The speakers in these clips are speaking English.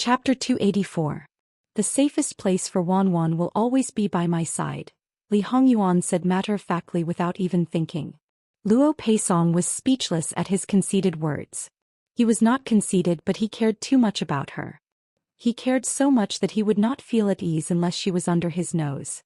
Chapter 284. The safest place for Wanwan will always be by my side, Li Hongyuan said matter-of-factly without even thinking. Luo Peisong was speechless at his conceited words. He was not conceited, but he cared too much about her. He cared so much that he would not feel at ease unless she was under his nose.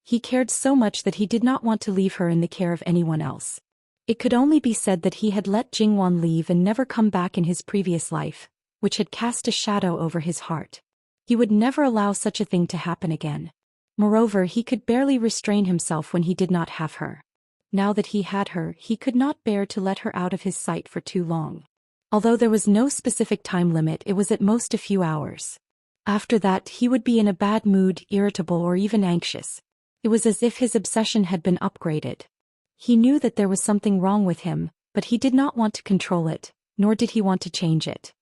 He cared so much that he did not want to leave her in the care of anyone else. It could only be said that he had let Jingwan leave and never come back in his previous life, which had cast a shadow over his heart. He would never allow such a thing to happen again. Moreover, he could barely restrain himself when he did not have her. Now that he had her, he could not bear to let her out of his sight for too long. Although there was no specific time limit, it was at most a few hours. After that, he would be in a bad mood, irritable or even anxious. It was as if his obsession had been upgraded. He knew that there was something wrong with him, but he did not want to control it, nor did he want to change it.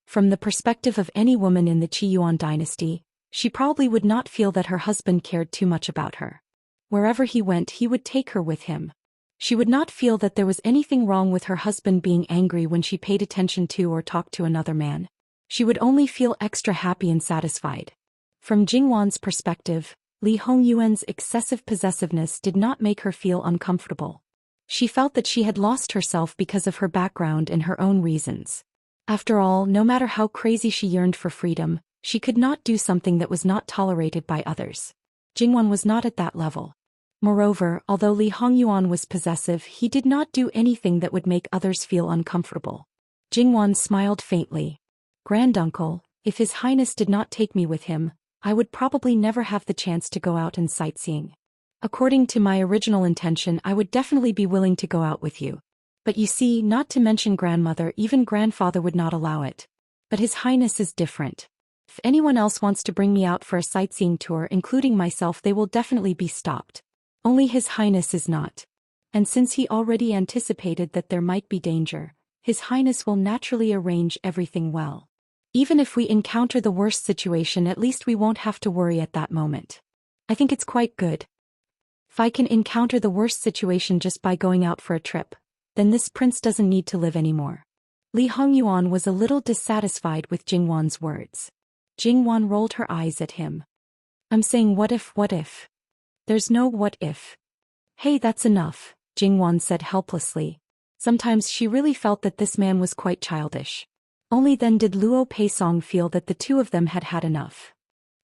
From the perspective of any woman in the Qiyuan dynasty, she probably would not feel that her husband cared too much about her. Wherever he went, he would take her with him. She would not feel that there was anything wrong with her husband being angry when she paid attention to or talked to another man. She would only feel extra happy and satisfied. From Jingwan's perspective, Li Hongyuan's excessive possessiveness did not make her feel uncomfortable. She felt that she had lost herself because of her background and her own reasons. After all, no matter how crazy she yearned for freedom, she could not do something that was not tolerated by others. Jingwan was not at that level. Moreover, although Li Hongyuan was possessive, he did not do anything that would make others feel uncomfortable. Jingwan smiled faintly. Granduncle, if His Highness did not take me with him, I would probably never have the chance to go out and sightseeing. According to my original intention, I would definitely be willing to go out with you. But you see, not to mention grandmother, even grandfather would not allow it. But His Highness is different. If anyone else wants to bring me out for a sightseeing tour, including myself, they will definitely be stopped. Only His Highness is not. And since he already anticipated that there might be danger, His Highness will naturally arrange everything well. Even if we encounter the worst situation, at least we won't have to worry at that moment. I think it's quite good. If I can encounter the worst situation just by going out for a trip, then this prince doesn't need to live anymore. Li Hongyuan was a little dissatisfied with Jingwan's words. Jingwan rolled her eyes at him. I'm saying what if? There's no what if. Hey, that's enough, Jingwan said helplessly. Sometimes she really felt that this man was quite childish. Only then did Luo Peisong feel that the two of them had had enough.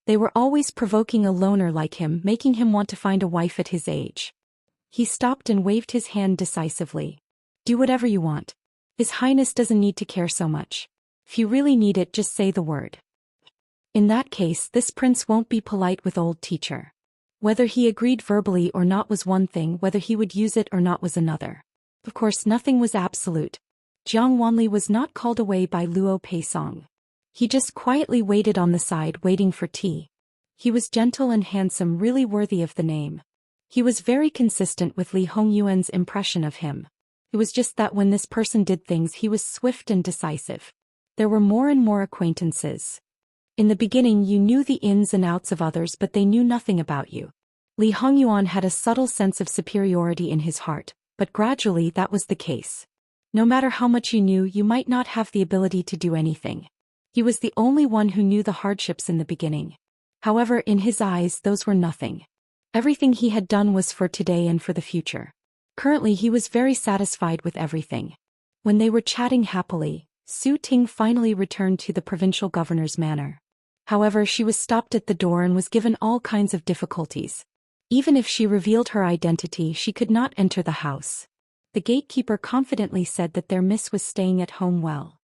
They were always provoking a loner like him, making him want to find a wife at his age. He stopped and waved his hand decisively. Do whatever you want. His Highness doesn't need to care so much. If you really need it, just say the word. In that case, this prince won't be polite with old teacher. Whether he agreed verbally or not was one thing, whether he would use it or not was another. Of course, nothing was absolute. Jiang Wanli was not called away by Luo Peisong. He just quietly waited on the side, waiting for tea. He was gentle and handsome, really worthy of the name. He was very consistent with Li Hongyuan's impression of him. It was just that when this person did things, he was swift and decisive. There were more and more acquaintances. In the beginning, you knew the ins and outs of others, but they knew nothing about you. Li Hongyuan had a subtle sense of superiority in his heart, but gradually that was the case. No matter how much you knew, you might not have the ability to do anything. He was the only one who knew the hardships in the beginning. However, in his eyes, those were nothing. Everything he had done was for today and for the future. Currently, he was very satisfied with everything. When they were chatting happily, Su Ting finally returned to the provincial governor's manor. However, she was stopped at the door and was given all kinds of difficulties. Even if she revealed her identity, she could not enter the house. The gatekeeper confidently said that their miss was staying at home well.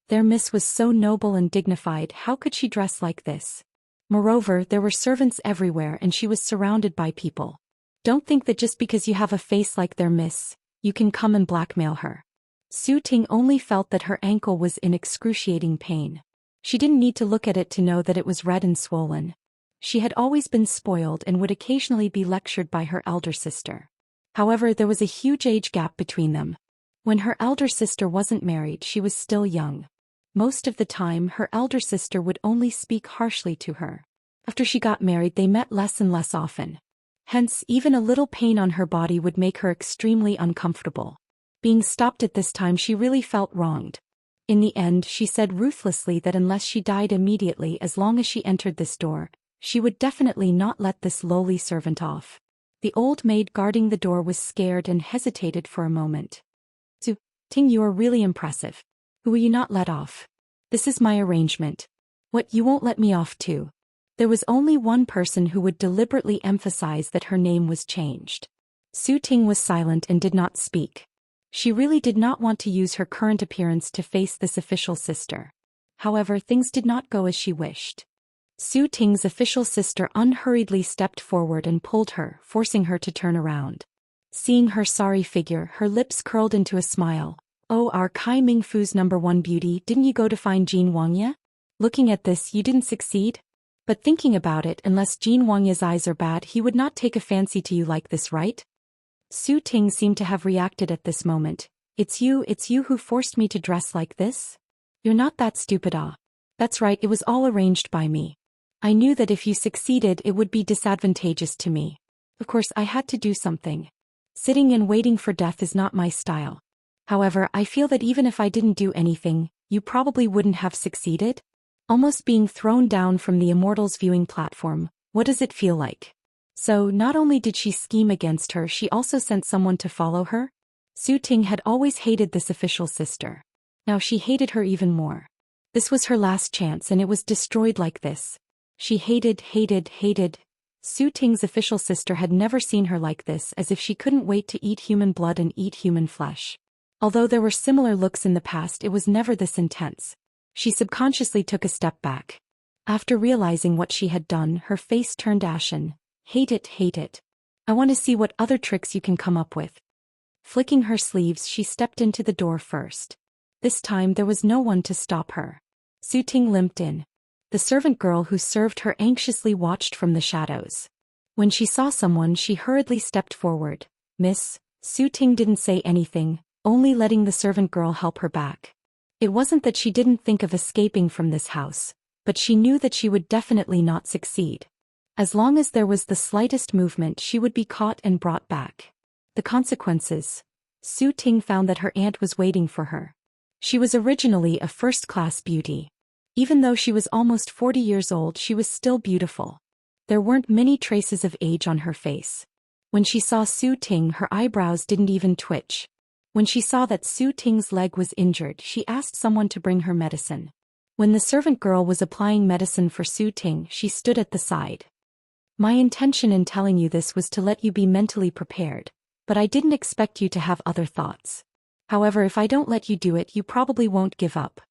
Their miss was so noble and dignified, how could she dress like this? Moreover, there were servants everywhere and she was surrounded by people. Don't think that just because you have a face like their miss, you can come and blackmail her. Su Ting only felt that her ankle was in excruciating pain. She didn't need to look at it to know that it was red and swollen. She had always been spoiled and would occasionally be lectured by her elder sister. However, there was a huge age gap between them. When her elder sister wasn't married, she was still young. Most of the time, her elder sister would only speak harshly to her. After she got married, they met less and less often. Hence, even a little pain on her body would make her extremely uncomfortable. Being stopped at this time, she really felt wronged. In the end, she said ruthlessly that unless she died immediately as long as she entered this door, she would definitely not let this lowly servant off. The old maid guarding the door was scared and hesitated for a moment. Su Ting, you are really impressive. Who will you not let off? This is my arrangement. What, you won't let me off too? There was only one person who would deliberately emphasize that her name was changed. Su Ting was silent and did not speak. She really did not want to use her current appearance to face this official sister. However, things did not go as she wished. Su Ting's official sister unhurriedly stepped forward and pulled her, forcing her to turn around. Seeing her sorry figure, her lips curled into a smile. Oh, our Kai Mingfu's #1 beauty, didn't you go to find Jin Wangya? Looking at this, you didn't succeed? But thinking about it, unless Jin Wangya's eyes are bad, he would not take a fancy to you like this, right? Su Ting seemed to have reacted at this moment. It's you who forced me to dress like this? You're not that stupid, ah. That's right, it was all arranged by me. I knew that if you succeeded it would be disadvantageous to me. Of course I had to do something. Sitting and waiting for death is not my style. However, I feel that even if I didn't do anything, you probably wouldn't have succeeded? Almost being thrown down from the Immortals viewing platform, what does it feel like? So, not only did she scheme against her, she also sent someone to follow her? Su Ting had always hated this official sister. Now she hated her even more. This was her last chance and it was destroyed like this. She hated. Su Ting's official sister had never seen her like this, as if she couldn't wait to eat human blood and eat human flesh. Although there were similar looks in the past, it was never this intense. She subconsciously took a step back. After realizing what she had done, her face turned ashen. Hate it. I want to see what other tricks you can come up with. Flicking her sleeves, she stepped into the door first. This time there was no one to stop her. Su Ting limped in. The servant girl who served her anxiously watched from the shadows. When she saw someone, she hurriedly stepped forward. Miss, Su Ting didn't say anything, only letting the servant girl help her back. It wasn't that she didn't think of escaping from this house, but she knew that she would definitely not succeed. As long as there was the slightest movement, she would be caught and brought back. The consequences. Su Ting found that her aunt was waiting for her. She was originally a first-class beauty. Even though she was almost 40 years old, she was still beautiful. There weren't many traces of age on her face. When she saw Su Ting, her eyebrows didn't even twitch. When she saw that Su Ting's leg was injured, she asked someone to bring her medicine. When the servant girl was applying medicine for Su Ting, she stood at the side. My intention in telling you this was to let you be mentally prepared, but I didn't expect you to have other thoughts. However, if I don't let you do it, you probably won't give up.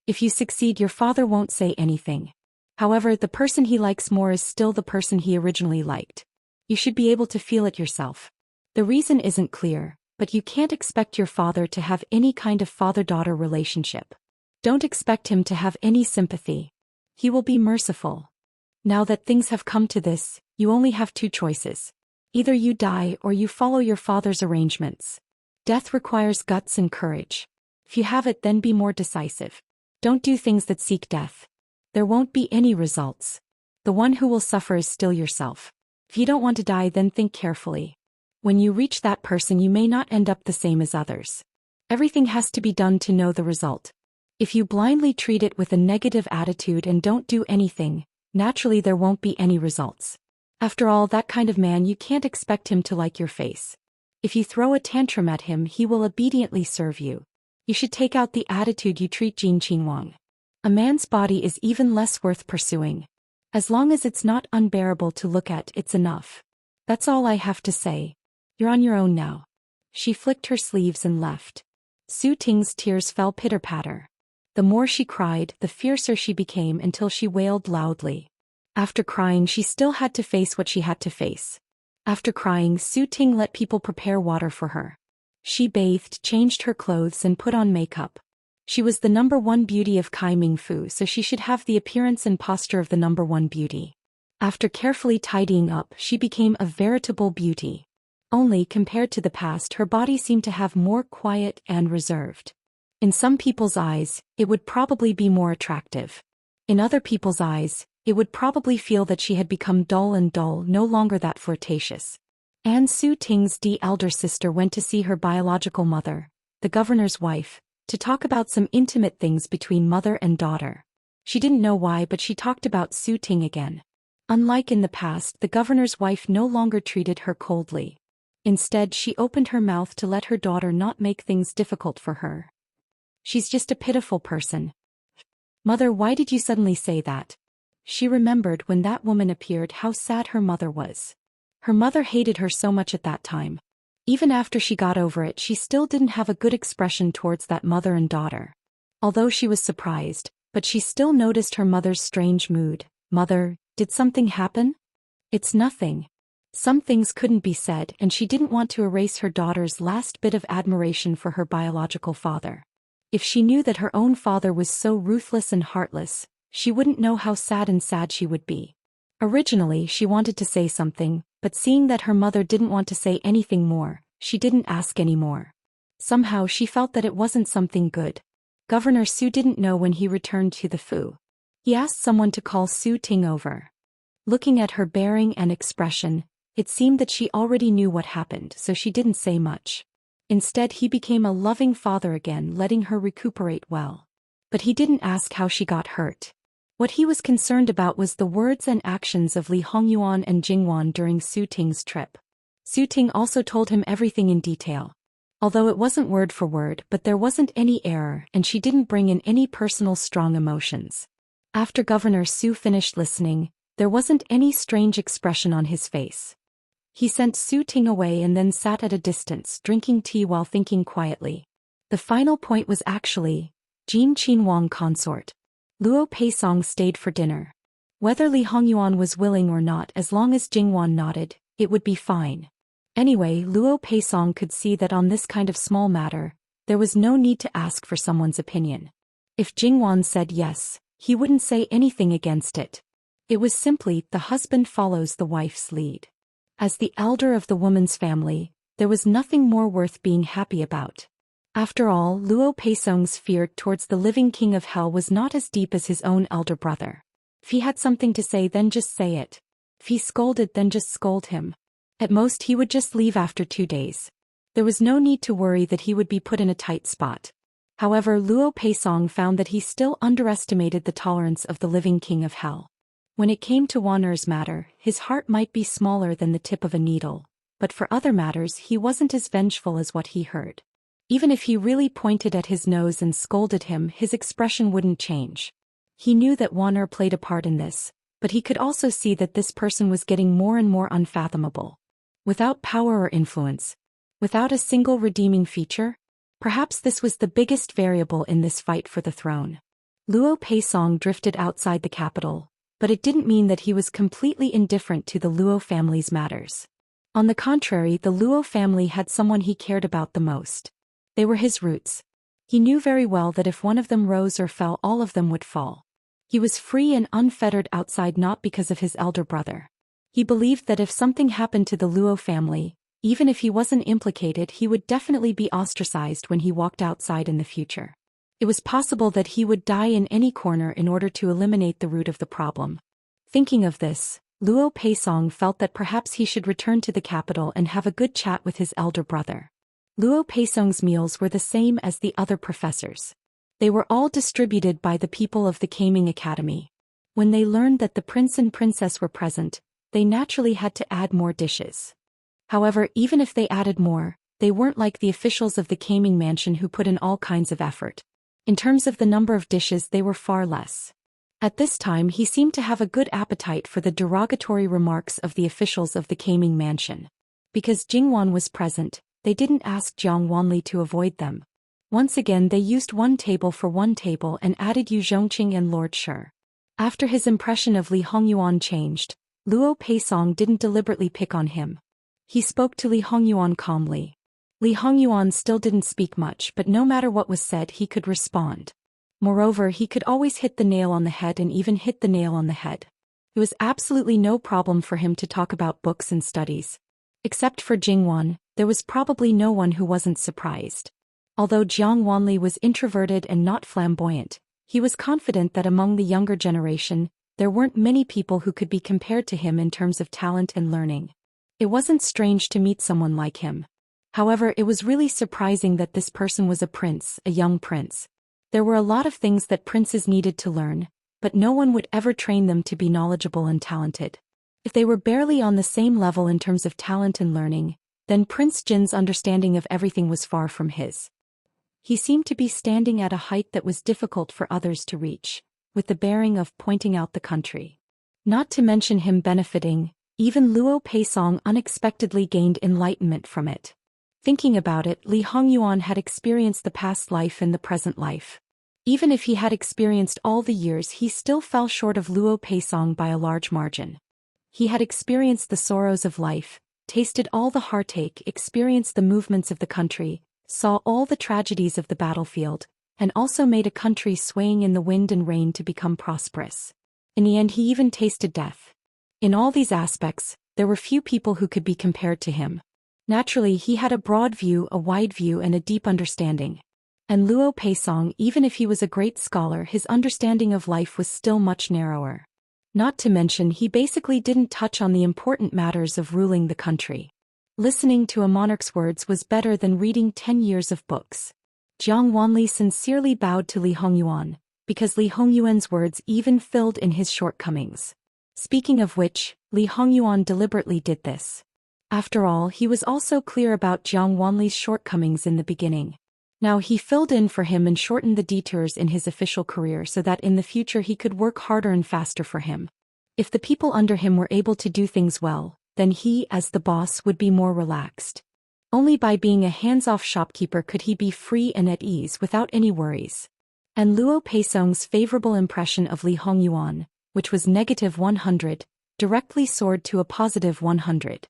If you succeed, your father won't say anything. However, the person he likes more is still the person he originally liked. You should be able to feel it yourself. The reason isn't clear, but you can't expect your father to have any kind of father-daughter relationship. Don't expect him to have any sympathy. He will be merciful. Now that things have come to this, you only have two choices. Either you die or you follow your father's arrangements. Death requires guts and courage. If you have it, then be more decisive. Don't do things that seek death. There won't be any results. The one who will suffer is still yourself. If you don't want to die, then think carefully. When you reach that person, you may not end up the same as others. Everything has to be done to know the result. If you blindly treat it with a negative attitude and don't do anything, naturally there won't be any results. After all, that kind of man, you can't expect him to like your face. If you throw a tantrum at him, he will obediently serve you. You should take out the attitude you treat Jin Qinhuang. A man's body is even less worth pursuing. As long as it's not unbearable to look at, it's enough. That's all I have to say. You're on your own now. She flicked her sleeves and left. Su Ting's tears fell pitter-patter. The more she cried, the fiercer she became until she wailed loudly. After crying, she still had to face what she had to face. After crying, Su Ting let people prepare water for her. She bathed, changed her clothes and put on makeup. She was the #1 beauty of Kai Mingfu, so she should have the appearance and posture of the #1 beauty. After carefully tidying up, she became a veritable beauty. Only, compared to the past, her body seemed to have more quiet and reserved. In some people's eyes, it would probably be more attractive. In other people's eyes, it would probably feel that she had become dull, no longer that flirtatious. And Su Ting's elder sister went to see her biological mother, the governor's wife, to talk about some intimate things between mother and daughter. She didn't know why, but she talked about Su Ting again. Unlike in the past, the governor's wife no longer treated her coldly. Instead, she opened her mouth to let her daughter not make things difficult for her. She's just a pitiful person. Mother, why did you suddenly say that? She remembered when that woman appeared how sad her mother was. Her mother hated her so much at that time. Even after she got over it, she still didn't have a good expression towards that mother and daughter. Although she was surprised, but she still noticed her mother's strange mood. Mother, did something happen? It's nothing. Some things couldn't be said, and she didn't want to erase her daughter's last bit of admiration for her biological father. If she knew that her own father was so ruthless and heartless, she wouldn't know how sad she would be. Originally, she wanted to say something, but seeing that her mother didn't want to say anything more, she didn't ask anymore. Somehow she felt that it wasn't something good. Governor Su didn't know when he returned to the Fu. He asked someone to call Su Ting over. Looking at her bearing and expression, it seemed that she already knew what happened, so she didn't say much. Instead, he became a loving father again, letting her recuperate well. But he didn't ask how she got hurt. What he was concerned about was the words and actions of Li Hongyuan and Jingwan during Su Ting's trip. Su Ting also told him everything in detail. Although it wasn't word for word, but there wasn't any error, and she didn't bring in any personal strong emotions. After Governor Su finished listening, there wasn't any strange expression on his face. He sent Su Ting away and then sat at a distance, drinking tea while thinking quietly. The final point was actually, Jin Qinhuang Consort. Luo Peisong stayed for dinner. Whether Li Hongyuan was willing or not, as long as Jingwan nodded, it would be fine. Anyway, Luo Peisong could see that on this kind of small matter, there was no need to ask for someone's opinion. If Jingwan said yes, he wouldn't say anything against it. It was simply, the husband follows the wife's lead. As the elder of the woman's family, there was nothing more worth being happy about. After all, Luo Peisong's fear towards the living king of hell was not as deep as his own elder brother. If he had something to say, then just say it. If he scolded, then just scold him. At most, he would just leave after 2 days. There was no need to worry that he would be put in a tight spot. However, Luo Peisong found that he still underestimated the tolerance of the living king of hell. When it came to Wan Er's matter, his heart might be smaller than the tip of a needle, but for other matters he wasn't as vengeful as what he heard. Even if he really pointed at his nose and scolded him, his expression wouldn't change. He knew that Wan Er played a part in this, but he could also see that this person was getting more and more unfathomable. Without power or influence, without a single redeeming feature, perhaps this was the biggest variable in this fight for the throne. Luo Peisong drifted outside the capital, but it didn't mean that he was completely indifferent to the Luo family's matters. On the contrary, the Luo family had someone he cared about the most. They were his roots. He knew very well that if one of them rose or fell, all of them would fall. He was free and unfettered outside not because of his elder brother. He believed that if something happened to the Luo family, even if he wasn't implicated, he would definitely be ostracized when he walked outside in the future. It was possible that he would die in any corner in order to eliminate the root of the problem. Thinking of this, Luo Peisong felt that perhaps he should return to the capital and have a good chat with his elder brother. Luo Peisong's meals were the same as the other professors. They were all distributed by the people of the Kaming Academy. When they learned that the prince and princess were present, they naturally had to add more dishes. However, even if they added more, they weren't like the officials of the Kaming mansion who put in all kinds of effort. In terms of the number of dishes, they were far less. At this time, he seemed to have a good appetite for the derogatory remarks of the officials of the Kaming mansion. Because Jingwan was present, they didn't ask Jiang Wanli to avoid them. Once again, they used one table for one table and added Yu Zhongqing and Lord Shi. After his impression of Li Hongyuan changed, Luo Peisong didn't deliberately pick on him. He spoke to Li Hongyuan calmly. Li Hongyuan still didn't speak much, but no matter what was said, he could respond. Moreover, he could always hit the nail on the head and even hit the nail on the head. It was absolutely no problem for him to talk about books and studies. Except for Jingwan, there was probably no one who wasn't surprised. Although Jiang Wanli was introverted and not flamboyant, he was confident that among the younger generation, there weren't many people who could be compared to him in terms of talent and learning. It wasn't strange to meet someone like him. However, it was really surprising that this person was a prince, a young prince. There were a lot of things that princes needed to learn, but no one would ever train them to be knowledgeable and talented. If they were barely on the same level in terms of talent and learning, then Prince Jin's understanding of everything was far from his. He seemed to be standing at a height that was difficult for others to reach, with the bearing of pointing out the country. Not to mention him benefiting, even Luo Peisong unexpectedly gained enlightenment from it. Thinking about it, Li Hongyuan had experienced the past life and the present life. Even if he had experienced all the years, he still fell short of Luo Peisong by a large margin. He had experienced the sorrows of life, tasted all the heartache, experienced the movements of the country, saw all the tragedies of the battlefield, and also made a country swaying in the wind and rain to become prosperous. In the end, he even tasted death. In all these aspects, there were few people who could be compared to him. Naturally, he had a broad view, a wide view, and a deep understanding. And Luo Peisong, even if he was a great scholar, his understanding of life was still much narrower. Not to mention, he basically didn't touch on the important matters of ruling the country. Listening to a monarch's words was better than reading 10 years of books. Jiang Wanli sincerely bowed to Li Hongyuan, because Li Hongyuan's words even filled in his shortcomings. Speaking of which, Li Hongyuan deliberately did this. After all, he was also clear about Jiang Wanli's shortcomings in the beginning. Now he filled in for him and shortened the detours in his official career so that in the future he could work harder and faster for him. If the people under him were able to do things well, then he, as the boss, would be more relaxed. Only by being a hands-off shopkeeper could he be free and at ease without any worries. And Luo Peisong's favorable impression of Li Hongyuan, which was -100, directly soared to a +100.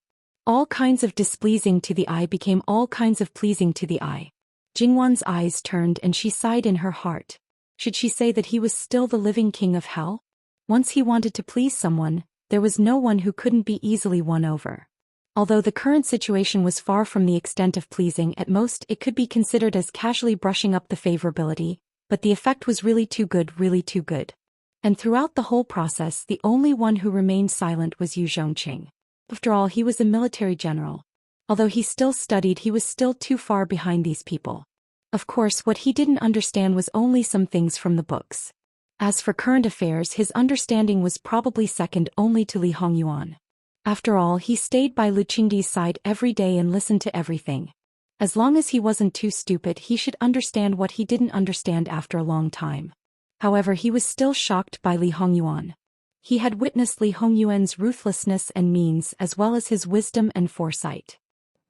All kinds of displeasing to the eye became all kinds of pleasing to the eye. Jingwan's eyes turned and she sighed in her heart. Should she say that he was still the living king of hell? Once he wanted to please someone, there was no one who couldn't be easily won over. Although the current situation was far from the extent of pleasing, at most it could be considered as casually brushing up the favorability, but the effect was really too good, really too good. And throughout the whole process, the only one who remained silent was Yu Zhongqing. After all, he was a military general. Although he still studied, he was still too far behind these people. Of course, what he didn't understand was only some things from the books. As for current affairs, his understanding was probably second only to Li Hongyuan. After all, he stayed by Lu Qingdi's side every day and listened to everything. As long as he wasn't too stupid, he should understand what he didn't understand after a long time. However, he was still shocked by Li Hongyuan. He had witnessed Li Hongyuan's ruthlessness and means as well as his wisdom and foresight.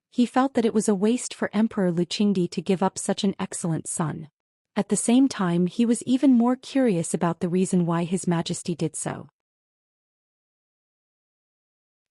He felt that it was a waste for Emperor Lu Qingdi to give up such an excellent son. At the same time, he was even more curious about the reason why His Majesty did so.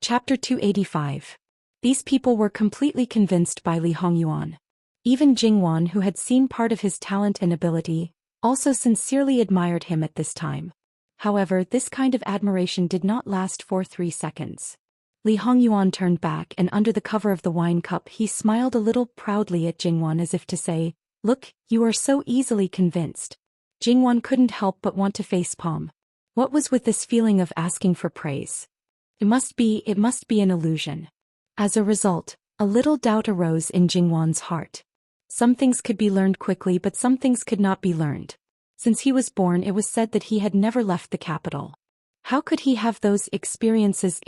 Chapter 285. These people were completely convinced by Li Hongyuan. Even Jingwan, who had seen part of his talent and ability, also sincerely admired him at this time. However, this kind of admiration did not last for 3 seconds. Li Hongyuan turned back and under the cover of the wine cup he smiled a little proudly at Jingwan as if to say, "Look, you are so easily convinced." Jingwan couldn't help but want to facepalm. What was with this feeling of asking for praise? It must be an illusion. As a result, a little doubt arose in Jingwan's heart. Some things could be learned quickly, but some things could not be learned. Since he was born, it was said that he had never left the capital. How could he have those experiences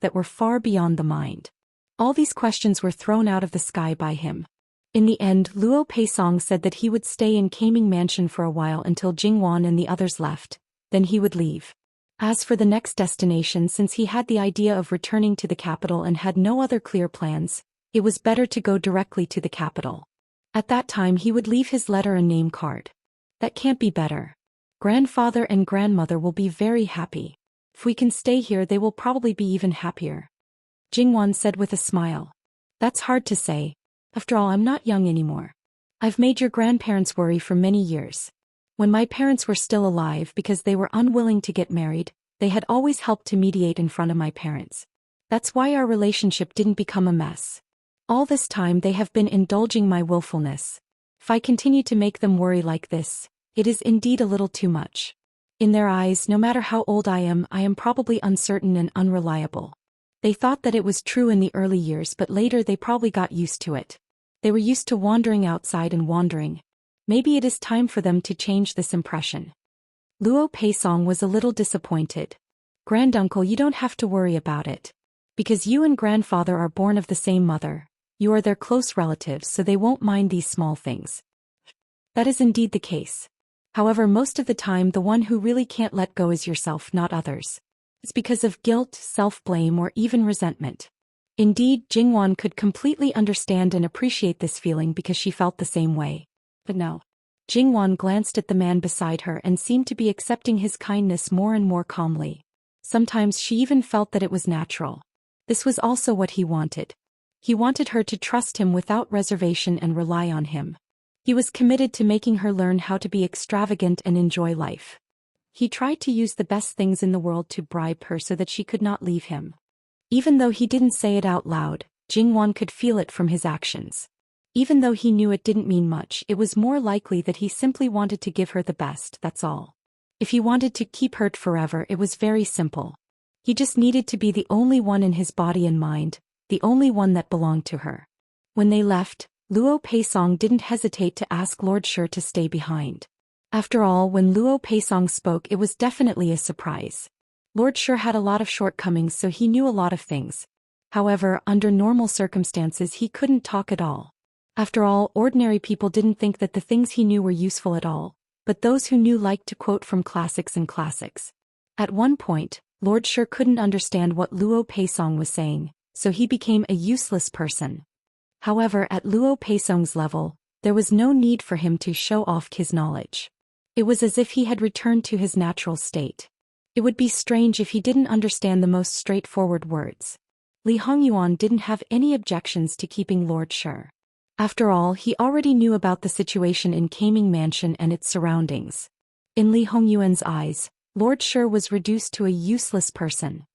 that were far beyond the mind? All these questions were thrown out of the sky by him. In the end, Luo Peisong said that he would stay in Kaming Mansion for a while until Jingwan and the others left, then he would leave. As for the next destination, since he had the idea of returning to the capital and had no other clear plans, it was better to go directly to the capital. At that time he would leave his letter and name card. That can't be better. Grandfather and grandmother will be very happy. If we can stay here, they will probably be even happier. Jingwan said with a smile. That's hard to say. After all, I'm not young anymore. I've made your grandparents worry for many years. When my parents were still alive, because they were unwilling to get married, they had always helped to mediate in front of my parents. That's why our relationship didn't become a mess. All this time they have been indulging my willfulness. If I continue to make them worry like this, it is indeed a little too much. In their eyes, no matter how old I am probably uncertain and unreliable. They thought that it was true in the early years, but later they probably got used to it. They were used to wandering outside and wandering. Maybe it is time for them to change this impression. Luo Peisong was a little disappointed. Granduncle, you don't have to worry about it. Because you and grandfather are born of the same mother, you are their close relatives, so they won't mind these small things. That is indeed the case. However, most of the time the one who really can't let go is yourself, not others. It's because of guilt, self-blame, or even resentment. Indeed, Jingwan could completely understand and appreciate this feeling because she felt the same way. But no. Jingwan glanced at the man beside her and seemed to be accepting his kindness more and more calmly. Sometimes she even felt that it was natural. This was also what he wanted. He wanted her to trust him without reservation and rely on him. He was committed to making her learn how to be extravagant and enjoy life. He tried to use the best things in the world to bribe her so that she could not leave him. Even though he didn't say it out loud, Jingwan could feel it from his actions. Even though he knew it didn't mean much, it was more likely that he simply wanted to give her the best, that's all. If he wanted to keep her forever, it was very simple. He just needed to be the only one in his body and mind, the only one that belonged to her. When they left, Luo Peisong didn't hesitate to ask Lord Shi to stay behind. After all, when Luo Peisong spoke, it was definitely a surprise. Lord Shi had a lot of shortcomings, so he knew a lot of things. However, under normal circumstances he couldn't talk at all. After all, ordinary people didn't think that the things he knew were useful at all, but those who knew liked to quote from classics and classics. At one point, Lord Shi couldn't understand what Luo Peisong was saying, so he became a useless person. However, at Luo Peisong's level, there was no need for him to show off his knowledge. It was as if he had returned to his natural state. It would be strange if he didn't understand the most straightforward words. Li Hongyuan didn't have any objections to keeping Lord Shi. After all, he already knew about the situation in Kaming Mansion and its surroundings. In Li Hongyuan's eyes, Lord Shi was reduced to a useless person.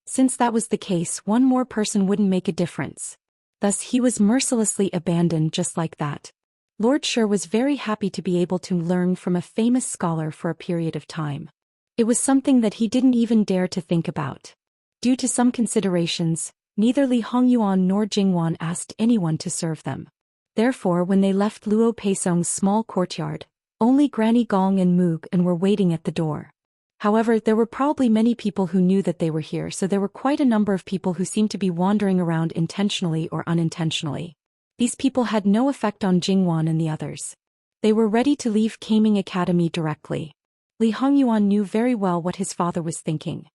Since that was the case, one more person wouldn't make a difference. Thus he was mercilessly abandoned just like that. Lord Shi was very happy to be able to learn from a famous scholar for a period of time. It was something that he didn't even dare to think about. Due to some considerations, neither Li Hongyuan nor Jingwan asked anyone to serve them. Therefore, when they left Luo Peisong's small courtyard, only Granny Gong and Moog were waiting at the door. However, there were probably many people who knew that they were here, so there were quite a number of people who seemed to be wandering around intentionally or unintentionally. These people had no effect on Jingwan and the others. They were ready to leave Kaming Academy directly. Li Hongyuan knew very well what his father was thinking.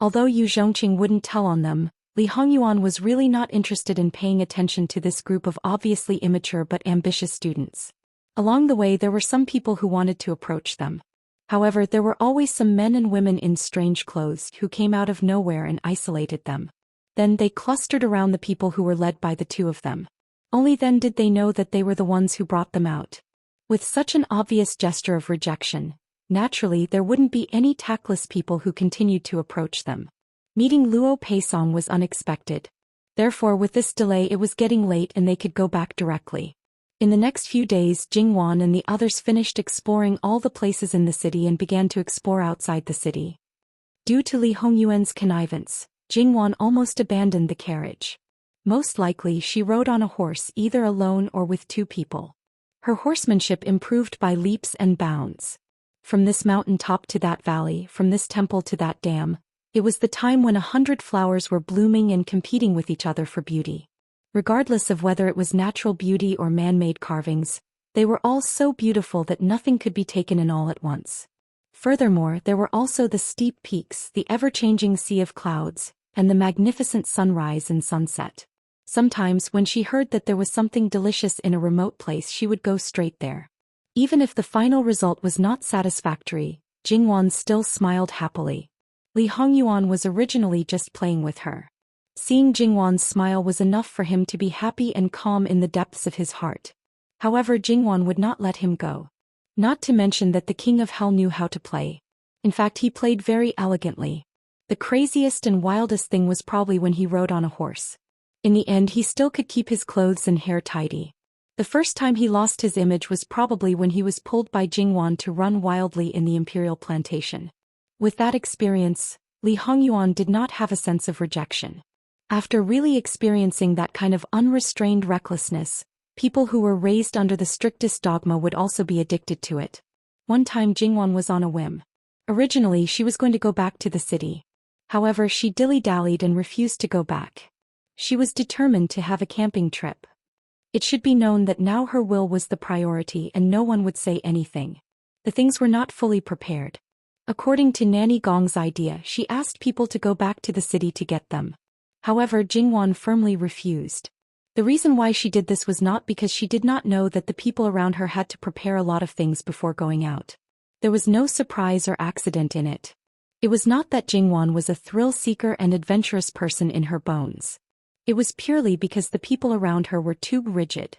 Although Yu Zhongqing wouldn't tell on them, Li Hongyuan was really not interested in paying attention to this group of obviously immature but ambitious students. Along the way there were some people who wanted to approach them. However, there were always some men and women in strange clothes who came out of nowhere and isolated them. Then they clustered around the people who were led by the two of them. Only then did they know that they were the ones who brought them out. With such an obvious gesture of rejection, naturally there wouldn't be any tactless people who continued to approach them. Meeting Luo Peisong was unexpected. Therefore, with this delay it was getting late and they could go back directly. In the next few days, Jingwan and the others finished exploring all the places in the city and began to explore outside the city. Due to Li Hongyuan's connivance, Jingwan almost abandoned the carriage. Most likely she rode on a horse either alone or with two people. Her horsemanship improved by leaps and bounds. From this mountain top to that valley, from this temple to that dam, it was the time when 100 flowers were blooming and competing with each other for beauty. Regardless of whether it was natural beauty or man-made carvings, they were all so beautiful that nothing could be taken in all at once. Furthermore, there were also the steep peaks, the ever-changing sea of clouds, and the magnificent sunrise and sunset. Sometimes, when she heard that there was something delicious in a remote place, she would go straight there. Even if the final result was not satisfactory, Jingwan still smiled happily. Li Hongyuan was originally just playing with her. Seeing Jingwan's smile was enough for him to be happy and calm in the depths of his heart. However, Jingwan would not let him go. Not to mention that the King of Hell knew how to play. In fact, he played very elegantly. The craziest and wildest thing was probably when he rode on a horse. In the end, he still could keep his clothes and hair tidy. The first time he lost his image was probably when he was pulled by Jingwan to run wildly in the imperial plantation. With that experience, Li Hongyuan did not have a sense of rejection. After really experiencing that kind of unrestrained recklessness, people who were raised under the strictest dogma would also be addicted to it. One time Jingwan was on a whim. Originally she was going to go back to the city. However, she dilly-dallied and refused to go back. She was determined to have a camping trip. It should be known that now her will was the priority and no one would say anything. The things were not fully prepared. According to Nanny Gong's idea, she asked people to go back to the city to get them. However, Jingwan firmly refused. The reason why she did this was not because she did not know that the people around her had to prepare a lot of things before going out. There was no surprise or accident in it. It was not that Jingwan was a thrill-seeker and adventurous person in her bones. It was purely because the people around her were too rigid.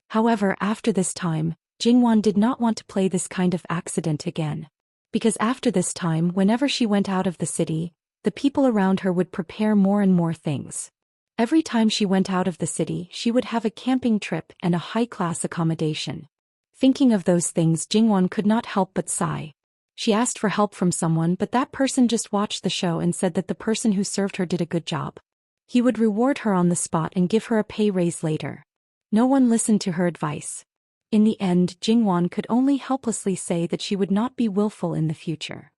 However, after this time, Jingwan did not want to play this kind of accident again. Because after this time, whenever she went out of the city, the people around her would prepare more and more things. Every time she went out of the city, she would have a camping trip and a high-class accommodation. Thinking of those things, Jingwan could not help but sigh. She asked for help from someone, but that person just watched the show and said that the person who served her did a good job. He would reward her on the spot and give her a pay raise later. No one listened to her advice. In the end, Jingwan could only helplessly say that she would not be willful in the future.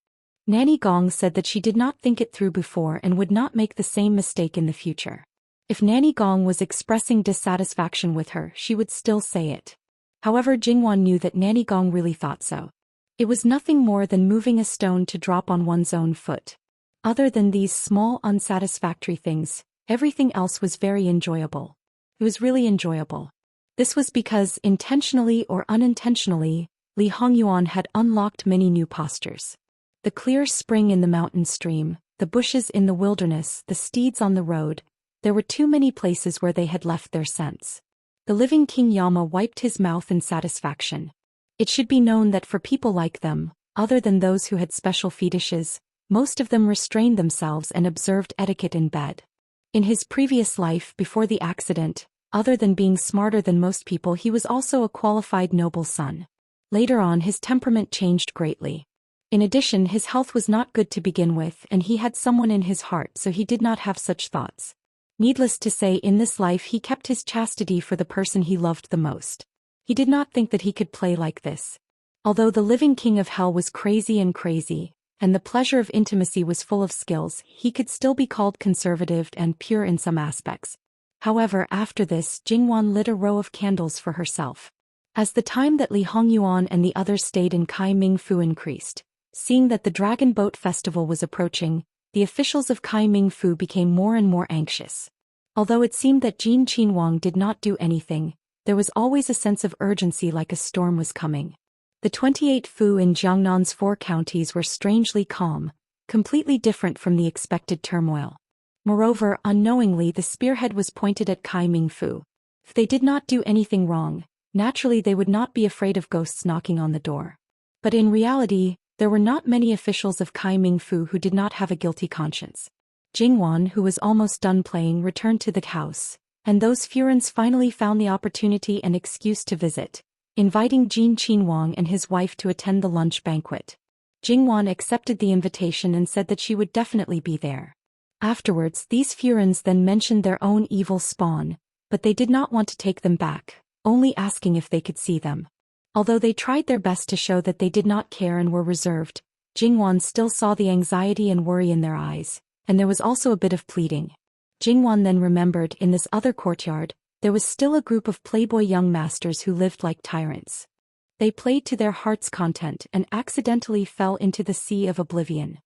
Nanny Gong said that she did not think it through before and would not make the same mistake in the future. If Nanny Gong was expressing dissatisfaction with her, she would still say it. However, Jingwan knew that Nanny Gong really thought so. It was nothing more than moving a stone to drop on one's own foot. Other than these small unsatisfactory things, everything else was very enjoyable. It was really enjoyable. This was because, intentionally or unintentionally, Li Hongyuan had unlocked many new postures. The clear spring in the mountain stream, the bushes in the wilderness, the steeds on the road, there were too many places where they had left their scents. The living King Yama wiped his mouth in satisfaction. It should be known that for people like them, other than those who had special fetishes, most of them restrained themselves and observed etiquette in bed. In his previous life before the accident, other than being smarter than most people, he was also a qualified noble son. Later on, his temperament changed greatly. In addition, his health was not good to begin with, and he had someone in his heart, so he did not have such thoughts. Needless to say, in this life he kept his chastity for the person he loved the most. He did not think that he could play like this. Although the living king of hell was crazy, and the pleasure of intimacy was full of skills, he could still be called conservative and pure in some aspects. However, after this, Jingwan lit a row of candles for herself. As the time that Li Hongyuan and the others stayed in Kai Ming Fu increased, seeing that the Dragon Boat Festival was approaching, the officials of Kai Ming Fu became more and more anxious. Although it seemed that Jin Qinhuang did not do anything, there was always a sense of urgency, like a storm was coming. The 28 Fu in Jiangnan's 4 counties were strangely calm, completely different from the expected turmoil. Moreover, unknowingly the spearhead was pointed at Kai Ming Fu. If they did not do anything wrong, naturally they would not be afraid of ghosts knocking on the door. But in reality, there were not many officials of Kai Ming Fu who did not have a guilty conscience. Jingwan, who was almost done playing, returned to the house, and those Furins finally found the opportunity and excuse to visit, inviting Jin Qinhuang and his wife to attend the lunch banquet. Jingwan accepted the invitation and said that she would definitely be there. Afterwards, these Furins then mentioned their own evil spawn, but they did not want to take them back, only asking if they could see them. Although they tried their best to show that they did not care and were reserved, Jingwan still saw the anxiety and worry in their eyes, and there was also a bit of pleading. Jingwan then remembered, in this other courtyard, there was still a group of playboy young masters who lived like tyrants. They played to their heart's content and accidentally fell into the sea of oblivion.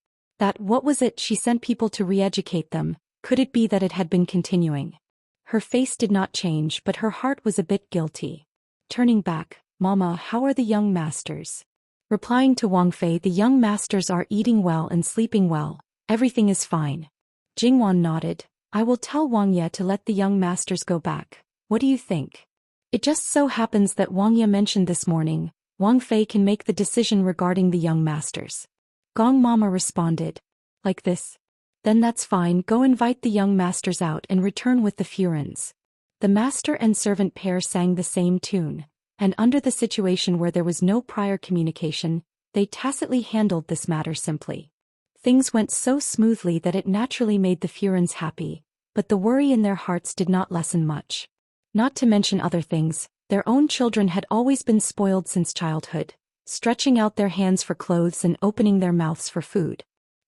What was it? She sent people to re-educate them. Could it be that it had been continuing? Her face did not change, but her heart was a bit guilty. Turning back, "Mama, how are the young masters?" Replying to Wang Fei, "The young masters are eating well and sleeping well. Everything is fine." Jingwan nodded. "I will tell Wang Ye to let the young masters go back. What do you think?" It just so happens that Wang Ye mentioned this morning, Wang Fei can make the decision regarding the young masters. Gong Mama responded. "Like this? Then that's fine, go invite the young masters out and return with the Furins." The master and servant pair sang the same tune, and under the situation where there was no prior communication, they tacitly handled this matter simply. Things went so smoothly that it naturally made the Furins happy, but the worry in their hearts did not lessen much. Not to mention other things, their own children had always been spoiled since childhood, stretching out their hands for clothes and opening their mouths for food.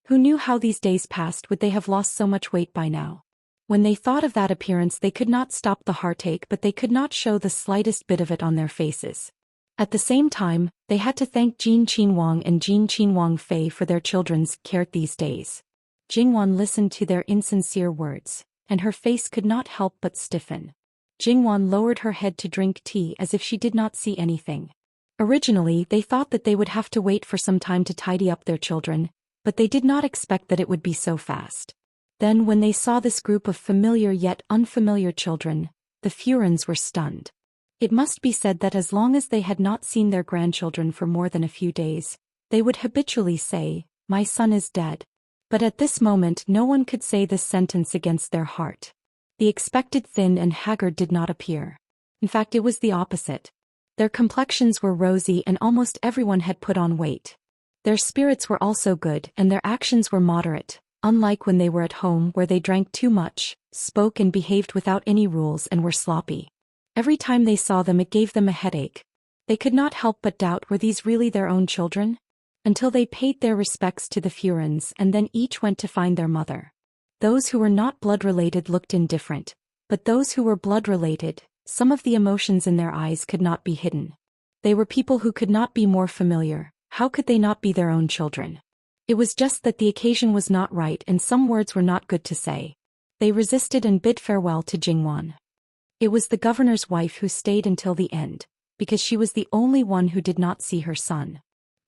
Who knew how these days passed? Would they have lost so much weight by now? When they thought of that appearance, they could not stop the heartache, but they could not show the slightest bit of it on their faces. At the same time, they had to thank Jin Qinhuang and Jin Qinhuang Fei for their children's care these days. Jingwan listened to their insincere words, and her face could not help but stiffen. Jingwan lowered her head to drink tea as if she did not see anything. Originally, they thought that they would have to wait for some time to tidy up their children, but they did not expect that it would be so fast. Then when they saw this group of familiar yet unfamiliar children, the Furins were stunned. It must be said that as long as they had not seen their grandchildren for more than a few days, they would habitually say, "My son is dead." But at this moment no one could say this sentence against their heart. The expected thin and haggard did not appear. In fact, it was the opposite. Their complexions were rosy and almost everyone had put on weight. Their spirits were also good and their actions were moderate, unlike when they were at home where they drank too much, spoke and behaved without any rules and were sloppy. Every time they saw them it gave them a headache. They could not help but doubt, were these really their own children? Until they paid their respects to the Furins and then each went to find their mother. Those who were not blood-related looked indifferent, but those who were blood-related, some of the emotions in their eyes could not be hidden. They were people who could not be more familiar. How could they not be their own children? It was just that the occasion was not right and some words were not good to say. They resisted and bid farewell to Jingwan. It was the governor's wife who stayed until the end, because she was the only one who did not see her son.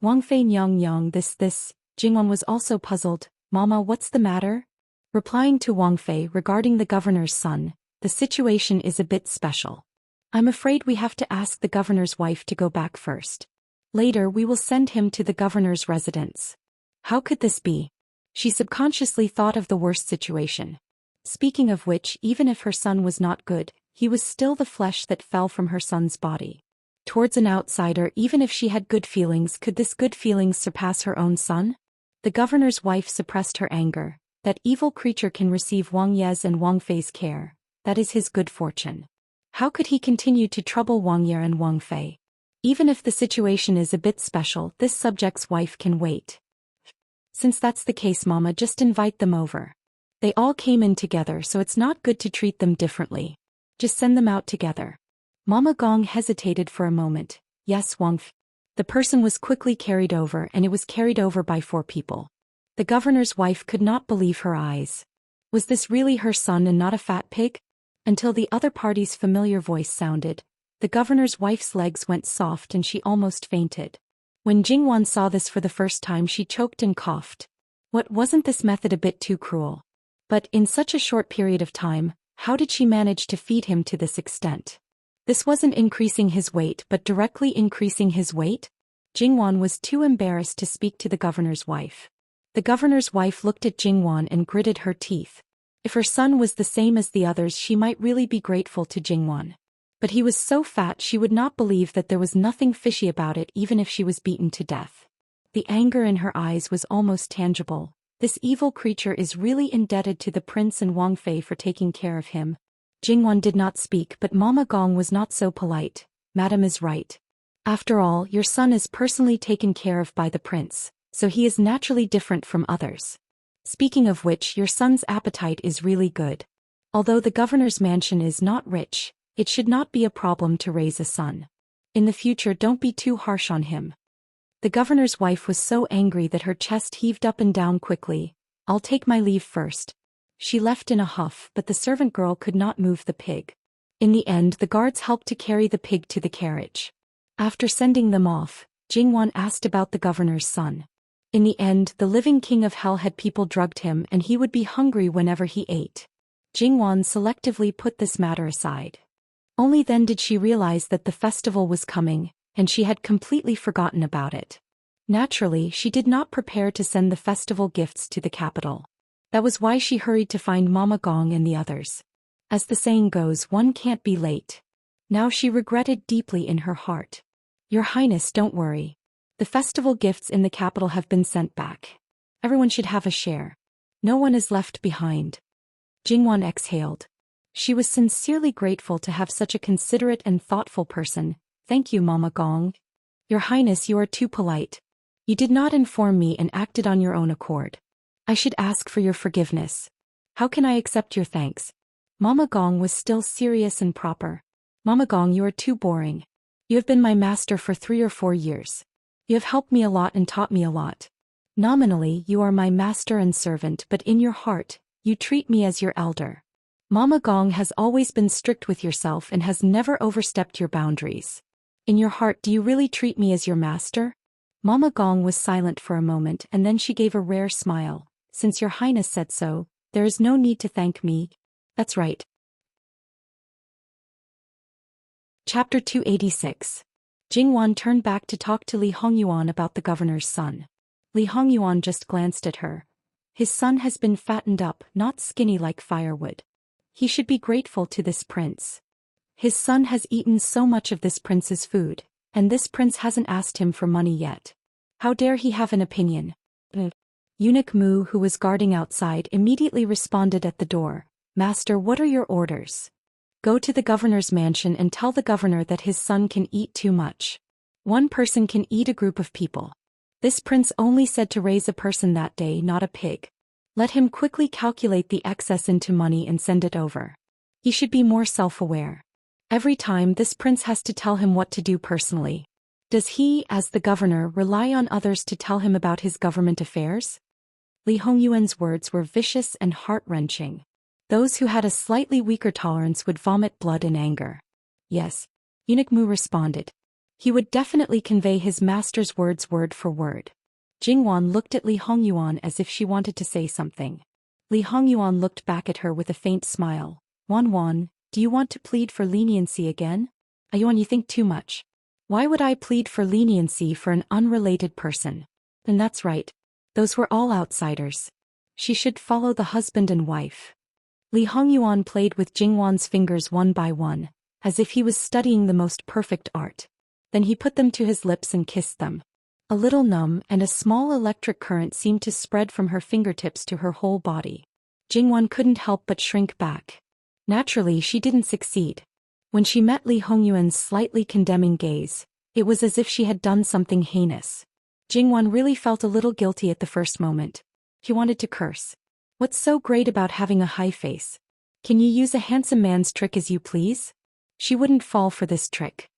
Wang Fei Nyang this, Jingwan was also puzzled. "Mama, what's the matter?" Replying to Wang Fei regarding the governor's son, "The situation is a bit special. I'm afraid we have to ask the governor's wife to go back first. Later we will send him to the governor's residence." How could this be? She subconsciously thought of the worst situation. Speaking of which, even if her son was not good, he was still the flesh that fell from her son's body. Towards an outsider, even if she had good feelings, could this good feelings surpass her own son? The governor's wife suppressed her anger. That evil creature can receive Wang Ye's and Wang Fei's care. That is his good fortune. How could he continue to trouble Wang Ye and Wang Fei? Even if the situation is a bit special, this subject's wife can wait. Since that's the case, Mama, just invite them over. They all came in together, so it's not good to treat them differently. Just send them out together. Mama Gong hesitated for a moment. Yes, Wang Fei. The person was quickly carried over and it was carried over by 4 people. The governor's wife could not believe her eyes. Was this really her son and not a fat pig? Until the other party's familiar voice sounded, the governor's wife's legs went soft and she almost fainted. When Jingwan saw this for the first time, she choked and coughed. Wasn't this method a bit too cruel? But in such a short period of time, how did she manage to feed him to this extent? This wasn't increasing his weight but directly increasing his weight? Jingwan was too embarrassed to speak to the governor's wife. The governor's wife looked at Jingwan and gritted her teeth. If her son was the same as the others, she might really be grateful to Jingwan. But he was so fat she would not believe that there was nothing fishy about it even if she was beaten to death. The anger in her eyes was almost tangible. This evil creature is really indebted to the prince and Wang Fei for taking care of him. Jingwan did not speak, but Mama Gong was not so polite. Madam is right. After all, your son is personally taken care of by the prince, so he is naturally different from others. Speaking of which, your son's appetite is really good. Although the governor's mansion is not rich, it should not be a problem to raise a son. In the future, don't be too harsh on him. The governor's wife was so angry that her chest heaved up and down quickly. I'll take my leave first. She left in a huff, but the servant girl could not move the pig. In the end, the guards helped to carry the pig to the carriage. After sending them off, Jingwan asked about the governor's son. In the end, the living king of hell had people drugged him and he would be hungry whenever he ate. Jingwan selectively put this matter aside. Only then did she realize that the festival was coming, and she had completely forgotten about it. Naturally, she did not prepare to send the festival gifts to the capital. That was why she hurried to find Mama Gong and the others. As the saying goes, one can't be late. Now she regretted deeply in her heart. Your Highness, don't worry. The festival gifts in the capital have been sent back. Everyone should have a share. No one is left behind. Jingwan exhaled. She was sincerely grateful to have such a considerate and thoughtful person. Thank you, Mama Gong. Your Highness, you are too polite. You did not inform me and acted on your own accord. I should ask for your forgiveness. How can I accept your thanks? Mama Gong was still serious and proper. Mama Gong, you are too boring. You have been my master for 3 or 4 years. You have helped me a lot and taught me a lot. Nominally, you are my master and servant, but in your heart, you treat me as your elder. Mama Gong has always been strict with yourself and has never overstepped your boundaries. In your heart, do you really treat me as your master? Mama Gong was silent for a moment and then she gave a rare smile. Since your Highness said so, there is no need to thank me. That's right. Chapter 286. Jingwan turned back to talk to Li Hongyuan about the governor's son. Li Hongyuan just glanced at her. His son has been fattened up, not skinny like firewood. He should be grateful to this prince. His son has eaten so much of this prince's food, and this prince hasn't asked him for money yet. How dare he have an opinion? Eunuch Mu, who was guarding outside, immediately responded at the door. Master, what are your orders? Go to the governor's mansion and tell the governor that his son can eat too much. One person can eat a group of people. This prince only said to raise a person that day, not a pig. Let him quickly calculate the excess into money and send it over. He should be more self-aware. Every time this prince has to tell him what to do personally. Does he, as the governor, rely on others to tell him about his government affairs? Li Hongyuan's words were vicious and heart-wrenching. Those who had a slightly weaker tolerance would vomit blood in anger. Yes. Eunuch Mu responded. He would definitely convey his master's words word for word. Jingwan looked at Li Hongyuan as if she wanted to say something. Li Hongyuan looked back at her with a faint smile. Wan, do you want to plead for leniency again? Ayuan, you think too much. Why would I plead for leniency for an unrelated person? And that's right. Those were all outsiders. She should follow the husband and wife. Li Hongyuan played with Jingwan's fingers one by one, as if he was studying the most perfect art. Then he put them to his lips and kissed them. A little numb and a small electric current seemed to spread from her fingertips to her whole body. Jingwan couldn't help but shrink back. Naturally, she didn't succeed. When she met Li Hongyuan's slightly condemning gaze, it was as if she had done something heinous. Jingwan really felt a little guilty at the first moment. He wanted to curse. What's so great about having a high face? Can you use a handsome man's trick as you please? She wouldn't fall for this trick.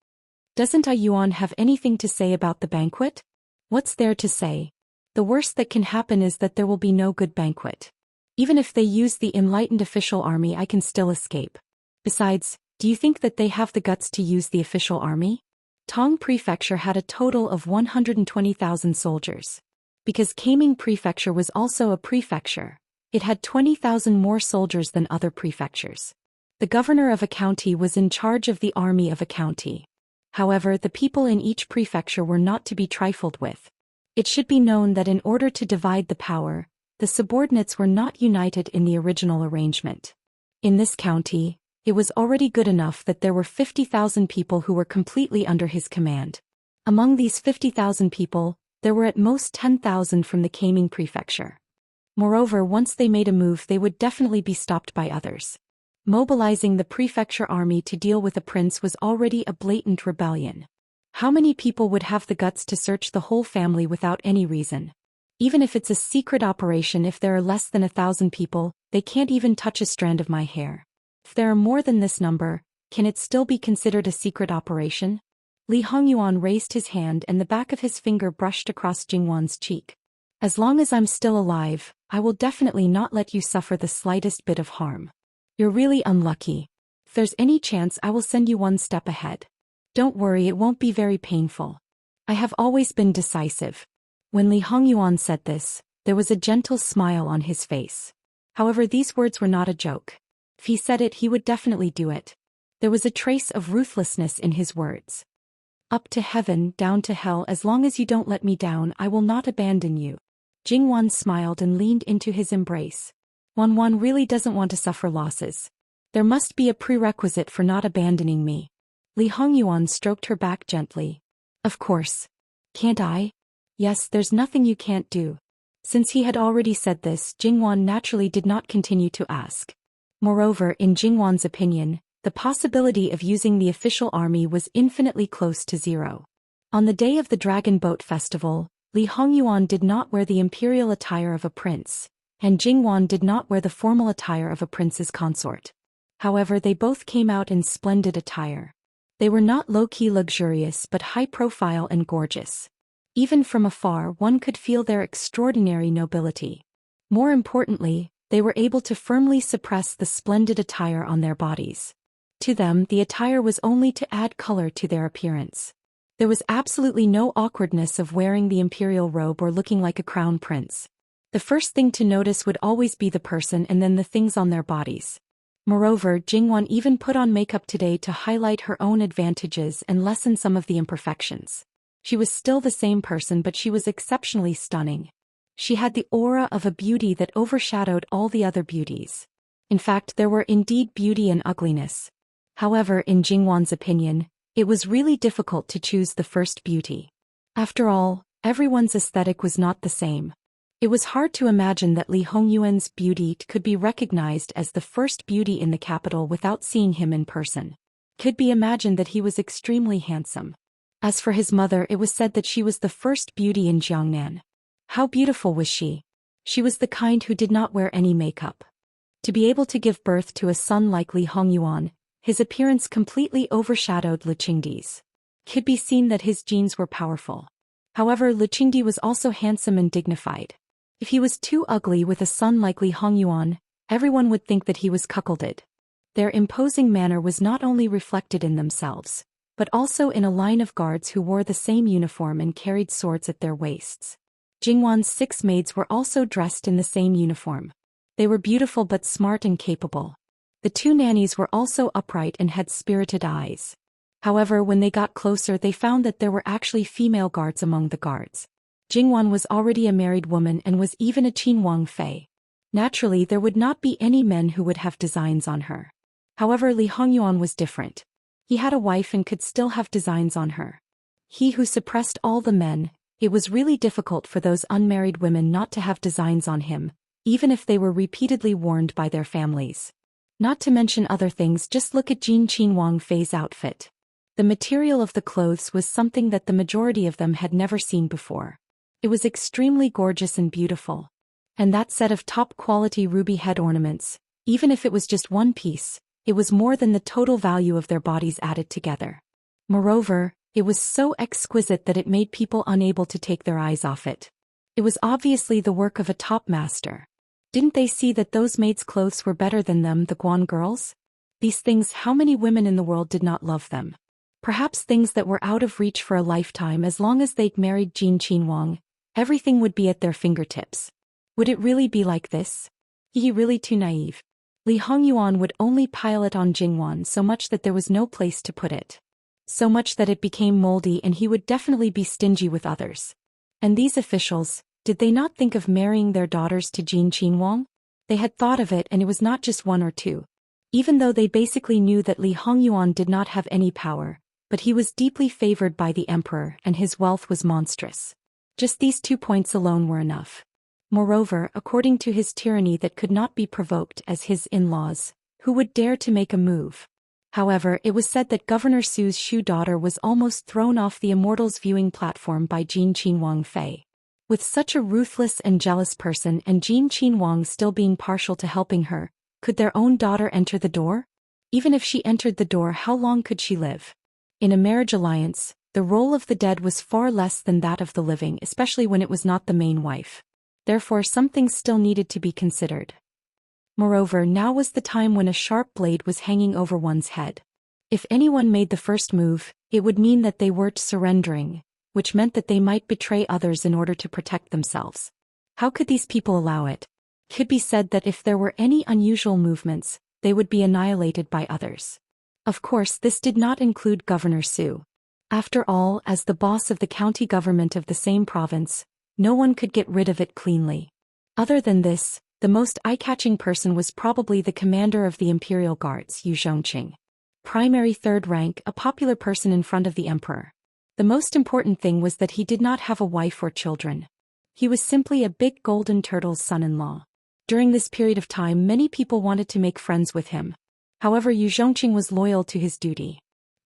Doesn't Yuan have anything to say about the banquet? What's there to say? The worst that can happen is that there will be no good banquet. Even if they use the enlightened official army, I can still escape. Besides, do you think that they have the guts to use the official army? Tong Prefecture had a total of 120,000 soldiers. Because Kaming Prefecture was also a prefecture, it had 20,000 more soldiers than other prefectures. The governor of a county was in charge of the army of a county. However, the people in each prefecture were not to be trifled with. It should be known that in order to divide the power, the subordinates were not united in the original arrangement. In this county, it was already good enough that there were 50,000 people who were completely under his command. Among these 50,000 people, there were at most 10,000 from the Kaming Prefecture. Moreover, once they made a move, they would definitely be stopped by others. Mobilizing the prefecture army to deal with a prince was already a blatant rebellion. How many people would have the guts to search the whole family without any reason? Even if it's a secret operation, if there are less than 1,000 people, they can't even touch a strand of my hair. If there are more than this number, can it still be considered a secret operation? Li Hongyuan raised his hand and the back of his finger brushed across Jingwan's cheek. As long as I'm still alive, I will definitely not let you suffer the slightest bit of harm. You're really unlucky. If there's any chance, I will send you one step ahead. Don't worry, it won't be very painful. I have always been decisive. When Li Hongyuan said this, there was a gentle smile on his face. However, these words were not a joke. If he said it, he would definitely do it. There was a trace of ruthlessness in his words. Up to heaven, down to hell, as long as you don't let me down, I will not abandon you. Jingwan smiled and leaned into his embrace. Wan really doesn't want to suffer losses. There must be a prerequisite for not abandoning me. Li Hongyuan stroked her back gently. Of course. Can't I? Yes, there's nothing you can't do. Since he had already said this, Jingwan naturally did not continue to ask. Moreover, in Jingwan's opinion, the possibility of using the official army was infinitely close to zero. On the day of the Dragon Boat Festival, Li Hongyuan did not wear the imperial attire of a prince, and Jingwan did not wear the formal attire of a prince's consort. However, they both came out in splendid attire. They were not low-key luxurious but high-profile and gorgeous. Even from afar, one could feel their extraordinary nobility. More importantly, they were able to firmly suppress the splendid attire on their bodies. To them, the attire was only to add color to their appearance. There was absolutely no awkwardness of wearing the imperial robe or looking like a crown prince. The first thing to notice would always be the person and then the things on their bodies. Moreover, Jingwan even put on makeup today to highlight her own advantages and lessen some of the imperfections. She was still the same person, but she was exceptionally stunning. She had the aura of a beauty that overshadowed all the other beauties. In fact, there were indeed beauty and ugliness. However, in Jingwan's opinion, it was really difficult to choose the first beauty. After all, everyone's aesthetic was not the same. It was hard to imagine that Li Hongyuan's beauty could be recognized as the first beauty in the capital without seeing him in person. Could be imagined that he was extremely handsome. As for his mother, it was said that she was the first beauty in Jiangnan. How beautiful was she? She was the kind who did not wear any makeup. To be able to give birth to a son like Li Hongyuan, his appearance completely overshadowed Lu Qingdi's. Could be seen that his genes were powerful. However, Lu Qingdi was also handsome and dignified. If he was too ugly with a son like Li Hongyuan, everyone would think that he was cuckolded. Their imposing manner was not only reflected in themselves, but also in a line of guards who wore the same uniform and carried swords at their waists. Jingwan's 6 maids were also dressed in the same uniform. They were beautiful but smart and capable. The 2 nannies were also upright and had spirited eyes. However, when they got closer, they found that there were actually female guards among the guards. Jingwan was already a married woman and was even a Qinhuang Fei. Naturally, there would not be any men who would have designs on her. However, Li Hongyuan was different. He had a wife and could still have designs on her. He who suppressed all the men, it was really difficult for those unmarried women not to have designs on him, even if they were repeatedly warned by their families. Not to mention other things, just look at Jin Qinhuang Fei's outfit. The material of the clothes was something that the majority of them had never seen before. It was extremely gorgeous and beautiful. And that set of top-quality ruby head ornaments, even if it was just one piece, it was more than the total value of their bodies added together. Moreover, it was so exquisite that it made people unable to take their eyes off it. It was obviously the work of a top master. Didn't they see that those maids' clothes were better than them, the Guan girls? These things, how many women in the world did not love them? Perhaps things that were out of reach for a lifetime. As long as they'd married Jin Qinhuang, everything would be at their fingertips. Would it really be like this? He really too naive. Li Hongyuan would only pile it on Jingwan so much that there was no place to put it. So much that it became moldy, and he would definitely be stingy with others. And these officials, did they not think of marrying their daughters to Jin Qinhuang? They had thought of it, and it was not just 1 or 2. Even though they basically knew that Li Hongyuan did not have any power, but he was deeply favored by the emperor and his wealth was monstrous. Just these 2 points alone were enough. Moreover, according to his tyranny that could not be provoked as his in-laws, who would dare to make a move? However, it was said that Governor Su's Shu daughter was almost thrown off the Immortals viewing platform by Jin Qinhuang Fei. With such a ruthless and jealous person and Jin Qinhuang still being partial to helping her, could their own daughter enter the door? Even if she entered the door, how long could she live? In a marriage alliance, the role of the dead was far less than that of the living, especially when it was not the main wife. Therefore, some things still needed to be considered. Moreover, now was the time when a sharp blade was hanging over one's head. If anyone made the first move, it would mean that they were surrendering, which meant that they might betray others in order to protect themselves. How could these people allow it? It could be said that if there were any unusual movements, they would be annihilated by others. Of course, this did not include Governor Su. After all, as the boss of the county government of the same province, no one could get rid of it cleanly. Other than this, the most eye-catching person was probably the commander of the Imperial Guards, Yu Zhongqing. Primary 3rd rank, a popular person in front of the emperor. The most important thing was that he did not have a wife or children. He was simply a big golden turtle's son-in-law. During this period of time, many people wanted to make friends with him. However, Yu Zhongqing was loyal to his duty.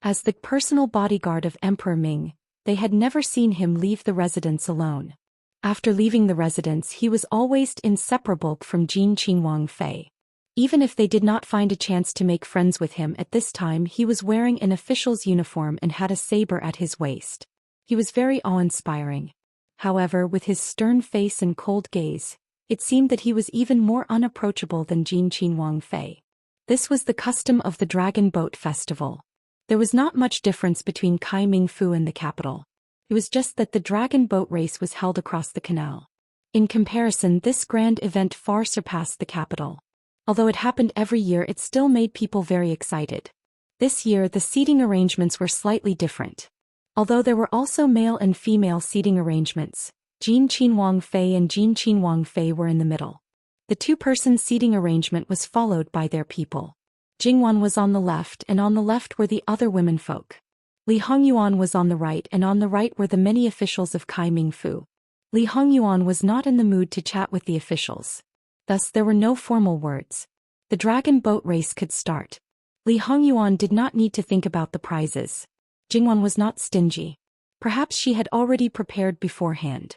As the personal bodyguard of Emperor Ming, they had never seen him leave the residence alone. After leaving the residence, he was always inseparable from Jin Qinhuang Fei. Even if they did not find a chance to make friends with him at this time, he was wearing an official's uniform and had a saber at his waist. He was very awe-inspiring. However, with his stern face and cold gaze, it seemed that he was even more unapproachable than Jin Qinhuang Fei. This was the custom of the Dragon Boat Festival. There was not much difference between Kai Ming Fu and the capital. It was just that the dragon boat race was held across the canal. In comparison, this grand event far surpassed the capital. Although it happened every year, it still made people very excited. This year, the seating arrangements were slightly different. Although there were also male and female seating arrangements, Jin Qinhuang Fei and Jin Qinhuang Fei were in the middle. The two-person seating arrangement was followed by their people. Jingwan was on the left, and on the left were the other womenfolk. Li Hongyuan was on the right, and on the right were the many officials of Kai Ming Fu. Li Hongyuan was not in the mood to chat with the officials. Thus there were no formal words. The dragon boat race could start. Li Hongyuan did not need to think about the prizes. Jingwan was not stingy. Perhaps she had already prepared beforehand.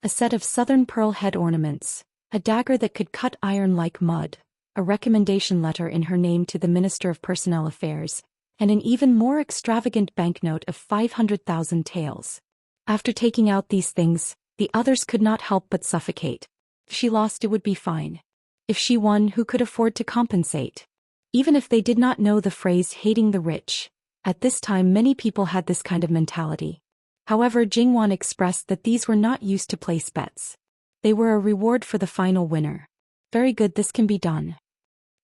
A set of southern pearl head ornaments, a dagger that could cut iron like mud, a recommendation letter in her name to the Minister of Personnel Affairs, and an even more extravagant banknote of 500,000 taels. After taking out these things, the others could not help but suffocate. If she lost, it would be fine. If she won, who could afford to compensate? Even if they did not know the phrase hating the rich, at this time many people had this kind of mentality. However, Jingwan expressed that these were not used to place bets. They were a reward for the final winner. Very good, this can be done.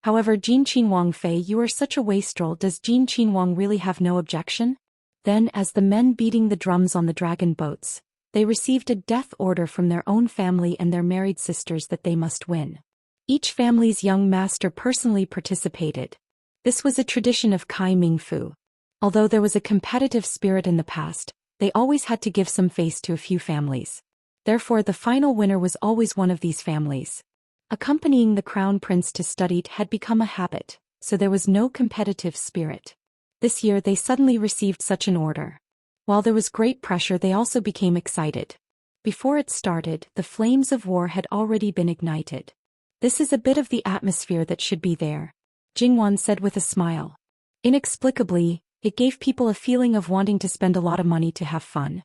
However, Jin Qinhuang Fei, you are such a wastrel. Does Jin Qinhuang really have no objection? Then, as the men beating the drums on the dragon boats, they received a death order from their own family and their married sisters that they must win. Each family's young master personally participated. This was a tradition of Kai Ming Fu. Although there was a competitive spirit in the past, they always had to give some face to a few families. Therefore, the final winner was always one of these families. Accompanying the crown prince to study had become a habit, so there was no competitive spirit. This year they suddenly received such an order. While there was great pressure, they also became excited. Before it started, the flames of war had already been ignited. This is a bit of the atmosphere that should be there, Jingwan said with a smile. Inexplicably, it gave people a feeling of wanting to spend a lot of money to have fun.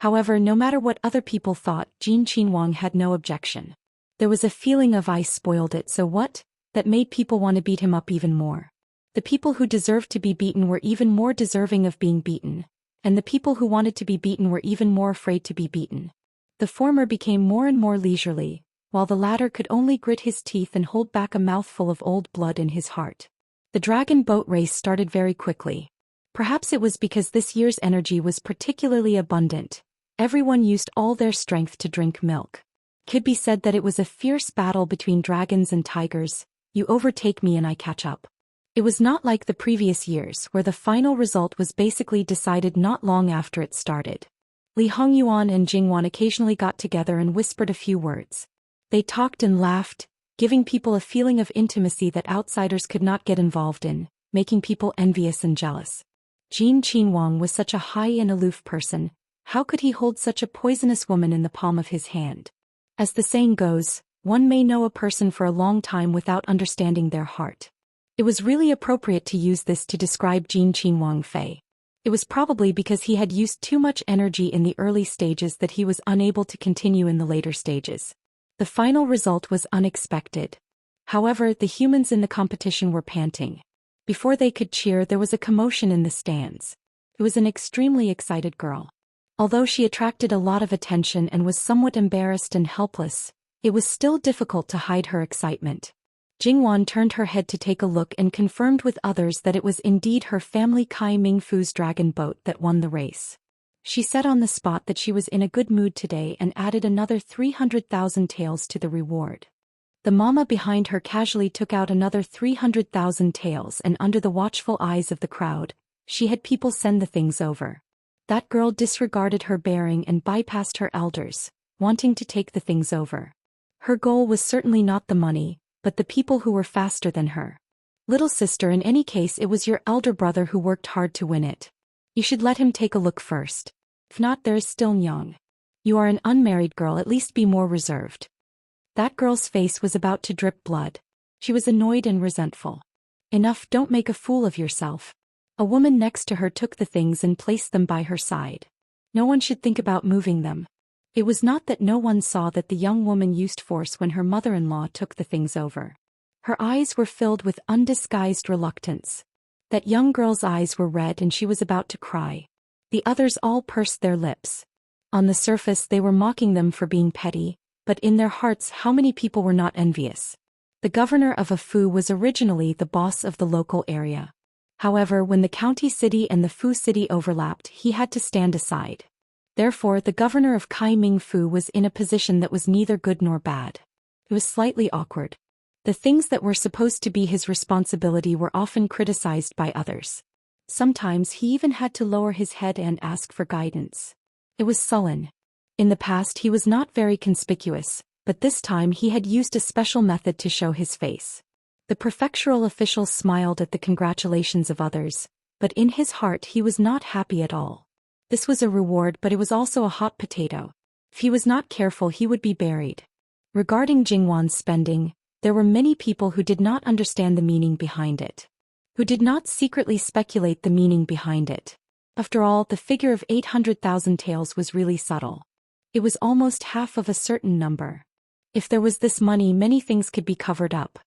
However, no matter what other people thought, Jin Qinhuang had no objection. There was a feeling of I spoiled it, so what? That made people want to beat him up even more. The people who deserved to be beaten were even more deserving of being beaten, and the people who wanted to be beaten were even more afraid to be beaten. The former became more and more leisurely, while the latter could only grit his teeth and hold back a mouthful of old blood in his heart. The dragon boat race started very quickly. Perhaps it was because this year's energy was particularly abundant. Everyone used all their strength to drink milk. Could be said that it was a fierce battle between dragons and tigers. You overtake me and I catch up. It was not like the previous years, where the final result was basically decided not long after it started. Li Hongyuan and Jingwan occasionally got together and whispered a few words. They talked and laughed, giving people a feeling of intimacy that outsiders could not get involved in, making people envious and jealous. Jin Qinhuang was such a high and aloof person. How could he hold such a poisonous woman in the palm of his hand? As the saying goes, one may know a person for a long time without understanding their heart. It was really appropriate to use this to describe Jin Qinhuang Fei. It was probably because he had used too much energy in the early stages that he was unable to continue in the later stages. The final result was unexpected. However, the humans in the competition were panting. Before they could cheer, there was a commotion in the stands. It was an extremely excited girl. Although she attracted a lot of attention and was somewhat embarrassed and helpless, it was still difficult to hide her excitement. Jingwan turned her head to take a look and confirmed with others that it was indeed her family Kai Ming Fu's dragon boat that won the race. She said on the spot that she was in a good mood today and added another 300,000 taels to the reward. The mama behind her casually took out another 300,000 taels, and under the watchful eyes of the crowd, she had people send the things over. That girl disregarded her bearing and bypassed her elders, wanting to take the things over. Her goal was certainly not the money, but the people who were faster than her. Little sister, in any case it was your elder brother who worked hard to win it. You should let him take a look first. If not, there is still Nyang. You are an unmarried girl, at least be more reserved. That girl's face was about to drip blood. She was annoyed and resentful. Enough, don't make a fool of yourself. A woman next to her took the things and placed them by her side. No one should think about moving them. It was not that no one saw that the young woman used force when her mother-in-law took the things over. Her eyes were filled with undisguised reluctance. That young girl's eyes were red and she was about to cry. The others all pursed their lips. On the surface they were mocking them for being petty, but in their hearts how many people were not envious? The governor of Afu was originally the boss of the local area. However, when the county city and the Fu city overlapped, he had to stand aside. Therefore, the governor of Kaiming Fu was in a position that was neither good nor bad. It was slightly awkward. The things that were supposed to be his responsibility were often criticized by others. Sometimes he even had to lower his head and ask for guidance. It was sullen. In the past he was not very conspicuous, but this time he had used a special method to show his face. The prefectural official smiled at the congratulations of others, but in his heart he was not happy at all. This was a reward, but it was also a hot potato. If he was not careful he would be buried. Regarding Jingwan's spending, there were many people who did not understand the meaning behind it. Who did not secretly speculate the meaning behind it. After all, the figure of 800,000 taels was really subtle. It was almost half of a certain number. If there was this money, many things could be covered up.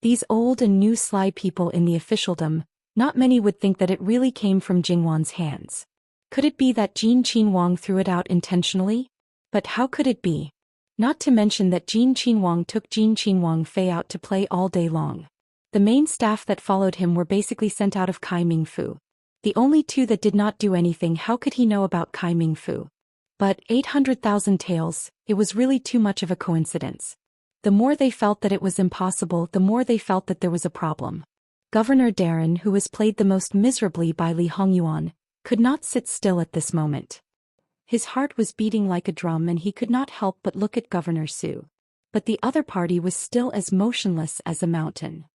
These old and new sly people in the officialdom, not many would think that it really came from Jingwan's hands. Could it be that Jin Qinhuang threw it out intentionally? But how could it be? Not to mention that Jin Qinhuang took Jin Qinhuang Fei out to play all day long. The main staff that followed him were basically sent out of Kaiming Fu. The only two that did not do anything, how could he know about Kaiming Fu? But 800,000 taels, it was really too much of a coincidence. The more they felt that it was impossible, the more they felt that there was a problem. Governor Darren, who was played the most miserably by Li Hongyuan, could not sit still at this moment. His heart was beating like a drum and he could not help but look at Governor Su. But the other party was still as motionless as a mountain.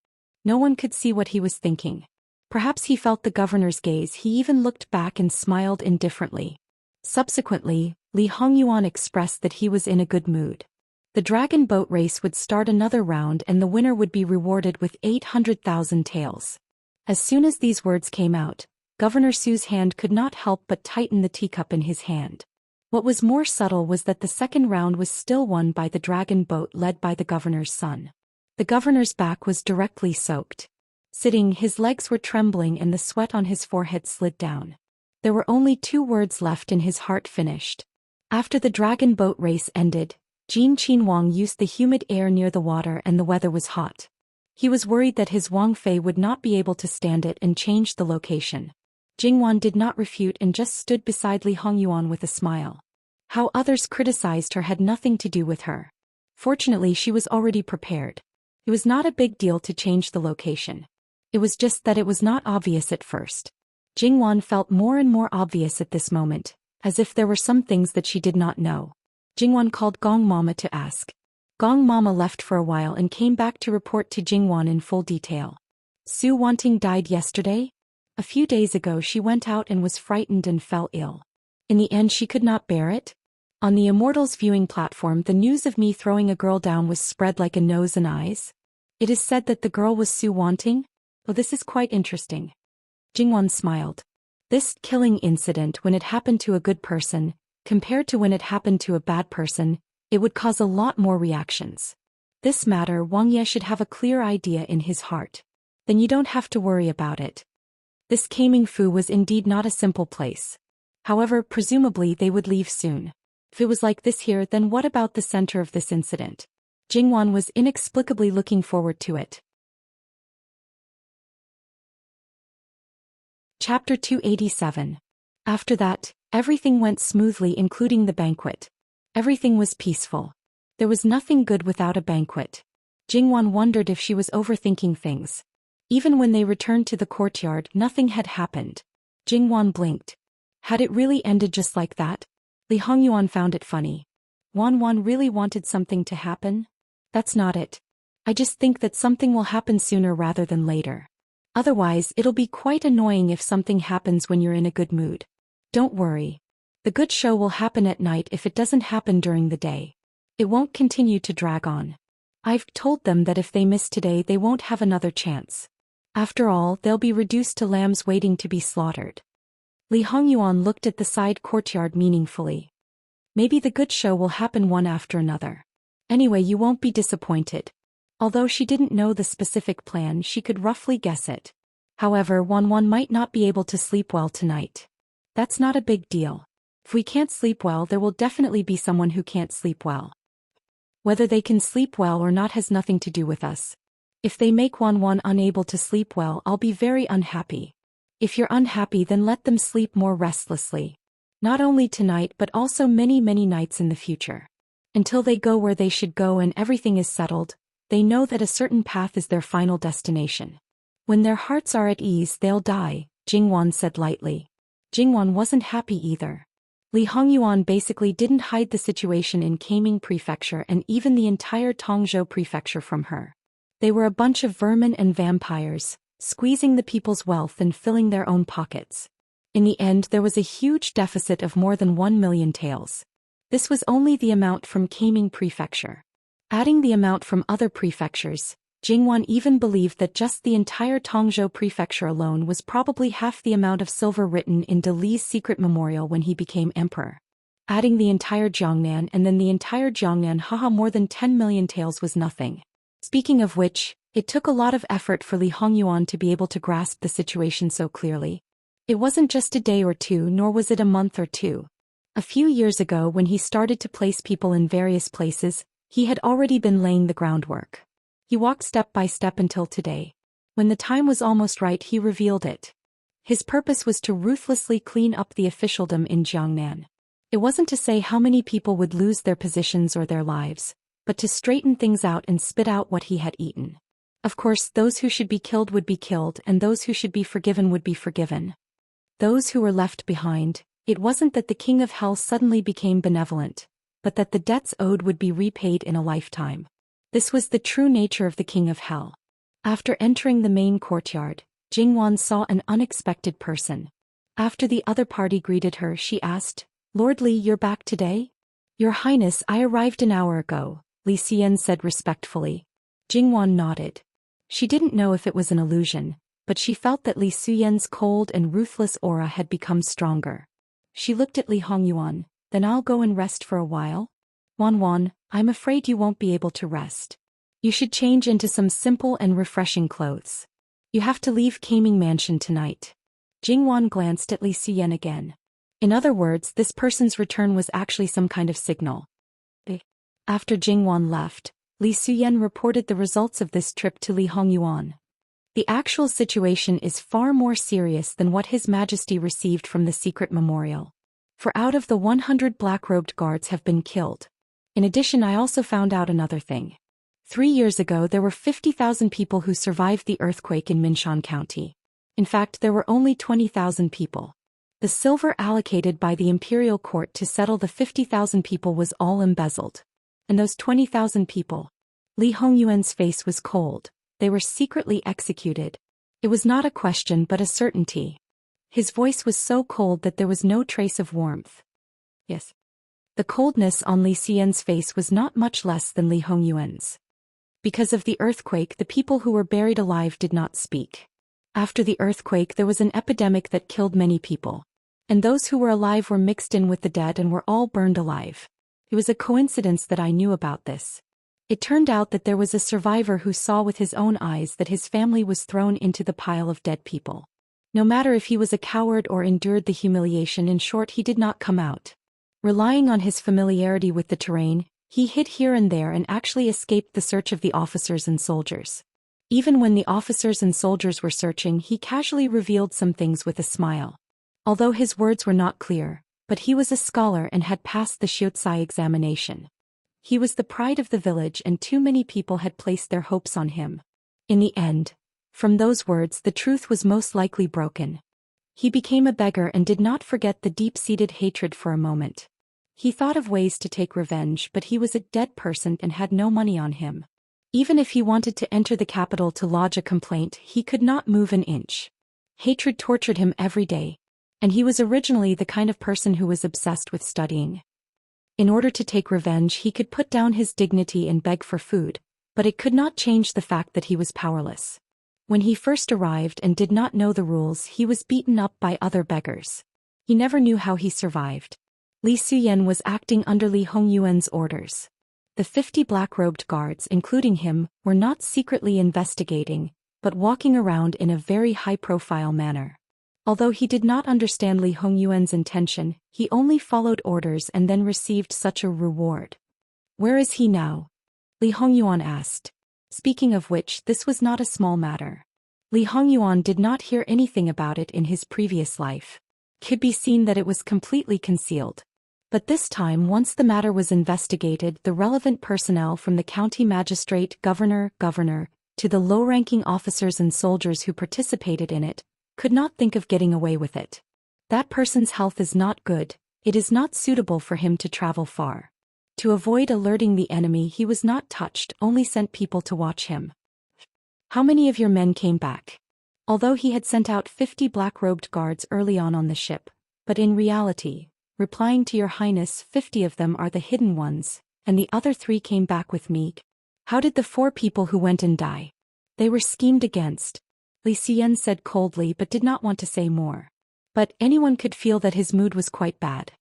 No one could see what he was thinking. Perhaps he felt the governor's gaze, he even looked back and smiled indifferently. Subsequently, Li Hongyuan expressed that he was in a good mood. The dragon boat race would start another round and the winner would be rewarded with 800,000 taels. As soon as these words came out, Governor Su's hand could not help but tighten the teacup in his hand. What was more subtle was that the second round was still won by the dragon boat led by the governor's son. The governor's back was directly soaked. Sitting, his legs were trembling and the sweat on his forehead slid down. There were only 2 words left and his heart finished. After the dragon boat race ended, Jin Qinhuang used the humid air near the water and the weather was hot. He was worried that his Wang Fei would not be able to stand it and changed the location. Jingwan did not refute and just stood beside Li Hongyuan with a smile. How others criticized her had nothing to do with her. Fortunately, she was already prepared. It was not a big deal to change the location. It was just that it was not obvious at first. Jingwan felt more and more obvious at this moment, as if there were some things that she did not know. Jingwan called Gong Mama to ask. Gong Mama left for a while and came back to report to Jingwan in full detail. Su Wanting died yesterday? A few days ago she went out and was frightened and fell ill. In the end she could not bear it. On the Immortals viewing platform the news of me throwing a girl down was spread like a nose and eyes. It is said that the girl was Su Wanting? Oh, this is quite interesting. Jingwan smiled. This killing incident, when it happened to a good person, compared to when it happened to a bad person, it would cause a lot more reactions. This matter Wang Ye should have a clear idea in his heart. Then you don't have to worry about it. This Kaiming Fu was indeed not a simple place. However, presumably they would leave soon. If it was like this here, then what about the center of this incident? Jingwan was inexplicably looking forward to it. Chapter 287. After that, everything went smoothly, including the banquet. Everything was peaceful. There was nothing good without a banquet. Jingwan wondered if she was overthinking things. Even when they returned to the courtyard, nothing had happened. Jingwan blinked. Had it really ended just like that? Li Hongyuan found it funny. Wan really wanted something to happen? That's not it. I just think that something will happen sooner rather than later. Otherwise, it'll be quite annoying if something happens when you're in a good mood. Don't worry. The good show will happen at night if it doesn't happen during the day. It won't continue to drag on. I've told them that if they miss today they won't have another chance. After all, they'll be reduced to lambs waiting to be slaughtered. Li Hongyuan looked at the side courtyard meaningfully. Maybe the good show will happen one after another. Anyway, you won't be disappointed. Although she didn't know the specific plan, she could roughly guess it. However, Wanwan might not be able to sleep well tonight. That's not a big deal. If we can't sleep well, there will definitely be someone who can't sleep well. Whether they can sleep well or not has nothing to do with us. If they make Wanwan unable to sleep well, I'll be very unhappy. If you're unhappy, then let them sleep more restlessly. Not only tonight but also many nights in the future. Until they go where they should go and everything is settled, they know that a certain path is their final destination. When their hearts are at ease, they'll die, Jingwan said lightly. Jingwan wasn't happy either. Li Hongyuan basically didn't hide the situation in Kaming Prefecture and even the entire Tongzhou Prefecture from her. They were a bunch of vermin and vampires, squeezing the people's wealth and filling their own pockets. In the end, there was a huge deficit of more than 1 million taels. This was only the amount from Kaming Prefecture. Adding the amount from other prefectures, Jingwan even believed that just the entire Tongzhou Prefecture alone was probably half the amount of silver written in De Li's secret memorial when he became emperor. Adding the entire Jiangnan and then the entire Jiangnan, more than 10 million taels was nothing. Speaking of which, it took a lot of effort for Li Hongyuan to be able to grasp the situation so clearly. It wasn't just a day or two, nor was it a month or two. A few years ago, when he started to place people in various places, he had already been laying the groundwork. He walked step by step until today. When the time was almost right, he revealed it. His purpose was to ruthlessly clean up the officialdom in Jiangnan. It wasn't to say how many people would lose their positions or their lives, but to straighten things out and spit out what he had eaten. Of course, those who should be killed would be killed and those who should be forgiven would be forgiven. Those who were left behind, it wasn't that the King of Hell suddenly became benevolent, but that the debts owed would be repaid in a lifetime. This was the true nature of the King of Hell. After entering the main courtyard, Jingwan saw an unexpected person. After the other party greeted her, she asked, "Lord Li, you're back today?" "Your Highness, I arrived an hour ago," Li Xian said respectfully. Jingwan nodded. She didn't know if it was an illusion, but she felt that Li Xian's cold and ruthless aura had become stronger. She looked at Li Hongyuan. "Then I'll go and rest for a while?" "Wanwan, I'm afraid you won't be able to rest. You should change into some simple and refreshing clothes. You have to leave Kaming Mansion tonight." Jingwan glanced at Li Xian again. In other words, this person's return was actually some kind of signal. After Jingwan left, Li Xian reported the results of this trip to Li Hongyuan. The actual situation is far more serious than what His Majesty received from the secret memorial. For out of the 100 black-robed guards have been killed. In addition, I also found out another thing. 3 years ago there were 50,000 people who survived the earthquake in Minshan County. In fact, there were only 20,000 people. The silver allocated by the imperial court to settle the 50,000 people was all embezzled. And those 20,000 people? Li Hongyuan's face was cold. They were secretly executed. It was not a question but a certainty. His voice was so cold that there was no trace of warmth. Yes. The coldness on Li Xian's face was not much less than Li Hongyuan's. Because of the earthquake, the people who were buried alive did not speak. After the earthquake, there was an epidemic that killed many people. And those who were alive were mixed in with the dead and were all burned alive. It was a coincidence that I knew about this. It turned out that there was a survivor who saw with his own eyes that his family was thrown into the pile of dead people. No matter if he was a coward or endured the humiliation, in short, he did not come out. Relying on his familiarity with the terrain, he hid here and there and actually escaped the search of the officers and soldiers. Even when the officers and soldiers were searching, he casually revealed some things with a smile. Although his words were not clear, but he was a scholar and had passed the Xiuzai examination. He was the pride of the village and too many people had placed their hopes on him. In the end, from those words the truth was most likely broken. He became a beggar and did not forget the deep-seated hatred for a moment. He thought of ways to take revenge, but he was a dead person and had no money on him. Even if he wanted to enter the capital to lodge a complaint, he could not move an inch. Hatred tortured him every day. And he was originally the kind of person who was obsessed with studying. In order to take revenge, he could put down his dignity and beg for food, but it could not change the fact that he was powerless. When he first arrived and did not know the rules, he was beaten up by other beggars. He never knew how he survived. Li Suyen was acting under Li Hongyuan's orders. The 50 black-robed guards, including him, were not secretly investigating, but walking around in a very high-profile manner. Although he did not understand Li Hongyuan's intention, he only followed orders and then received such a reward. "Where is he now?" Li Hongyuan asked. Speaking of which, this was not a small matter. Li Hongyuan did not hear anything about it in his previous life. It could be seen that it was completely concealed. But this time, once the matter was investigated, the relevant personnel from the county magistrate, governor, to the low-ranking officers and soldiers who participated in it, could not think of getting away with it. That person's health is not good, it is not suitable for him to travel far. To avoid alerting the enemy, he was not touched, only sent people to watch him. "How many of your men came back?" Although he had sent out 50 black-robed guards early on the ship, but in reality, replying to your highness, 50 of them are the hidden ones, and the other 3 came back with me. "How did the 4 people who went and die?" "They were schemed against," Li Xian said coldly but did not want to say more. But anyone could feel that his mood was quite bad.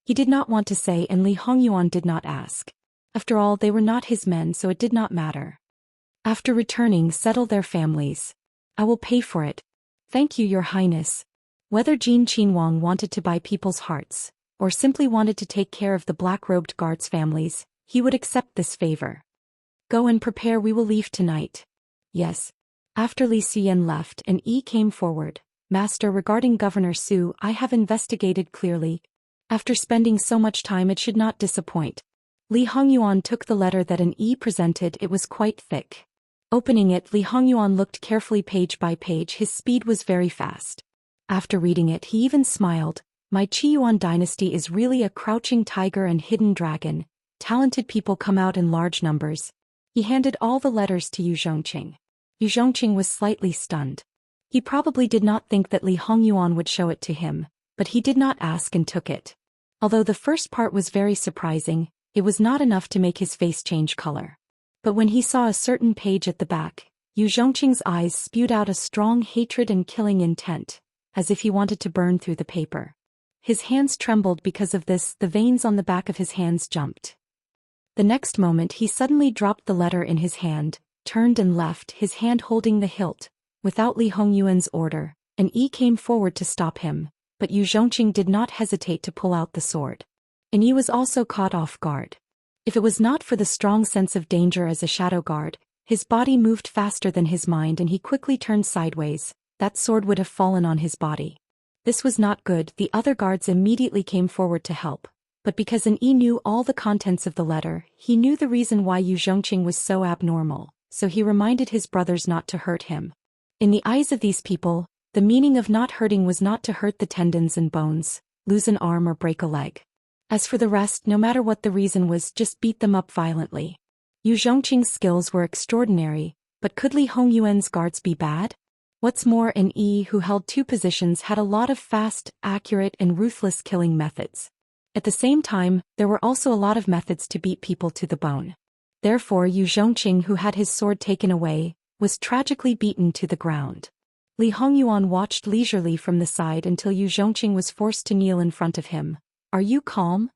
He did not want to say, and Li Hongyuan did not ask. After all, they were not his men, so it did not matter. "After returning, settle their families. I will pay for it." "Thank you, your highness." Whether Jin Qinhuang wanted to buy people's hearts, or simply wanted to take care of the black-robed guards' families, he would accept this favor. "Go and prepare, we will leave tonight." "Yes." After Li Xian left, and Yi came forward. "Master, regarding Governor Su, I have investigated clearly. After spending so much time, it should not disappoint." Li Hongyuan took the letter that an Yi presented. It was quite thick. Opening it, Li Hongyuan looked carefully page by page. His speed was very fast. After reading it, he even smiled. "My Qiyuan dynasty is really a crouching tiger and hidden dragon. Talented people come out in large numbers." He handed all the letters to Yu Zhongqing. Yu Zhongqing was slightly stunned. He probably did not think that Li Hongyuan would show it to him, but he did not ask and took it. Although the first part was very surprising, it was not enough to make his face change color. But when he saw a certain page at the back, Yu Zhongqing's eyes spewed out a strong hatred and killing intent, as if he wanted to burn through the paper. His hands trembled because of this, the veins on the back of his hands jumped. The next moment he suddenly dropped the letter in his hand, turned and left, his hand holding the hilt, without Li Hongyuan's order, and Yi came forward to stop him, but Yu Zhongqing did not hesitate to pull out the sword. And Yi was also caught off guard. If it was not for the strong sense of danger as a shadow guard, his body moved faster than his mind and he quickly turned sideways. That sword would have fallen on his body. This was not good. The other guards immediately came forward to help. But because an Yi knew all the contents of the letter, he knew the reason why Yu Zhongqing was so abnormal, so he reminded his brothers not to hurt him. In the eyes of these people, the meaning of not hurting was not to hurt the tendons and bones, lose an arm or break a leg. As for the rest, no matter what the reason was, just beat them up violently. Yu Zhongqing's skills were extraordinary, but could Li Hongyuan's guards be bad? What's more, an Yi who held 2 positions had a lot of fast, accurate and ruthless killing methods. At the same time, there were also a lot of methods to beat people to the bone. Therefore, Yu Zhongqing, who had his sword taken away, was tragically beaten to the ground. Li Hongyuan watched leisurely from the side until Yu Zhongqing was forced to kneel in front of him. "Are you calm?"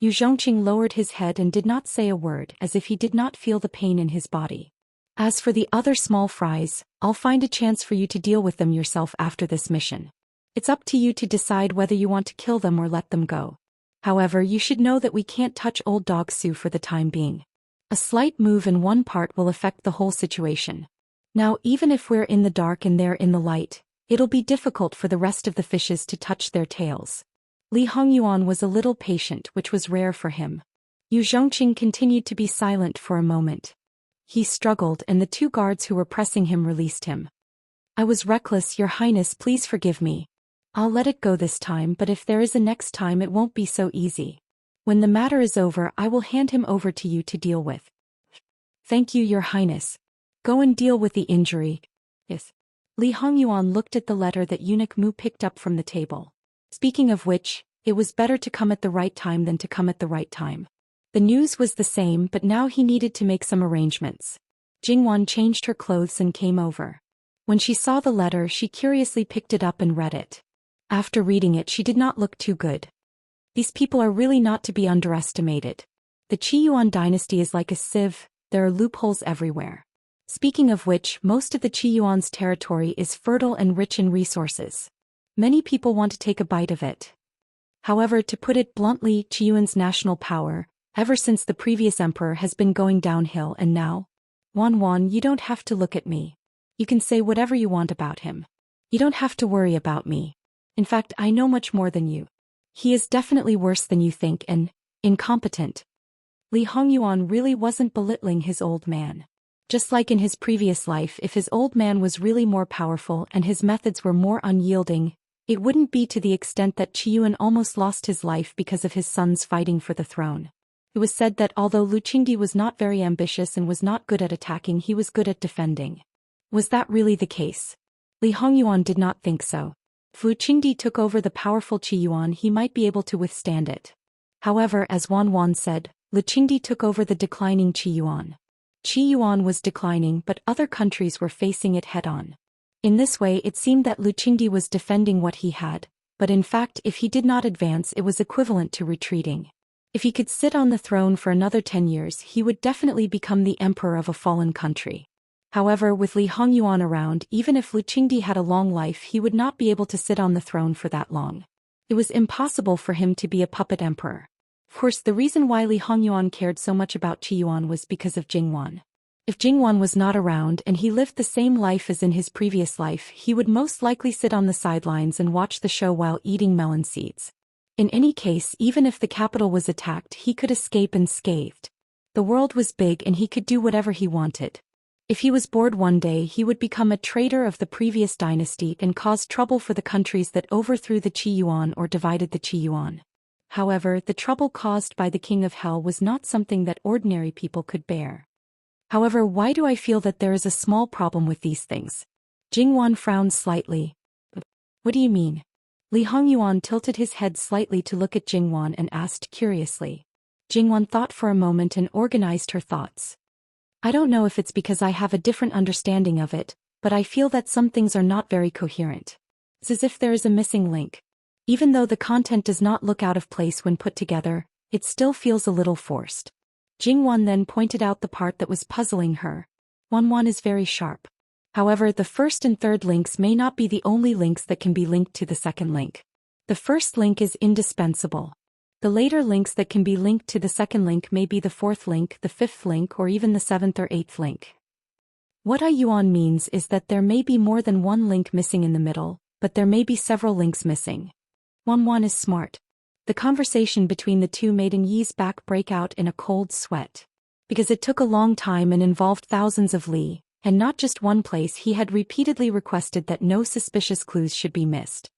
Yu Zhongqing lowered his head and did not say a word, as if he did not feel the pain in his body. "As for the other small fries, I'll find a chance for you to deal with them yourself after this mission. It's up to you to decide whether you want to kill them or let them go. However, you should know that we can't touch old dog Su for the time being. A slight move in one part will affect the whole situation. Now, even if we're in the dark and they're in the light, it'll be difficult for the rest of the fishes to touch their tails." Li Hongyuan was a little patient, which was rare for him. Yu Zhongqing continued to be silent for a moment. He struggled and the 2 guards who were pressing him released him. "I was reckless, your highness, please forgive me. I'll let it go this time, but if there is a next time it won't be so easy." When the matter is over, I will hand him over to you to deal with. Thank you, Your Highness. Go and deal with the injury. Yes. Li Hongyuan looked at the letter that Eunuch Mu picked up from the table. Speaking of which, it was better to come at the right time than to come at the right time. The news was the same, but now he needed to make some arrangements. Jingwan changed her clothes and came over. When she saw the letter, she curiously picked it up and read it. After reading it, she did not look too good. These people are really not to be underestimated. The Qiyuan dynasty is like a sieve, there are loopholes everywhere. Speaking of which, most of the Qiyuan's territory is fertile and rich in resources. Many people want to take a bite of it. However, to put it bluntly, Qiyuan's national power, ever since the previous emperor, has been going downhill, and now? Wan, you don't have to look at me. You can say whatever you want about him. You don't have to worry about me. In fact, I know much more than you. He is definitely worse than you think and incompetent. Li Hongyuan really wasn't belittling his old man. Just like in his previous life, if his old man was really more powerful and his methods were more unyielding, it wouldn't be to the extent that Qiyuan almost lost his life because of his sons fighting for the throne. It was said that although Lu Qingdi was not very ambitious and was not good at attacking, he was good at defending. Was that really the case? Li Hongyuan did not think so. If Lu Qingdi took over the powerful Qiyuan, he might be able to withstand it. However, as Wan said, Lu Qingdi took over the declining Qiyuan. Qiyuan was declining, but other countries were facing it head-on. In this way, it seemed that Lu Qingdi was defending what he had, but in fact, if he did not advance, it was equivalent to retreating. If he could sit on the throne for another 10 years, he would definitely become the emperor of a fallen country. However, with Li Hongyuan around, even if Lu Qingdi had a long life, he would not be able to sit on the throne for that long. It was impossible for him to be a puppet emperor. Of course, the reason why Li Hongyuan cared so much about Qiyuan was because of Jingwan. If Jingwan was not around and he lived the same life as in his previous life, he would most likely sit on the sidelines and watch the show while eating melon seeds. In any case, even if the capital was attacked, he could escape unscathed. The world was big and he could do whatever he wanted. If he was bored one day, he would become a traitor of the previous dynasty and cause trouble for the countries that overthrew the Qiyuan or divided the Qiyuan. However, the trouble caused by the King of Hell was not something that ordinary people could bear. However, why do I feel that there is a small problem with these things? Jingwan frowned slightly. What do you mean? Li Hongyuan tilted his head slightly to look at Jingwan and asked curiously. Jingwan thought for a moment and organized her thoughts. I don't know if it's because I have a different understanding of it, but I feel that some things are not very coherent. It's as if there is a missing link. Even though the content does not look out of place when put together, it still feels a little forced. Jingwan then pointed out the part that was puzzling her. Wan is very sharp. However, the first and third links may not be the only links that can be linked to the second link. The first link is indispensable. The later links that can be linked to the second link may be the fourth link, the fifth link, or even the seventh or eighth link. What Yuan means is that there may be more than one link missing in the middle, but there may be several links missing. Wan is smart. The conversation between the two made Yi's back break out in a cold sweat. Because it took a long time and involved thousands of li, and not just one place, he had repeatedly requested that no suspicious clues should be missed.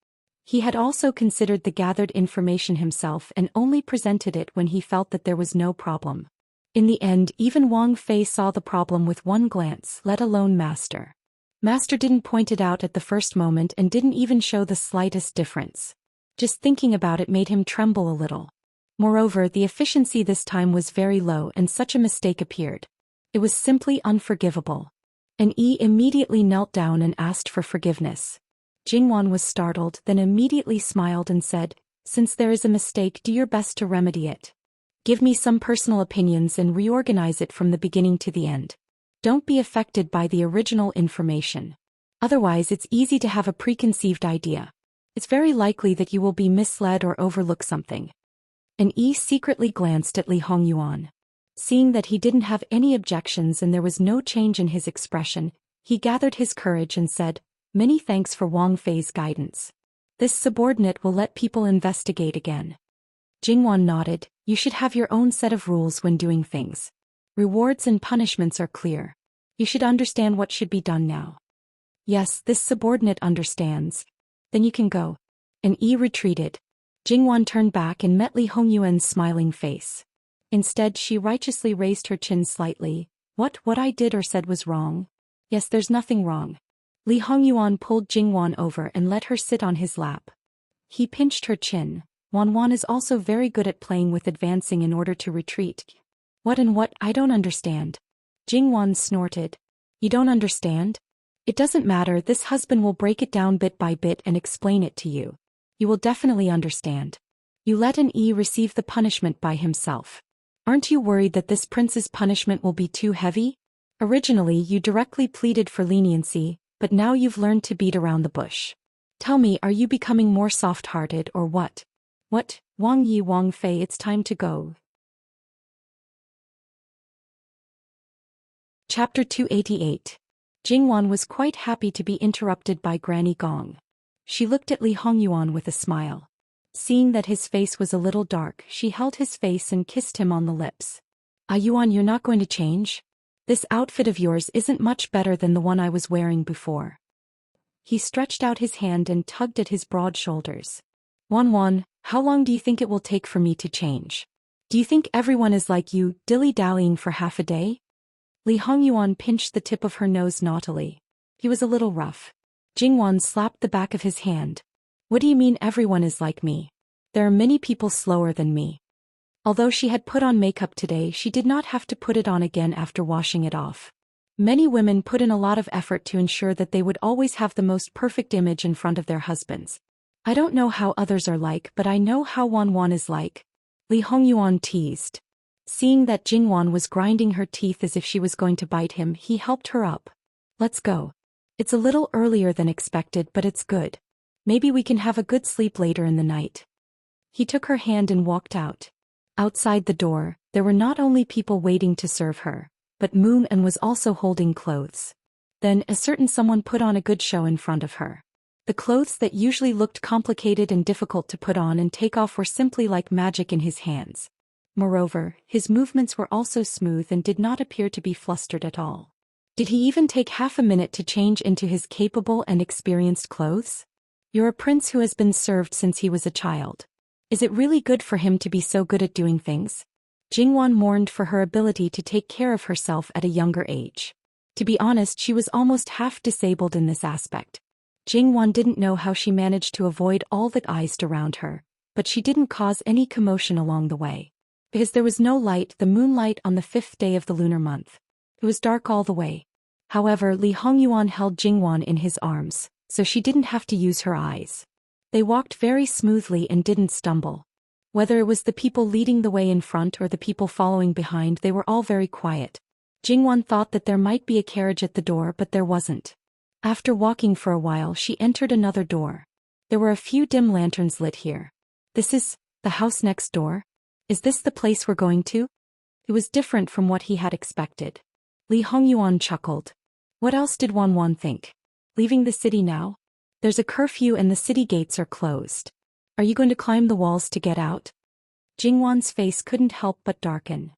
He had also considered the gathered information himself and only presented it when he felt that there was no problem. In the end, even Wang Fei saw the problem with one glance, let alone Master. Master didn't point it out at the first moment and didn't even show the slightest difference. Just thinking about it made him tremble a little. Moreover, the efficiency this time was very low and such a mistake appeared. It was simply unforgivable. And Yi immediately knelt down and asked for forgiveness. Jingwan was startled, then immediately smiled and said, "Since there is a mistake, do your best to remedy it. Give me some personal opinions and reorganize it from the beginning to the end. Don't be affected by the original information. Otherwise, it's easy to have a preconceived idea. It's very likely that you will be misled or overlook something." And Yi secretly glanced at Li Hongyuan. Seeing that he didn't have any objections and there was no change in his expression, he gathered his courage and said, "Many thanks for Wang Fei's guidance. This subordinate will let people investigate again." Jingwan nodded. "You should have your own set of rules when doing things. Rewards and punishments are clear. You should understand what should be done now." "Yes, this subordinate understands." "Then you can go." And Yi retreated. Jingwan turned back and met Li Hongyuan's smiling face. Instead, she righteously raised her chin slightly. What I did or said was wrong? Yes, there's nothing wrong. Li Hongyuan pulled Jingwan over and let her sit on his lap. He pinched her chin. Wanwan is also very good at playing with advancing in order to retreat. What? I don't understand. Jingwan snorted. You don't understand? It doesn't matter, this husband will break it down bit by bit and explain it to you. You will definitely understand. You let an E receive the punishment by himself. Aren't you worried that this prince's punishment will be too heavy? Originally you directly pleaded for leniency, but now you've learned to beat around the bush. Tell me, are you becoming more soft-hearted or what? What? Wang Yi Wang Fei, it's time to go. Chapter 288. Jingwan was quite happy to be interrupted by Granny Gong. She looked at Li Hongyuan with a smile. Seeing that his face was a little dark, she held his face and kissed him on the lips. Yuan, you're not going to change? This outfit of yours isn't much better than the one I was wearing before. He stretched out his hand and tugged at his broad shoulders. Wanwan, how long do you think it will take for me to change? Do you think everyone is like you, dilly-dallying for half a day? Li Hongyuan pinched the tip of her nose naughtily. He was a little rough. Jingwan slapped the back of his hand. What do you mean everyone is like me? There are many people slower than me. Although she had put on makeup today, she did not have to put it on again after washing it off. Many women put in a lot of effort to ensure that they would always have the most perfect image in front of their husbands. I don't know how others are like, but I know how Wanwan is like. Li Hongyuan teased. Seeing that Jingwan was grinding her teeth as if she was going to bite him, he helped her up. Let's go. It's a little earlier than expected, but it's good. Maybe we can have a good sleep later in the night. He took her hand and walked out. Outside the door, there were not only people waiting to serve her, but Moon and was also holding clothes. Then a certain someone put on a good show in front of her. The clothes that usually looked complicated and difficult to put on and take off were simply like magic in his hands. Moreover, his movements were also smooth and did not appear to be flustered at all. Did he even take half a minute to change into his capable and experienced clothes? You're a prince who has been served since he was a child. Is it really good for him to be so good at doing things? Jingwan mourned for her ability to take care of herself at a younger age. To be honest, she was almost half disabled in this aspect. Jingwan didn't know how she managed to avoid all the eyes around her, but she didn't cause any commotion along the way. Because there was no light, the moonlight on the 5th day of the lunar month. It was dark all the way. However, Li Hongyuan held Jingwan in his arms, so she didn't have to use her eyes. They walked very smoothly and didn't stumble. Whether it was the people leading the way in front or the people following behind, they were all very quiet. Jingwan thought that there might be a carriage at the door, but there wasn't. After walking for a while, she entered another door. There were a few dim lanterns lit here. This is the house next door? Is this the place we're going to? It was different from what he had expected. Li Hongyuan chuckled. What else did Wanwan think? Leaving the city now? There's a curfew and the city gates are closed. Are you going to climb the walls to get out? Jingwan's face couldn't help but darken.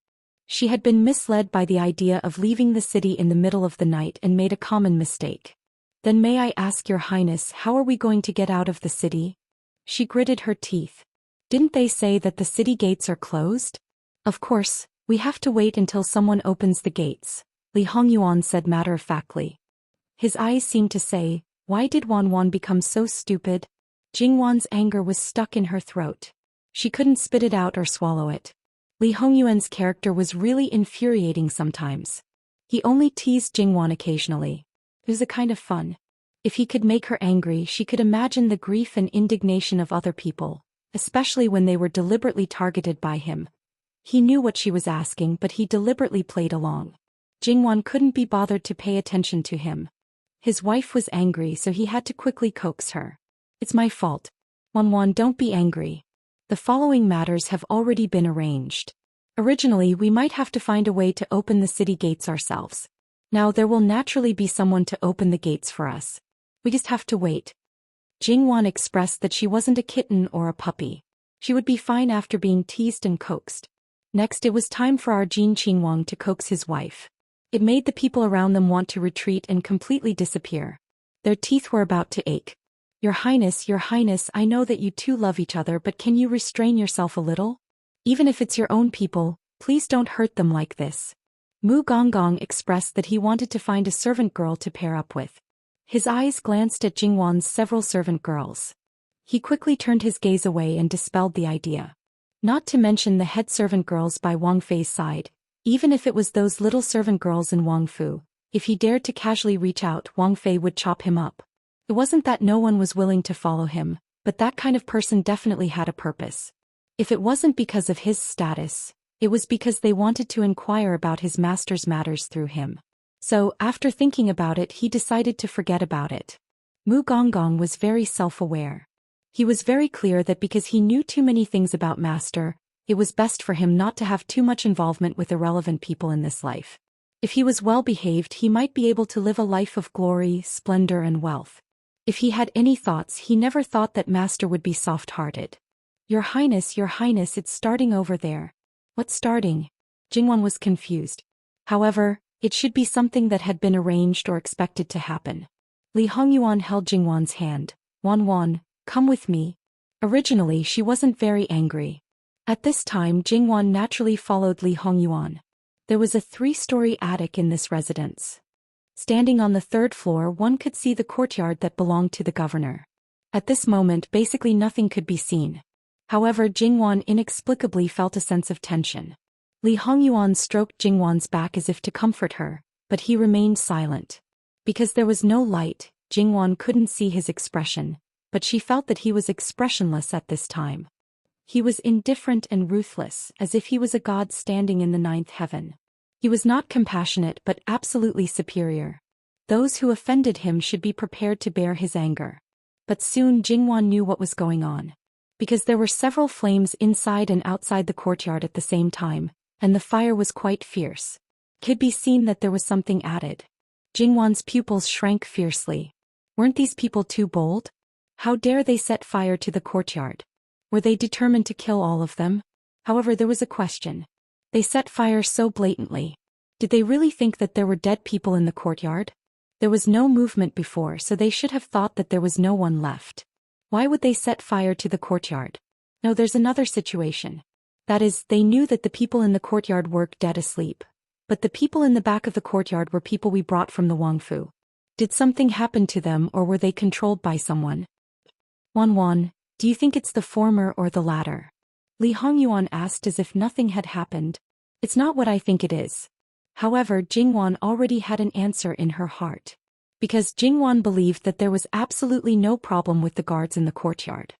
She had been misled by the idea of leaving the city in the middle of the night and made a common mistake. Then may I ask your highness, how are we going to get out of the city? She gritted her teeth. Didn't they say that the city gates are closed? Of course, we have to wait until someone opens the gates, Li Hongyuan said matter-of-factly. His eyes seemed to say, why did Wanwan become so stupid? Jingwan's anger was stuck in her throat. She couldn't spit it out or swallow it. Li Hongyuan's character was really infuriating sometimes. He only teased Jingwan occasionally. It was a kind of fun. If he could make her angry, she could imagine the grief and indignation of other people, especially when they were deliberately targeted by him. He knew what she was asking, but he deliberately played along. Jingwan couldn't be bothered to pay attention to him. His wife was angry, so he had to quickly coax her. It's my fault. Wanwan, don't be angry. The following matters have already been arranged. Originally, we might have to find a way to open the city gates ourselves. Now there will naturally be someone to open the gates for us. We just have to wait. Jingwan expressed that she wasn't a kitten or a puppy. She would be fine after being teased and coaxed. Next, it was time for our Jin Qingwang to coax his wife. It made the people around them want to retreat and completely disappear. Their teeth were about to ache. Your Highness, I know that you two love each other, but can you restrain yourself a little? Even if it's your own people, please don't hurt them like this. Mu Gonggong expressed that he wanted to find a servant girl to pair up with. His eyes glanced at Jingwan's several servant girls. He quickly turned his gaze away and dispelled the idea. Not to mention the head servant girls by Wang Fei's side. Even if it was those little servant girls in Wang Fu, if he dared to casually reach out, Wang Fei would chop him up. It wasn't that no one was willing to follow him, but that kind of person definitely had a purpose. If it wasn't because of his status, it was because they wanted to inquire about his master's matters through him. So, after thinking about it, he decided to forget about it. Mu Gonggong was very self-aware. He was very clear that because he knew too many things about Master, it was best for him not to have too much involvement with irrelevant people in this life. If he was well behaved, he might be able to live a life of glory, splendor and wealth. If he had any thoughts, he never thought that Master would be soft-hearted. Your Highness, it's starting over there. What's starting? Jingwan was confused. However, it should be something that had been arranged or expected to happen. Li Hongyuan held Jingwan's hand. Wan, come with me. Originally, she wasn't very angry. At this time, Jingwan naturally followed Li Hongyuan. There was a 3-story attic in this residence. Standing on the 3rd floor, one could see the courtyard that belonged to the governor. At this moment, basically nothing could be seen. However, Jingwan inexplicably felt a sense of tension. Li Hongyuan stroked Jingwan's back as if to comfort her, but he remained silent. Because there was no light, Jingwan couldn't see his expression, but she felt that he was expressionless at this time. He was indifferent and ruthless, as if he was a god standing in the 9th heaven. He was not compassionate but absolutely superior. Those who offended him should be prepared to bear his anger. But soon Jingwan knew what was going on. Because there were several flames inside and outside the courtyard at the same time, and the fire was quite fierce. Could be seen that there was something added. Jingwan's pupils shrank fiercely. Weren't these people too bold? How dare they set fire to the courtyard? Were they determined to kill all of them? However, there was a question. They set fire so blatantly. Did they really think that there were dead people in the courtyard? There was no movement before, so they should have thought that there was no one left. Why would they set fire to the courtyard? No, there's another situation. That is, they knew that the people in the courtyard were dead asleep. But the people in the back of the courtyard were people we brought from the Wangfu. Did something happen to them or were they controlled by someone? Wan, do you think it's the former or the latter? Li Hongyuan asked as if nothing had happened. It's not what I think it is. However, Jingwan already had an answer in her heart. Because Jingwan believed that there was absolutely no problem with the guards in the courtyard.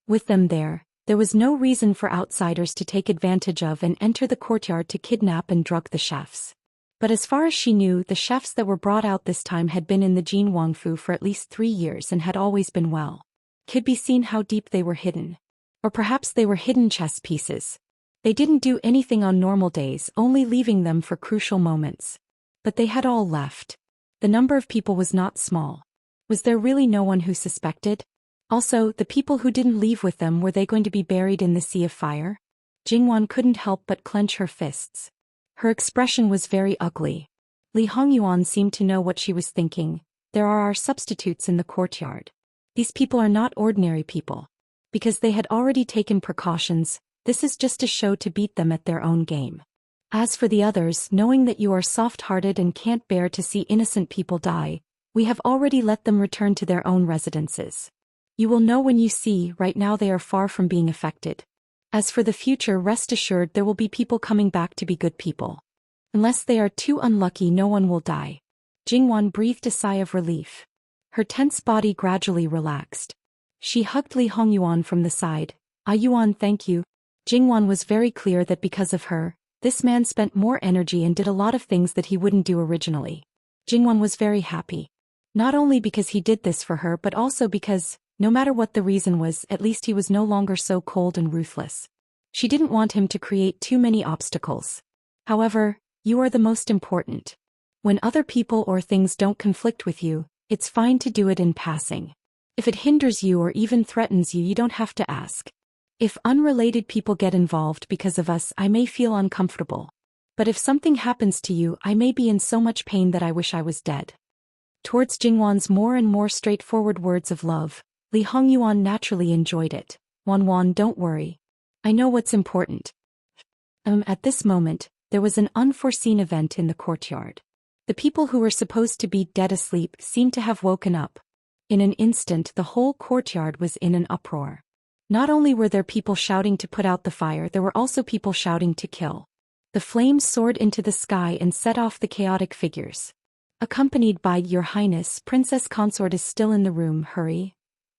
With them there was no reason for outsiders to take advantage of and enter the courtyard to kidnap and drug the chefs. But as far as she knew, the chefs that were brought out this time had been in the Jin Wangfu for at least 3 years and had always been well. Could be seen how deep they were hidden. Or perhaps they were hidden chess pieces. They didn't do anything on normal days, only leaving them for crucial moments. But they had all left. The number of people was not small. Was there really no one who suspected? Also, the people who didn't leave with them, were they going to be buried in the sea of fire? Jingwan couldn't help but clench her fists. Her expression was very ugly. Li Hongyuan seemed to know what she was thinking. There are our substitutes in the courtyard. These people are not ordinary people. Because they had already taken precautions, this is just a show to beat them at their own game. As for the others, knowing that you are soft-hearted and can't bear to see innocent people die, we have already let them return to their own residences. You will know when you see, right now they are far from being affected. As for the future, rest assured there will be people coming back to be good people. Unless they are too unlucky, no one will die. Jingwan breathed a sigh of relief. Her tense body gradually relaxed. She hugged Li Hongyuan from the side. Yuan, thank you. Jingwan was very clear that because of her, this man spent more energy and did a lot of things that he wouldn't do originally. Jingwan was very happy. Not only because he did this for her but also because, no matter what the reason was, at least he was no longer so cold and ruthless. She didn't want him to create too many obstacles. However, you are the most important. When other people or things don't conflict with you, it's fine to do it in passing. If it hinders you or even threatens you, you don't have to ask. If unrelated people get involved because of us, I may feel uncomfortable. But if something happens to you, I may be in so much pain that I wish I was dead. Towards Jingwan's more and more straightforward words of love, Li Hongyuan naturally enjoyed it. Wan, don't worry. I know what's important. At this moment, there was an unforeseen event in the courtyard. The people who were supposed to be dead asleep seemed to have woken up. In an instant, the whole courtyard was in an uproar. Not only were there people shouting to put out the fire, there were also people shouting to kill. The flames soared into the sky and set off the chaotic figures. Accompanied by Your Highness, Princess Consort is still in the room, hurry.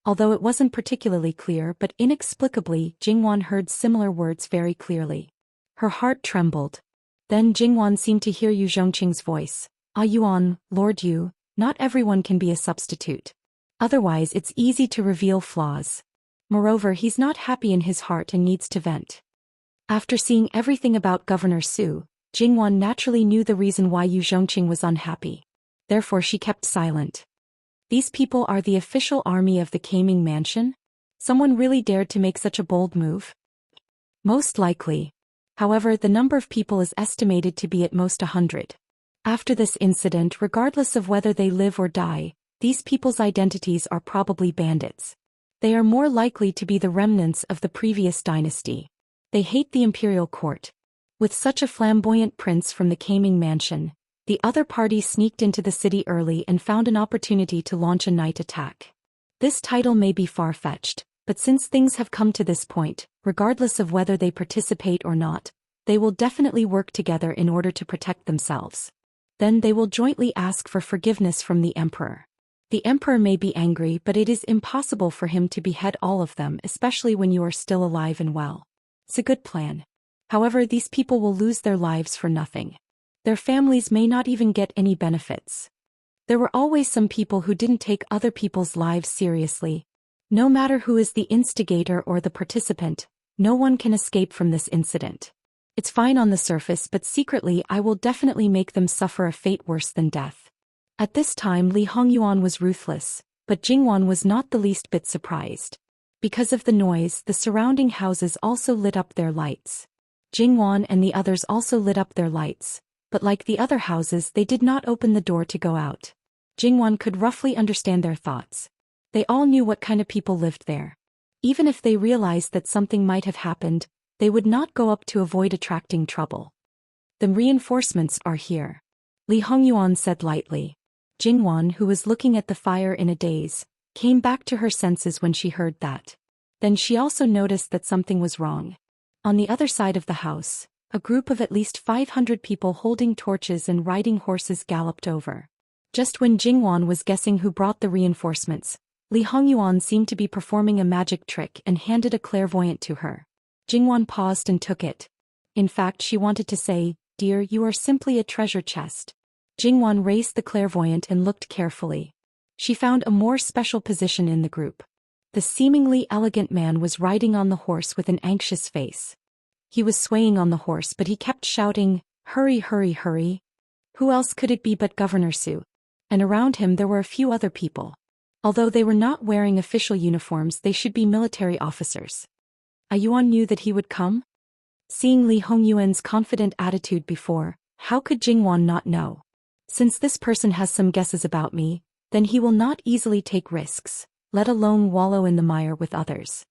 Although it wasn't particularly clear, but inexplicably, Jingwan heard similar words very clearly. Her heart trembled. Then Jingwan seemed to hear Yu Zhongqing's voice. Ah Yuan, Lord Yu, not everyone can be a substitute. Otherwise it's easy to reveal flaws. Moreover, he's not happy in his heart and needs to vent. After seeing everything about Governor Su, Jingwan naturally knew the reason why Yu Zhongqing was unhappy. Therefore she kept silent. These people are the official army of the Kaming Mansion? Someone really dared to make such a bold move? Most likely. However, the number of people is estimated to be at most 100. After this incident, regardless of whether they live or die, these people's identities are probably bandits. They are more likely to be the remnants of the previous dynasty. They hate the imperial court. With such a flamboyant prince from the Kaming Mansion, the other party sneaked into the city early and found an opportunity to launch a night attack. This title may be far-fetched, but since things have come to this point, regardless of whether they participate or not, they will definitely work together in order to protect themselves. Then they will jointly ask for forgiveness from the emperor. The emperor may be angry, but it is impossible for him to behead all of them, especially when you are still alive and well. It's a good plan. However, these people will lose their lives for nothing. Their families may not even get any benefits. There were always some people who didn't take other people's lives seriously. No matter who is the instigator or the participant, no one can escape from this incident. It's fine on the surface, but secretly I will definitely make them suffer a fate worse than death. At this time Li Hongyuan was ruthless, but Jingwan was not the least bit surprised. Because of the noise, the surrounding houses also lit up their lights. Jingwan and the others also lit up their lights, but like the other houses they did not open the door to go out. Jingwan could roughly understand their thoughts. They all knew what kind of people lived there. Even if they realized that something might have happened, they would not go up to avoid attracting trouble. The reinforcements are here, Li Hongyuan said lightly. Jingwan, who was looking at the fire in a daze, came back to her senses when she heard that. Then she also noticed that something was wrong. On the other side of the house, a group of at least 500 people holding torches and riding horses galloped over. Just when Jingwan was guessing who brought the reinforcements, Li Hongyuan seemed to be performing a magic trick and handed a clairvoyant to her. Jingwan paused and took it. In fact, she wanted to say, "Dear, you are simply a treasure chest." Jingwan raised the clairvoyant and looked carefully. She found a more special position in the group. The seemingly elegant man was riding on the horse with an anxious face. He was swaying on the horse, but he kept shouting, "Hurry, hurry, hurry." Who else could it be but Governor Su? And around him there were a few other people. Although they were not wearing official uniforms, they should be military officers. Yuan knew that he would come? Seeing Li Hongyuan's confident attitude before, how could Jingwan not know? Since this person has some guesses about me, then he will not easily take risks, let alone wallow in the mire with others.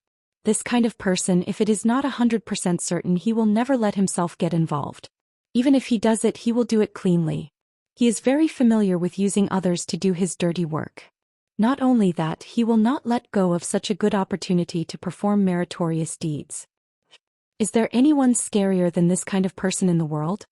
This kind of person, if it is not 100% certain, he will never let himself get involved. Even if he does it, he will do it cleanly. He is very familiar with using others to do his dirty work. Not only that, he will not let go of such a good opportunity to perform meritorious deeds. Is there anyone scarier than this kind of person in the world?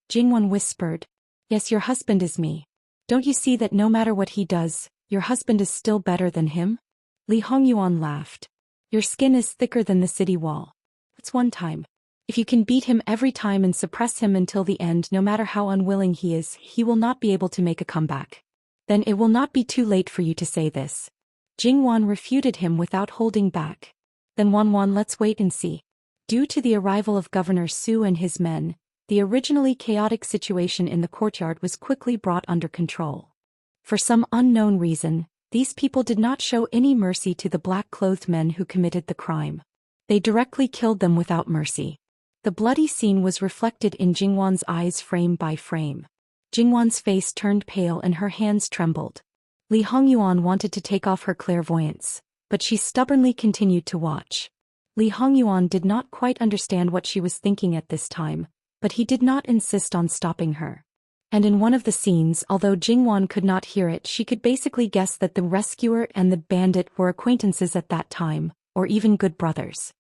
Jingwan whispered. Yes, your husband is me. Don't you see that no matter what he does, your husband is still better than him? Li Hongyuan laughed. Your skin is thicker than the city wall. It's one time. If you can beat him every time and suppress him until the end, no matter how unwilling he is, he will not be able to make a comeback. Then it will not be too late for you to say this. Jingwan refuted him without holding back. Then Wanwan, let's wait and see. Due to the arrival of Governor Su and his men, the originally chaotic situation in the courtyard was quickly brought under control. For some unknown reason, these people did not show any mercy to the black-clothed men who committed the crime. They directly killed them without mercy. The bloody scene was reflected in Jingwan's eyes frame by frame. Jingwan's face turned pale and her hands trembled. Li Hongyuan wanted to take off her clairvoyance, but she stubbornly continued to watch. Li Hongyuan did not quite understand what she was thinking at this time, but he did not insist on stopping her. And in one of the scenes, although Jingwan could not hear it, she could basically guess that the rescuer and the bandit were acquaintances at that time, or even good brothers.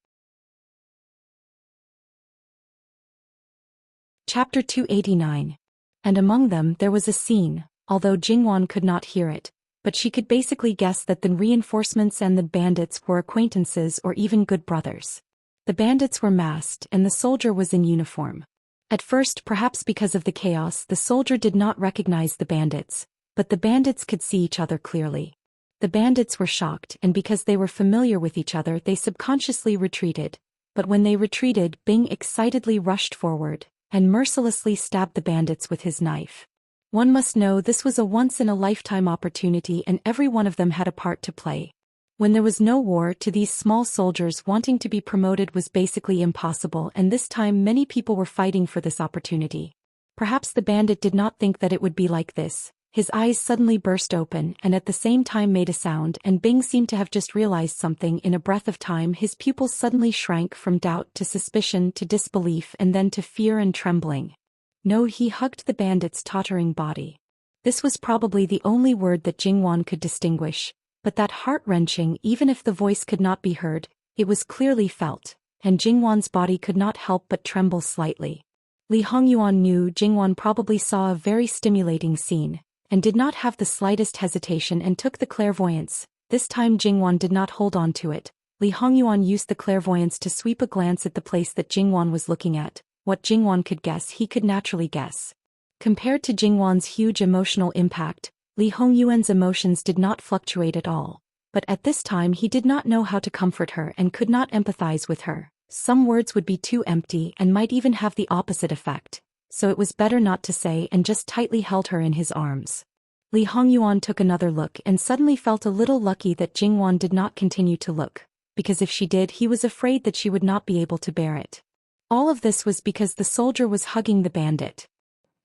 Chapter 289. And among them there was a scene, although Jingwan could not hear it, but she could basically guess that the reinforcements and the bandits were acquaintances or even good brothers. The bandits were masked and the soldier was in uniform. At first, perhaps because of the chaos, the soldier did not recognize the bandits, but the bandits could see each other clearly. The bandits were shocked, and because they were familiar with each other, they subconsciously retreated. But when they retreated, Bing excitedly rushed forward and mercilessly stabbed the bandits with his knife. One must know this was a once-in-a-lifetime opportunity, and every one of them had a part to play. When there was no war, to these small soldiers wanting to be promoted was basically impossible, and this time many people were fighting for this opportunity. Perhaps the bandit did not think that it would be like this. His eyes suddenly burst open and at the same time made a sound, and Bing seemed to have just realized something. In a breath of time, his pupils suddenly shrank from doubt to suspicion to disbelief and then to fear and trembling. No, he hugged the bandit's tottering body. This was probably the only word that Jingwan could distinguish, but that heart-wrenching, even if the voice could not be heard, it was clearly felt, and Jingwan's body could not help but tremble slightly. Li Hongyuan knew Jingwan probably saw a very stimulating scene, and did not have the slightest hesitation and took the clairvoyance. This time Jingwan did not hold on to it. Li Hongyuan used the clairvoyance to sweep a glance at the place that Jingwan was looking at. What Jingwan could guess, he could naturally guess. Compared to Jingwan's huge emotional impact, Li Hongyuan's emotions did not fluctuate at all. But at this time he did not know how to comfort her and could not empathize with her. Some words would be too empty and might even have the opposite effect, so it was better not to say, and just tightly held her in his arms. Li Hongyuan took another look and suddenly felt a little lucky that Jingwan did not continue to look, because if she did, he was afraid that she would not be able to bear it. All of this was because the soldier was hugging the bandit.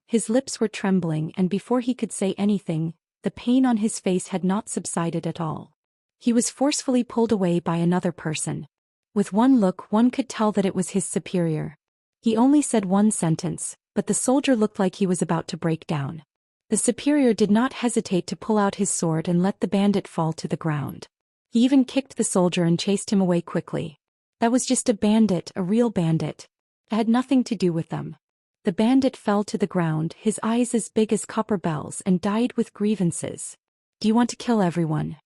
His lips were trembling, and before he could say anything, the pain on his face had not subsided at all. He was forcefully pulled away by another person. With one look, one could tell that it was his superior. He only said one sentence, but the soldier looked like he was about to break down. The superior did not hesitate to pull out his sword and let the bandit fall to the ground. He even kicked the soldier and chased him away quickly. That was just a bandit, a real bandit. It had nothing to do with them. The bandit fell to the ground, his eyes as big as copper bells, and died with grievances. Do you want to kill everyone?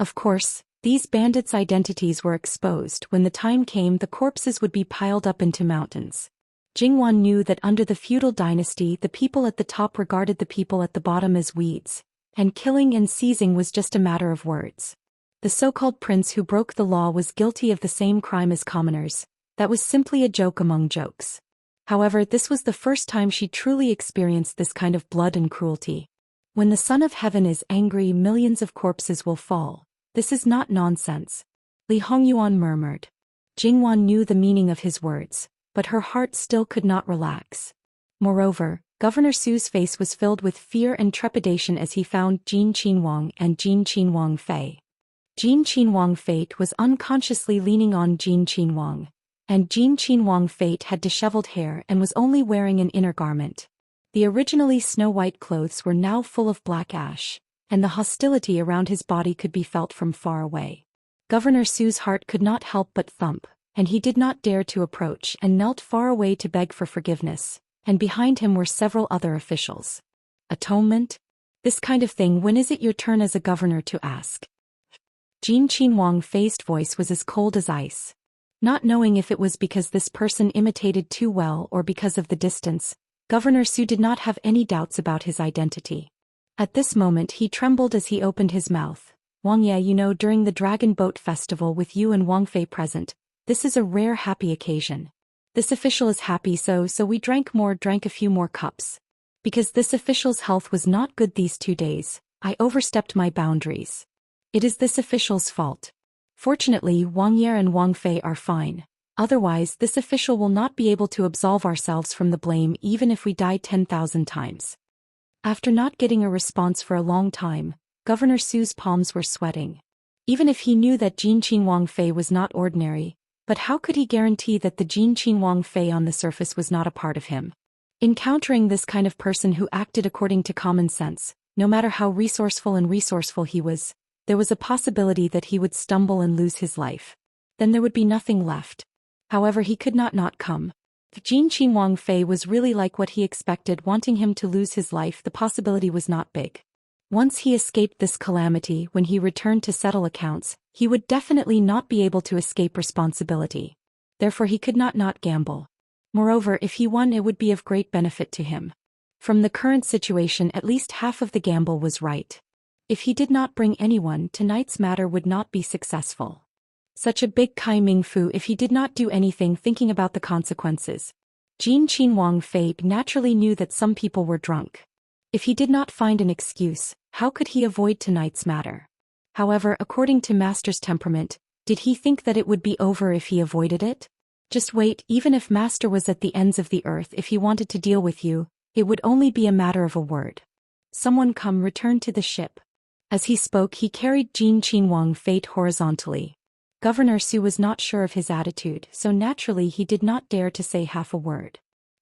Of course, these bandits' identities were exposed. When the time came, the corpses would be piled up into mountains. Jingwan knew that under the feudal dynasty, the people at the top regarded the people at the bottom as weeds, and killing and seizing was just a matter of words. The so-called prince who broke the law was guilty of the same crime as commoners. That was simply a joke among jokes. However, this was the first time she truly experienced this kind of blood and cruelty. When the Son of Heaven is angry, millions of corpses will fall. This is not nonsense. Li Hongyuan murmured. Jingwan knew the meaning of his words, but her heart still could not relax. Moreover, Governor Su's face was filled with fear and trepidation as he found Jin Qinhuang and Jin Qinhuang Fei. Jin Qinhuang Fate was unconsciously leaning on Jin Qinhuang, and Jin Qinhuang Fate had disheveled hair and was only wearing an inner garment. The originally snow-white clothes were now full of black ash, and the hostility around his body could be felt from far away. Governor Su's heart could not help but thump, and he did not dare to approach and knelt far away to beg for forgiveness, and behind him were several other officials. Atonement? This kind of thing, when is it your turn as a governor to ask? Jin Qinhuang Fei's voice was as cold as ice. Not knowing if it was because this person imitated too well or because of the distance, Governor Su did not have any doubts about his identity. At this moment he trembled as he opened his mouth. Wang Ye, during the Dragon Boat Festival with you and Wang Fei present, this is a rare happy occasion. This official is happy, so we drank a few more cups. Because this official's health was not good these 2 days, I overstepped my boundaries. It is this official's fault. Fortunately, Wang Ye and Wang Fei are fine. Otherwise, this official will not be able to absolve ourselves from the blame even if we die 10,000 times. After not getting a response for a long time, Governor Su's palms were sweating. Even if he knew that Jin Qinhuang Fei was not ordinary, but how could he guarantee that the Jin Qinhuang Fei on the surface was not a part of him? Encountering this kind of person who acted according to common sense, no matter how resourceful he was, there was a possibility that he would stumble and lose his life. Then there would be nothing left. However, he could not come. If Jin Qinhuang Fei was really like what he expected, wanting him to lose his life, the possibility was not big. Once he escaped this calamity, when he returned to settle accounts, he would definitely not be able to escape responsibility. Therefore he could not gamble. Moreover, if he won, it would be of great benefit to him. From the current situation, at least half of the gamble was right. If he did not bring anyone, tonight's matter would not be successful. Such a big Kai Ming Fu if he did not do anything, thinking about the consequences. Jin Qinhuang Fei naturally knew that some people were drunk. If he did not find an excuse, how could he avoid tonight's matter? However, according to Master's temperament, did he think that it would be over if he avoided it? Just wait, even if Master was at the ends of the earth, if he wanted to deal with you, it would only be a matter of a word. Someone come, return to the ship. As he spoke, he carried Jin Qinhuang Fei horizontally. Governor Su was not sure of his attitude, so naturally he did not dare to say half a word.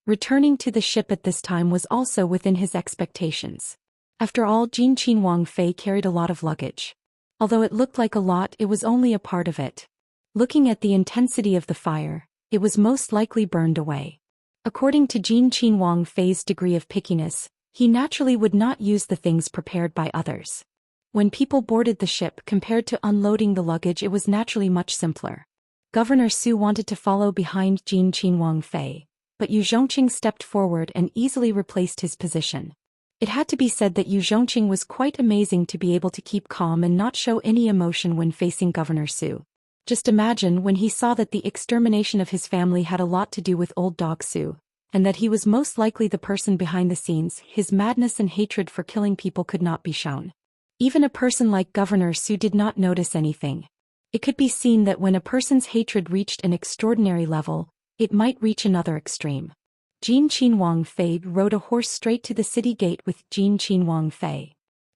Returning to the ship at this time was also within his expectations. After all, Jin Qinhuang Fei carried a lot of luggage. Although it looked like a lot, it was only a part of it. Looking at the intensity of the fire, it was most likely burned away. According to Jin Qinhuang Fei's degree of pickiness, he naturally would not use the things prepared by others. When people boarded the ship, compared to unloading the luggage, it was naturally much simpler. Governor Su wanted to follow behind Jin Qinhuang Fei, but Yu Zhongqing stepped forward and easily replaced his position. It had to be said that Yu Zhongqing was quite amazing to be able to keep calm and not show any emotion when facing Governor Su. Just imagine when he saw that the extermination of his family had a lot to do with Old Dog Su, and that he was most likely the person behind the scenes, his madness and hatred for killing people could not be shown. Even a person like Governor Su did not notice anything. It could be seen that when a person's hatred reached an extraordinary level, it might reach another extreme. Jin Qinhuang Fei rode a horse straight to the city gate with Jin Qinhuang Fei.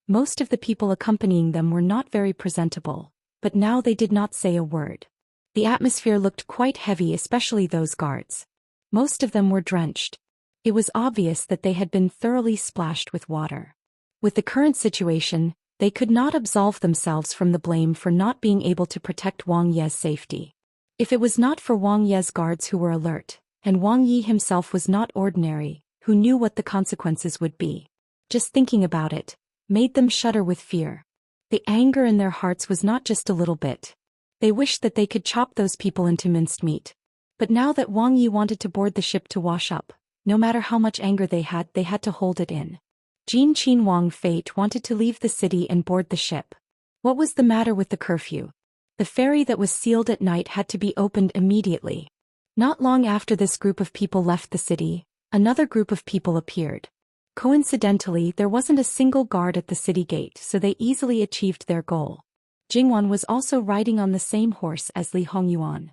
Most of the people accompanying them were not very presentable, but now they did not say a word. The atmosphere looked quite heavy, especially those guards. Most of them were drenched. It was obvious that they had been thoroughly splashed with water. With the current situation, they could not absolve themselves from the blame for not being able to protect Wang Ye's safety. If it was not for Wang Ye's guards who were alert, and Wang Yi himself was not ordinary, who knew what the consequences would be. Just thinking about it made them shudder with fear. The anger in their hearts was not just a little bit. They wished that they could chop those people into minced meat. But now that Wang Yi wanted to board the ship to wash up, no matter how much anger they had to hold it in. Jin Qinhuang Fei wanted to leave the city and board the ship. What was the matter with the curfew? The ferry that was sealed at night had to be opened immediately. Not long after this group of people left the city, another group of people appeared. Coincidentally, there wasn't a single guard at the city gate, so they easily achieved their goal. Jingwan was also riding on the same horse as Li Hongyuan.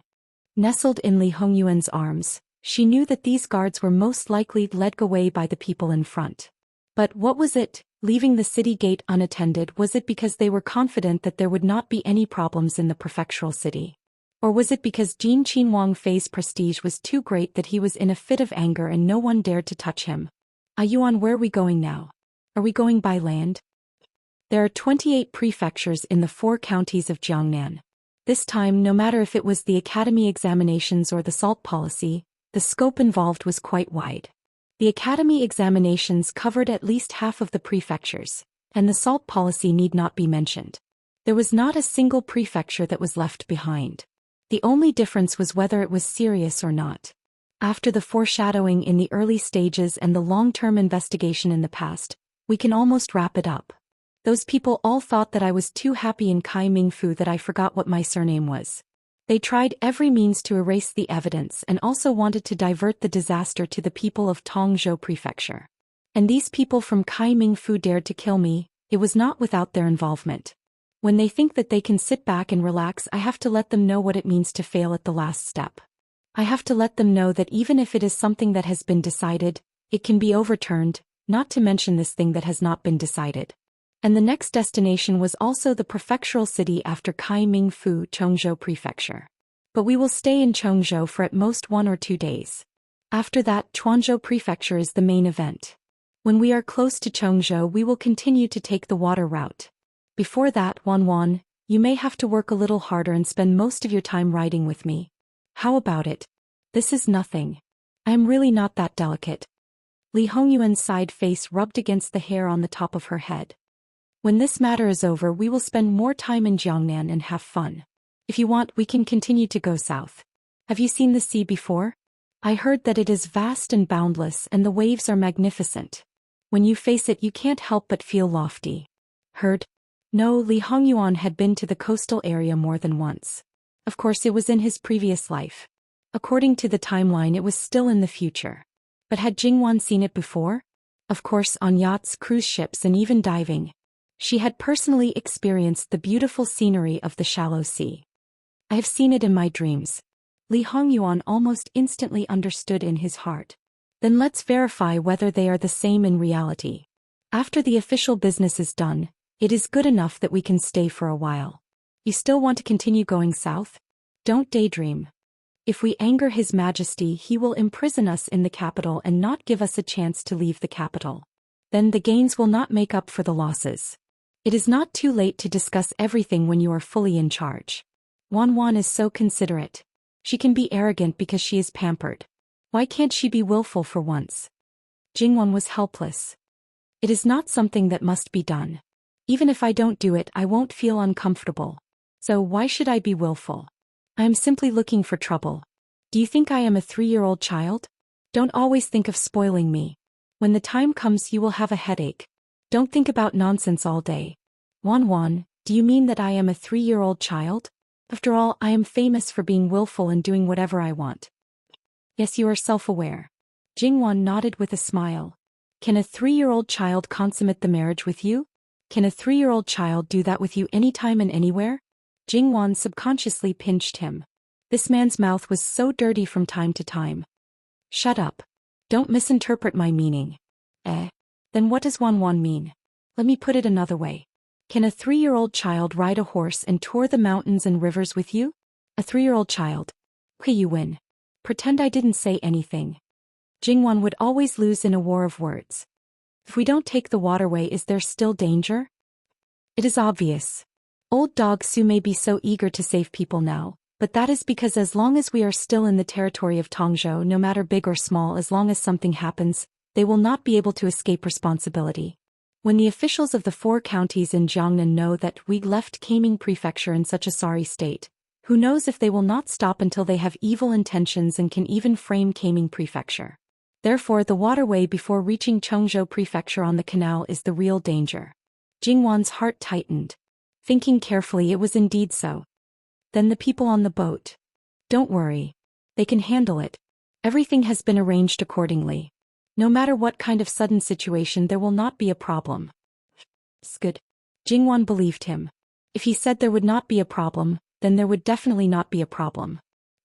Nestled in Li Hongyuan's arms, she knew that these guards were most likely led away by the people in front. But what was it, leaving the city gate unattended? Was it because they were confident that there would not be any problems in the prefectural city? Or was it because Jin Qinhuang Fei's prestige was too great that he was in a fit of anger and no one dared to touch him? Yuan, where are we going now? Are we going by land? There are 28 prefectures in the 4 counties of Jiangnan. This time, no matter if it was the academy examinations or the SALT policy, the scope involved was quite wide. The academy examinations covered at least half of the prefectures, and the SALT policy need not be mentioned. There was not a single prefecture that was left behind. The only difference was whether it was serious or not. After the foreshadowing in the early stages and the long-term investigation in the past, we can almost wrap it up. Those people all thought that I was too happy in Kai Ming Fu that I forgot what my surname was. They tried every means to erase the evidence and also wanted to divert the disaster to the people of Tongzhou Prefecture. And these people from Kai Ming Fu dared to kill me. It was not without their involvement. When they think that they can sit back and relax, I have to let them know what it means to fail at the last step. I have to let them know that even if it is something that has been decided, it can be overturned, not to mention this thing that has not been decided. And the next destination was also the prefectural city after Kaimingfu, Chongzhou Prefecture. But we will stay in Chongzhou for at most 1 or 2 days. After that, Chuanzhou Prefecture is the main event. When we are close to Chongzhou, we will continue to take the water route. Before that, Wanwan, you may have to work a little harder and spend most of your time riding with me. How about it? This is nothing. I am really not that delicate. Li Hongyuan's side face rubbed against the hair on the top of her head. When this matter is over, we will spend more time in Jiangnan and have fun. If you want, we can continue to go south. Have you seen the sea before? I heard that it is vast and boundless and the waves are magnificent. When you face it, you can't help but feel lofty. Heard? No, Li Hongyuan had been to the coastal area more than once. Of course, it was in his previous life. According to the timeline, it was still in the future. But had Jingwan seen it before? Of course, on yachts, cruise ships, and even diving. She had personally experienced the beautiful scenery of the shallow sea. I have seen it in my dreams. Li Hongyuan almost instantly understood in his heart. Then let's verify whether they are the same in reality. After the official business is done, it is good enough that we can stay for a while. You still want to continue going south? Don't daydream. If we anger His Majesty, he will imprison us in the capital and not give us a chance to leave the capital. Then the gains will not make up for the losses. It is not too late to discuss everything when you are fully in charge. Wanwan is so considerate. She can be arrogant because she is pampered. Why can't she be willful for once? Jingwan was helpless. It is not something that must be done. Even if I don't do it, I won't feel uncomfortable. So why should I be willful? I am simply looking for trouble. Do you think I am a 3-year-old child? Don't always think of spoiling me. When the time comes, you will have a headache. Don't think about nonsense all day. Wanwan, do you mean that I am a 3-year-old child? After all, I am famous for being willful and doing whatever I want. Yes, you are self-aware. Jingwan nodded with a smile. Can a 3-year-old child consummate the marriage with you? Can a 3-year-old child do that with you anytime and anywhere? Jingwan subconsciously pinched him. This man's mouth was so dirty from time to time. Shut up. Don't misinterpret my meaning. Then what does Wanwan mean? Let me put it another way. Can a 3-year-old child ride a horse and tour the mountains and rivers with you? A 3-year-old child. Okay, you win. Pretend I didn't say anything. Jingwan would always lose in a war of words. If we don't take the waterway, is there still danger? It is obvious. Old dog Su may be so eager to save people now, but that is because as long as we are still in the territory of Tongzhou, no matter big or small, as long as something happens, they will not be able to escape responsibility. When the officials of the 4 counties in Jiangnan know that we left Kaiming Prefecture in such a sorry state, who knows if they will not stop until they have evil intentions and can even frame Kaiming Prefecture. Therefore, the waterway before reaching Chongzhou Prefecture on the canal is the real danger. Jingwan's heart tightened. Thinking carefully, it was indeed so. Then the people on the boat. Don't worry. They can handle it. Everything has been arranged accordingly. No matter what kind of sudden situation, there will not be a problem. Good. Jingwan believed him. If he said there would not be a problem, then there would definitely not be a problem.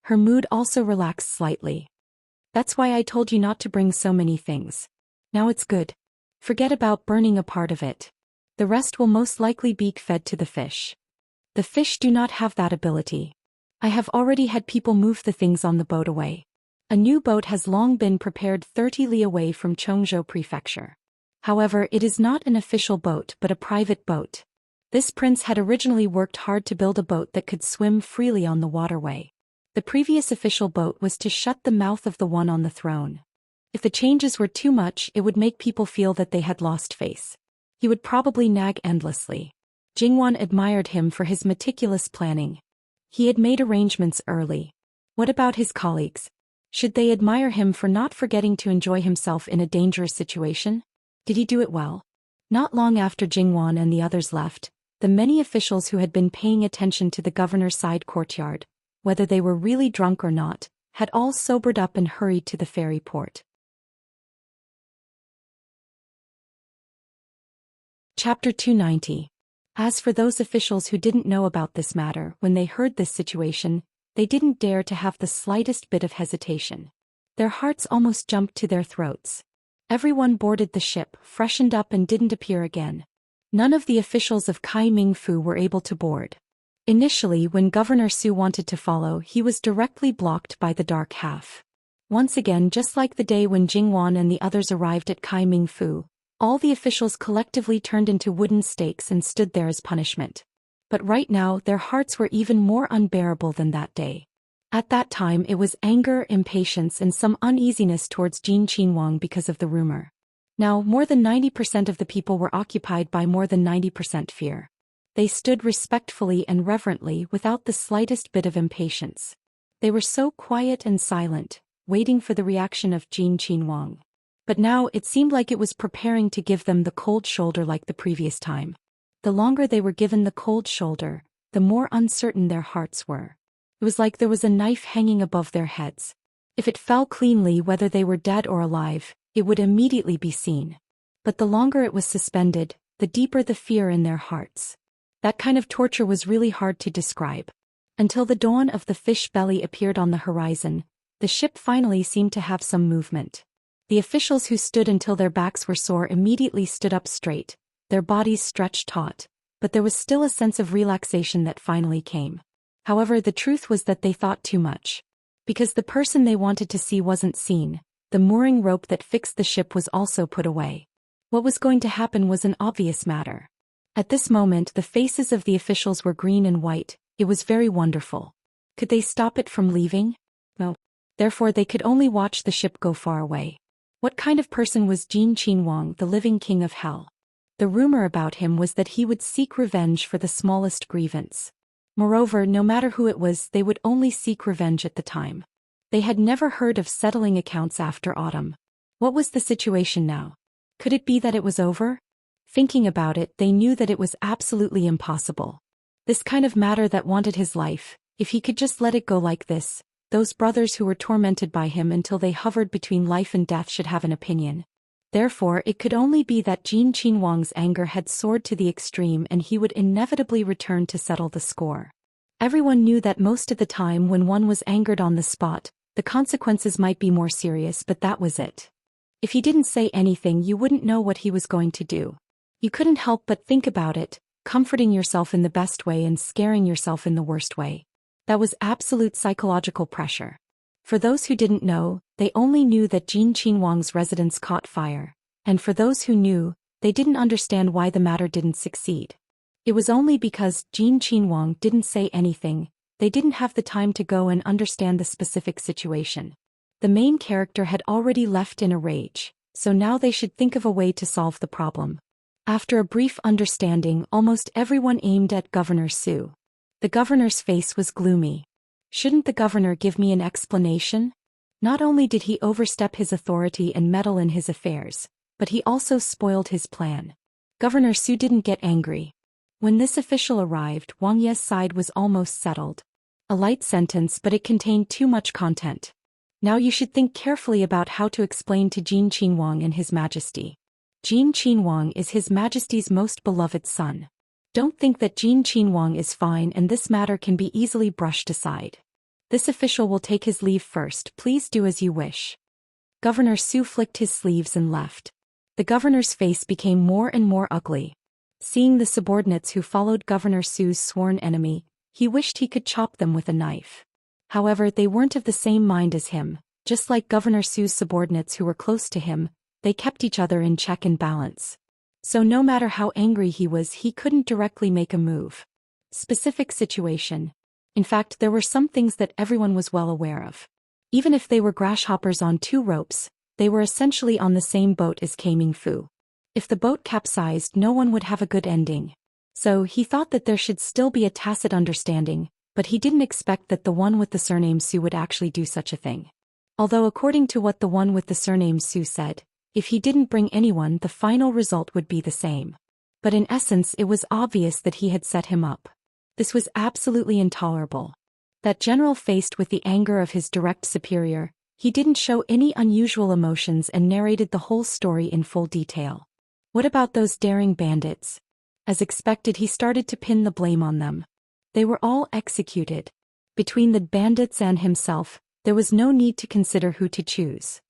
Her mood also relaxed slightly. That's why I told you not to bring so many things. Now it's good. Forget about burning a part of it. The rest will most likely be fed to the fish. The fish do not have that ability. I have already had people move the things on the boat away. A new boat has long been prepared 30 li away from Chongzhou Prefecture. However, it is not an official boat but a private boat. This prince had originally worked hard to build a boat that could swim freely on the waterway. The previous official boat was to shut the mouth of the one on the throne. If the changes were too much, it would make people feel that they had lost face. He would probably nag endlessly. Jingwan admired him for his meticulous planning. He had made arrangements early. What about his colleagues? Should they admire him for not forgetting to enjoy himself in a dangerous situation? Did he do it well? Not long after Jingwan and the others left, the many officials who had been paying attention to the governor's side courtyard, whether they were really drunk or not, had all sobered up and hurried to the ferry port. Chapter 290. As for those officials who didn't know about this matter, when they heard this situation, they didn't dare to have the slightest bit of hesitation. Their hearts almost jumped to their throats. Everyone boarded the ship, freshened up and didn't appear again. None of the officials of Kai Ming Fu were able to board. Initially, when Governor Su wanted to follow, he was directly blocked by the dark half. Once again, just like the day when Jingwan and the others arrived at Kai Ming Fu, all the officials collectively turned into wooden stakes and stood there as punishment. But right now, their hearts were even more unbearable than that day. At that time, it was anger, impatience, and some uneasiness towards Jin Qinhuang because of the rumor. Now, more than 90% of the people were occupied by more than 90% fear. They stood respectfully and reverently without the slightest bit of impatience. They were so quiet and silent, waiting for the reaction of Jin Qinhuang. But now it seemed like it was preparing to give them the cold shoulder like the previous time. The longer they were given the cold shoulder, the more uncertain their hearts were. It was like there was a knife hanging above their heads. If it fell cleanly, whether they were dead or alive, it would immediately be seen. But the longer it was suspended, the deeper the fear in their hearts. That kind of torture was really hard to describe. Until the dawn of the fish belly appeared on the horizon, the ship finally seemed to have some movement. The officials who stood until their backs were sore immediately stood up straight, their bodies stretched taut, but there was still a sense of relaxation that finally came. However, the truth was that they thought too much. Because the person they wanted to see wasn't seen, the mooring rope that fixed the ship was also put away. What was going to happen was an obvious matter. At this moment, the faces of the officials were green and white. It was very wonderful. Could they stop it from leaving? No. Therefore, they could only watch the ship go far away. What kind of person was Jin Qinhuang, the living king of hell? The rumor about him was that he would seek revenge for the smallest grievance. Moreover, no matter who it was, they would only seek revenge at the time. They had never heard of settling accounts after autumn. What was the situation now? Could it be that it was over? Thinking about it, they knew that it was absolutely impossible. This kind of matter that wanted his life, if he could just let it go like this, those brothers who were tormented by him until they hovered between life and death should have an opinion. Therefore, it could only be that Jin Qinhuang's anger had soared to the extreme and he would inevitably return to settle the score. Everyone knew that most of the time when one was angered on the spot, the consequences might be more serious, but that was it. If he didn't say anything, you wouldn't know what he was going to do. You couldn't help but think about it, comforting yourself in the best way and scaring yourself in the worst way. That was absolute psychological pressure. For those who didn't know, they only knew that Jin Qinhuang's residence caught fire, and for those who knew, they didn't understand why the matter didn't succeed. It was only because Jin Qinhuang didn't say anything, they didn't have the time to go and understand the specific situation. The main character had already left in a rage, so now they should think of a way to solve the problem. After a brief understanding, almost everyone aimed at Governor Su. The governor's face was gloomy. Shouldn't the governor give me an explanation? Not only did he overstep his authority and meddle in his affairs, but he also spoiled his plan. Governor Su didn't get angry. When this official arrived, Wang Ye's side was almost settled. A light sentence, but it contained too much content. Now you should think carefully about how to explain to Jin Qinhuang and His Majesty. Jin Qinhuang is His Majesty's most beloved son. Don't think that Jin Qinhuang is fine and this matter can be easily brushed aside. This official will take his leave first, please do as you wish. Governor Su flicked his sleeves and left. The governor's face became more and more ugly. Seeing the subordinates who followed Governor Su's sworn enemy, he wished he could chop them with a knife. However, they weren't of the same mind as him. Just like Governor Su's subordinates who were close to him, they kept each other in check and balance. So no matter how angry he was, he couldn't directly make a move. Specific situation. In fact, there were some things that everyone was well aware of. Even if they were grasshoppers on two ropes, they were essentially on the same boat as Ming Fu. If the boat capsized, no one would have a good ending. So he thought that there should still be a tacit understanding, but he didn't expect that the one with the surname Su would actually do such a thing. Although according to what the one with the surname Su said, if he didn't bring anyone, the final result would be the same. But in essence, it was obvious that he had set him up. This was absolutely intolerable. That general faced with the anger of his direct superior, he didn't show any unusual emotions and narrated the whole story in full detail. What about those daring bandits? As expected, he started to pin the blame on them. They were all executed. Between the bandits and himself, there was no need to consider who to choose.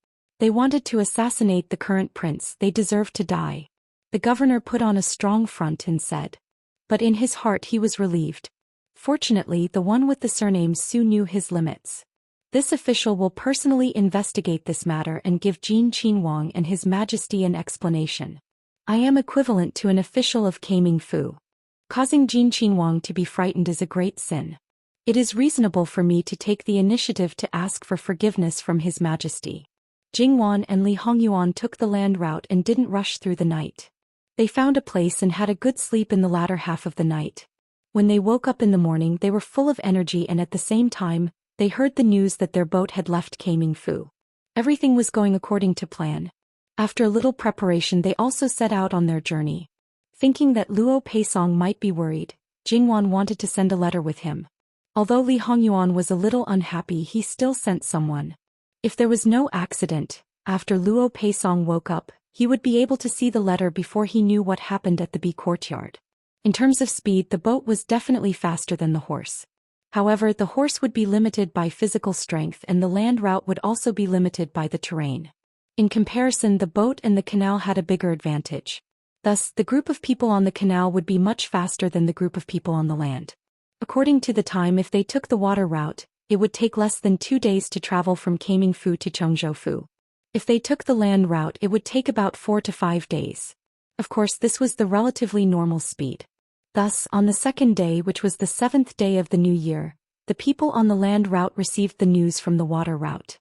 They wanted to assassinate the current prince, they deserved to die. The governor put on a strong front and said. But in his heart he was relieved. Fortunately, the one with the surname Su knew his limits. This official will personally investigate this matter and give Jin Qinhuang and His Majesty an explanation. I am equivalent to an official of Kaming Fu. Causing Jin Qinhuang to be frightened is a great sin. It is reasonable for me to take the initiative to ask for forgiveness from His Majesty. Jingwan and Li Hongyuan took the land route and didn't rush through the night. They found a place and had a good sleep in the latter half of the night. When they woke up in the morning, they were full of energy, and at the same time, they heard the news that their boat had left Kaming Fu. Everything was going according to plan. After a little preparation, they also set out on their journey. Thinking that Luo Peisong might be worried, Jingwan wanted to send a letter with him. Although Li Hongyuan was a little unhappy, he still sent someone. If there was no accident, after Luo Peisong woke up, he would be able to see the letter before he knew what happened at the bee courtyard. In terms of speed, the boat was definitely faster than the horse. However, the horse would be limited by physical strength and the land route would also be limited by the terrain. In comparison, the boat and the canal had a bigger advantage. Thus, the group of people on the canal would be much faster than the group of people on the land. According to the time, if they took the water route, it would take less than 2 days to travel from Kaming Fu to Chongzhou Fu. If they took the land route, it would take about 4 to 5 days. Of course, this was the relatively normal speed. Thus, on the second day, which was the 7th day of the new year, the people on the land route received the news from the water route.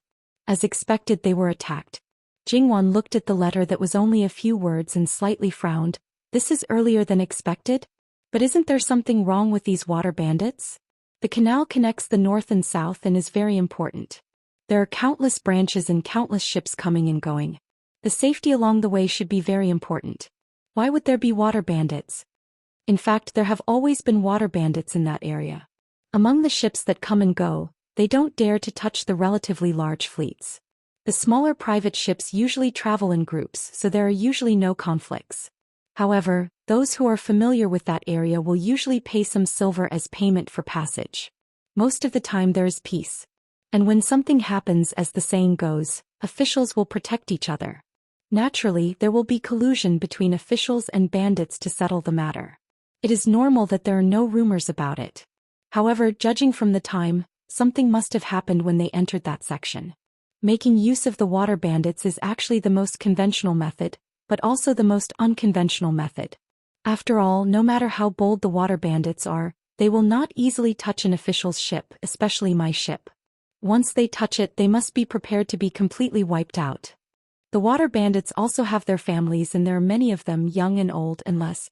As expected, they were attacked. Jingwan looked at the letter that was only a few words and slightly frowned. This is earlier than expected? But isn't there something wrong with these water bandits? The canal connects the north and south and is very important. There are countless branches and countless ships coming and going. The safety along the way should be very important. Why would there be water bandits? In fact, there have always been water bandits in that area. Among the ships that come and go, they don't dare to touch the relatively large fleets. The smaller private ships usually travel in groups, so there are usually no conflicts. However, those who are familiar with that area will usually pay some silver as payment for passage. Most of the time there is peace. And when something happens, as the saying goes, officials will protect each other. Naturally, there will be collusion between officials and bandits to settle the matter. It is normal that there are no rumors about it. However, judging from the time, something must have happened when they entered that section. Making use of the water bandits is actually the most conventional method, but also the most unconventional method. After all, no matter how bold the water bandits are, they will not easily touch an official's ship, especially my ship. Once they touch it, they must be prepared to be completely wiped out. The water bandits also have their families, and there are many of them, young and old, unless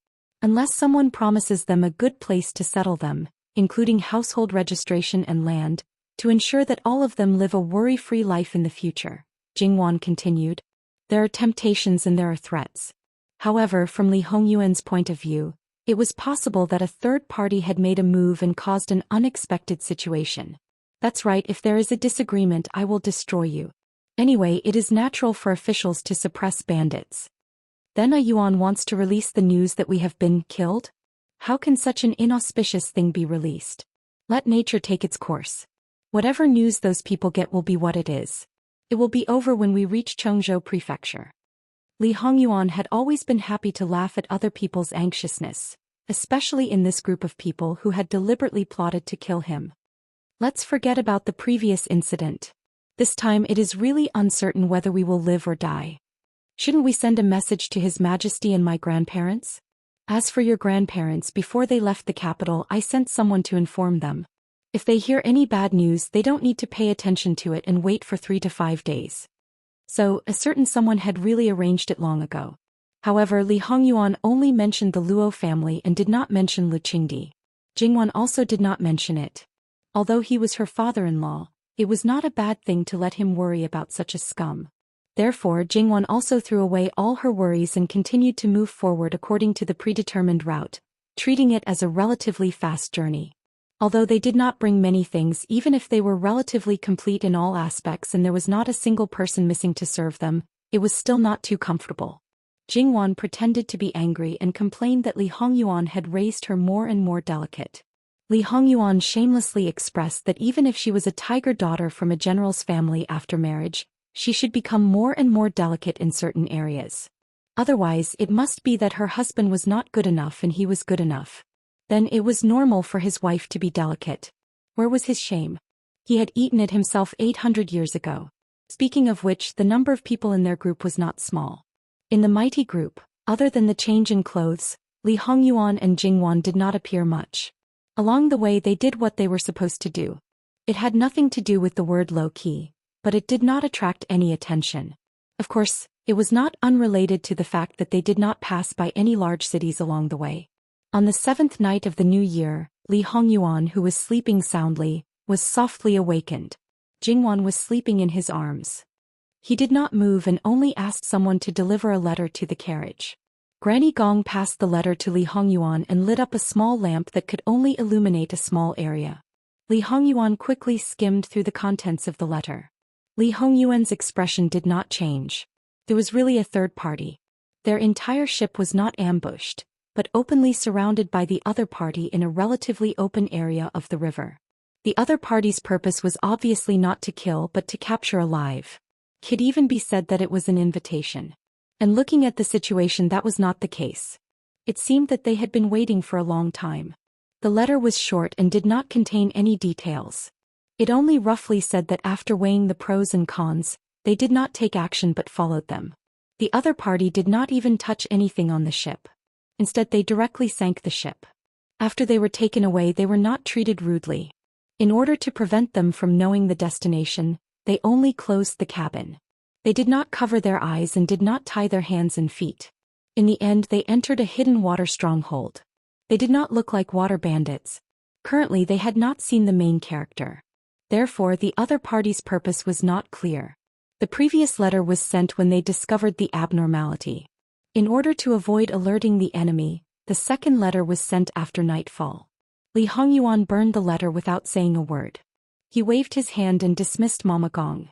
someone promises them a good place to settle them, including household registration and land, to ensure that all of them live a worry-free life in the future. Jingwan continued. There are temptations and there are threats. However, from Li Hongyuan's point of view, it was possible that a third party had made a move and caused an unexpected situation. That's right, if there is a disagreement, I will destroy you. Anyway, it is natural for officials to suppress bandits. Then Yuan wants to release the news that we have been killed? How can such an inauspicious thing be released? Let nature take its course. Whatever news those people get will be what it is. It will be over when we reach Chongzhou Prefecture. Li Hongyuan had always been happy to laugh at other people's anxiousness, especially in this group of people who had deliberately plotted to kill him. Let's forget about the previous incident. This time it is really uncertain whether we will live or die. Shouldn't we send a message to His Majesty and my grandparents? As for your grandparents, before they left the capital, I sent someone to inform them. If they hear any bad news, they don't need to pay attention to it and wait for 3 to 5 days. So, a certain someone had really arranged it long ago. However, Li Hongyuan only mentioned the Luo family and did not mention Lu Qingdi. Jingwan also did not mention it. Although he was her father-in-law, it was not a bad thing to let him worry about such a scum. Therefore, Jingwan also threw away all her worries and continued to move forward according to the predetermined route, treating it as a relatively fast journey. Although they did not bring many things, even if they were relatively complete in all aspects and there was not a single person missing to serve them, it was still not too comfortable. Jingwan pretended to be angry and complained that Li Hongyuan had raised her more and more delicate. Li Hongyuan shamelessly expressed that even if she was a tiger daughter from a general's family after marriage, she should become more and more delicate in certain areas. Otherwise, it must be that her husband was not good enough and he was good enough. Then it was normal for his wife to be delicate. Where was his shame? He had eaten it himself 800 years ago. Speaking of which, the number of people in their group was not small. In the mighty group, other than the change in clothes, Li Hongyuan and Jingwan did not appear much. Along the way they did what they were supposed to do. It had nothing to do with the word low-key, but it did not attract any attention. Of course, it was not unrelated to the fact that they did not pass by any large cities along the way. On the 7th night of the new year, Li Hongyuan, who was sleeping soundly, was softly awakened. Jingwan was sleeping in his arms. He did not move and only asked someone to deliver a letter to the carriage. Granny Gong passed the letter to Li Hongyuan and lit up a small lamp that could only illuminate a small area. Li Hongyuan quickly skimmed through the contents of the letter. Li Hongyuan's expression did not change. There was really a third party. Their entire ship was not ambushed, but openly surrounded by the other party in a relatively open area of the river. The other party's purpose was obviously not to kill but to capture alive. Could even be said that it was an invitation. And looking at the situation, that was not the case. It seemed that they had been waiting for a long time. The letter was short and did not contain any details. It only roughly said that after weighing the pros and cons, they did not take action but followed them. The other party did not even touch anything on the ship. Instead, they directly sank the ship. After they were taken away, they were not treated rudely. In order to prevent them from knowing the destination, they only closed the cabin. They did not cover their eyes and did not tie their hands and feet. In the end, they entered a hidden water stronghold. They did not look like water bandits. Currently, they had not seen the main character. Therefore, the other party's purpose was not clear. The previous letter was sent when they discovered the abnormality. In order to avoid alerting the enemy, the second letter was sent after nightfall. Li Hongyuan burned the letter without saying a word. He waved his hand and dismissed Mama Gong.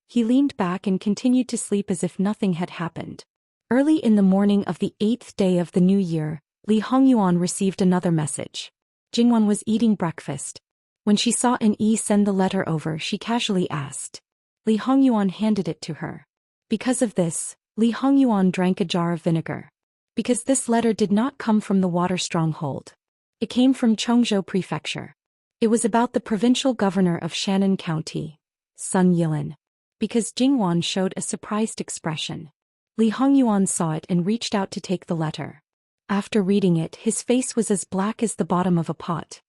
He leaned back and continued to sleep as if nothing had happened. Early in the morning of the 8th day of the new year, Li Hongyuan received another message. Jingwan was eating breakfast. When she saw An Yi send the letter over, she casually asked. Li Hongyuan handed it to her. Because of this, Li Hongyuan drank a jar of vinegar. Because this letter did not come from the water stronghold. It came from Chongzhou Prefecture. It was about the provincial governor of Shannon County, Sun Yilin. Because Jingwan showed a surprised expression. Li Hongyuan saw it and reached out to take the letter. After reading it, his face was as black as the bottom of a pot.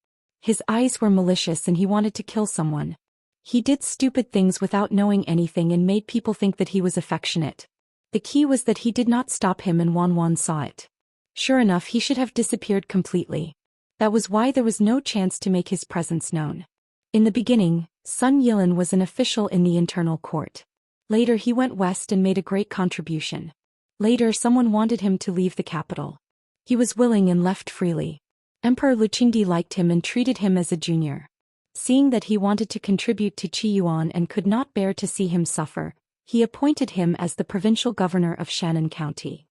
His eyes were malicious and he wanted to kill someone. He did stupid things without knowing anything and made people think that he was affectionate. The key was that he did not stop him and Wan saw it. Sure enough, he should have disappeared completely. That was why there was no chance to make his presence known. In the beginning, Sun Yilin was an official in the internal court. Later he went west and made a great contribution. Later someone wanted him to leave the capital. He was willing and left freely. Emperor Luqingdi liked him and treated him as a junior. Seeing that he wanted to contribute to Qi Yuan and could not bear to see him suffer, he appointed him as the provincial governor of Shannon County.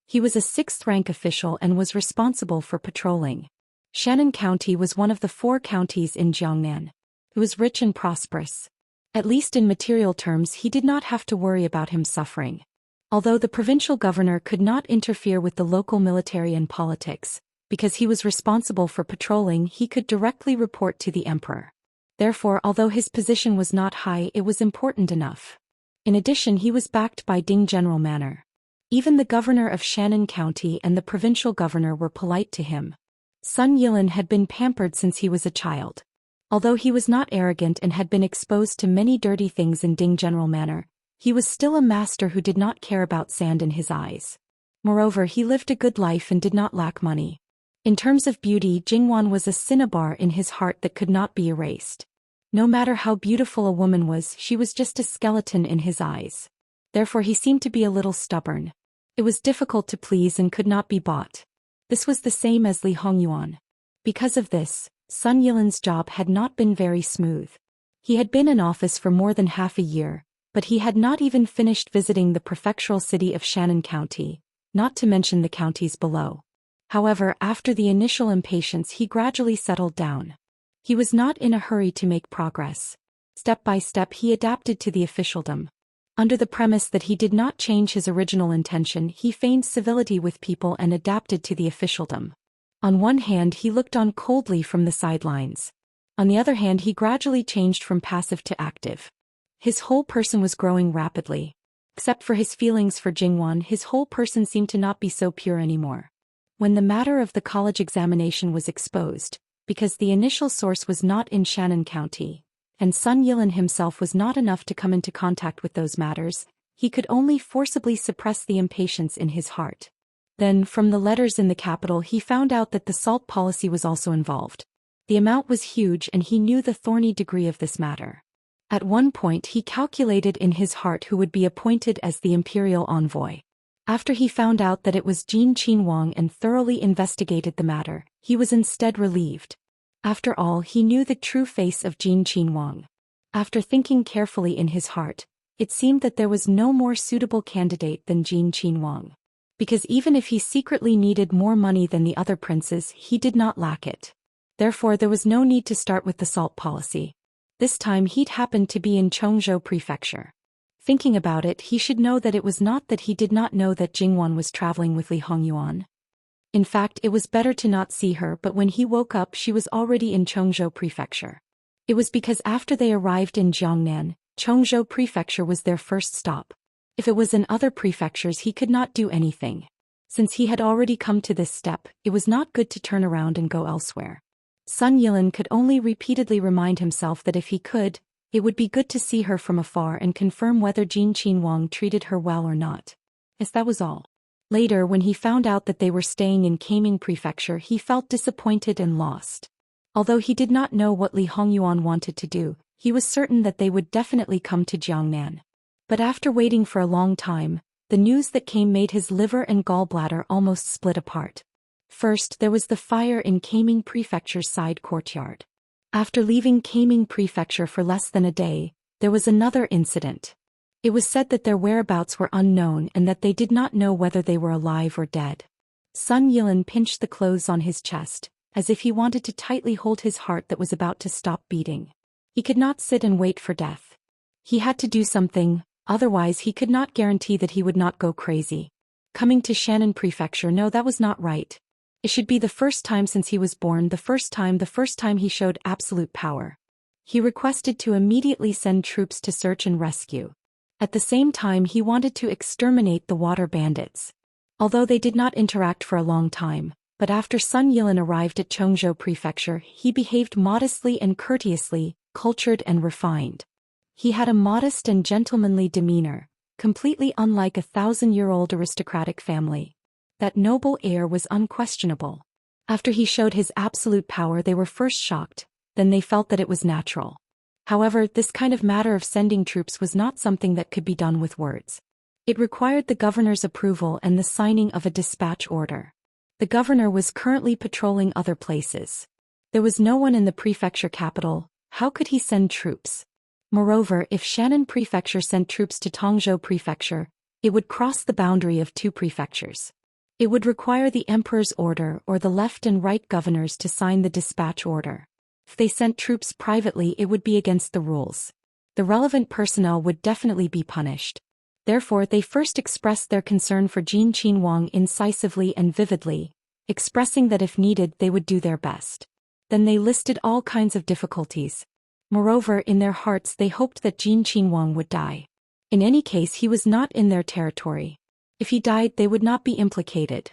He was a 6th-rank official and was responsible for patrolling. Shannon County was one of the 4 counties in Jiangnan. It was rich and prosperous. At least in material terms, he did not have to worry about him suffering. Although the provincial governor could not interfere with the local military and politics, because he was responsible for patrolling, he could directly report to the emperor. Therefore, although his position was not high, it was important enough. In addition, he was backed by Ding General Manor. Even the governor of Shannon County and the provincial governor were polite to him. Sun Yilin had been pampered since he was a child. Although he was not arrogant and had been exposed to many dirty things in Ding General Manor, he was still a master who did not care about sand in his eyes. Moreover, he lived a good life and did not lack money. In terms of beauty, Jingwan was a cinnabar in his heart that could not be erased. No matter how beautiful a woman was, she was just a skeleton in his eyes. Therefore he seemed to be a little stubborn. It was difficult to please and could not be bought. This was the same as Li Hongyuan. Because of this, Sun Yilin's job had not been very smooth. He had been in office for more than half a year, but he had not even finished visiting the prefectural city of Shannon County, not to mention the counties below. However, after the initial impatience, he gradually settled down. He was not in a hurry to make progress. Step by step he adapted to the officialdom. Under the premise that he did not change his original intention, he feigned civility with people and adapted to the officialdom. On one hand, he looked on coldly from the sidelines. On the other hand, he gradually changed from passive to active. His whole person was growing rapidly. Except for his feelings for Jingwan, his whole person seemed to not be so pure anymore. When the matter of the college examination was exposed, because the initial source was not in Shannon County, and Sun Yilin himself was not enough to come into contact with those matters, he could only forcibly suppress the impatience in his heart. Then, from the letters in the capital, he found out that the salt policy was also involved. The amount was huge and he knew the thorny degree of this matter. At one point he calculated in his heart who would be appointed as the imperial envoy. After he found out that it was Jin Qinhuang and thoroughly investigated the matter, he was instead relieved. After all, he knew the true face of Jin Qinhuang. After thinking carefully in his heart, it seemed that there was no more suitable candidate than Jin Qinhuang. Because even if he secretly needed more money than the other princes, he did not lack it. Therefore there was no need to start with the salt policy. This time he'd happened to be in Chongzhou Prefecture. Thinking about it, he should know that it was not that he did not know that Jingwan was traveling with Li Hongyuan. In fact, it was better to not see her, but when he woke up she was already in Chongzhou Prefecture. It was because after they arrived in Jiangnan, Chongzhou Prefecture was their first stop. If it was in other prefectures he could not do anything. Since he had already come to this step, it was not good to turn around and go elsewhere. Sun Yilin could only repeatedly remind himself that if he could, it would be good to see her from afar and confirm whether Jin Qinhuang treated her well or not. Yes, that was all. Later, when he found out that they were staying in Kaming Prefecture, he felt disappointed and lost. Although he did not know what Li Hongyuan wanted to do, he was certain that they would definitely come to Jiangnan. But after waiting for a long time, the news that came made his liver and gallbladder almost split apart. First, there was the fire in Kaming Prefecture's side courtyard. After leaving Kaming Prefecture for less than a day, there was another incident. It was said that their whereabouts were unknown and that they did not know whether they were alive or dead. Sun Yilin pinched the clothes on his chest, as if he wanted to tightly hold his heart that was about to stop beating. He could not sit and wait for death. He had to do something, otherwise he could not guarantee that he would not go crazy. Coming to Shannon Prefecture, no, that was not right. It should be the first time since he was born, the first time he showed absolute power. He requested to immediately send troops to search and rescue. At the same time he wanted to exterminate the water bandits. Although they did not interact for a long time, but after Sun Yilin arrived at Chongzhou Prefecture, he behaved modestly and courteously, cultured and refined. He had a modest and gentlemanly demeanor, completely unlike a 1,000-year-old aristocratic family. That noble air was unquestionable. After he showed his absolute power, they were first shocked, then they felt that it was natural. However, this kind of matter of sending troops was not something that could be done with words. It required the governor's approval and the signing of a dispatch order. The governor was currently patrolling other places. There was no one in the prefecture capital. How could he send troops? Moreover, if Shannon Prefecture sent troops to Tongzhou Prefecture, it would cross the boundary of two prefectures. It would require the emperor's order or the left and right governors to sign the dispatch order. If they sent troops privately, it would be against the rules. The relevant personnel would definitely be punished. Therefore, they first expressed their concern for Jin Qinhuang incisively and vividly, expressing that if needed they would do their best. Then they listed all kinds of difficulties. Moreover, in their hearts they hoped that Jin Qinhuang would die. In any case, he was not in their territory. If he died, they would not be implicated.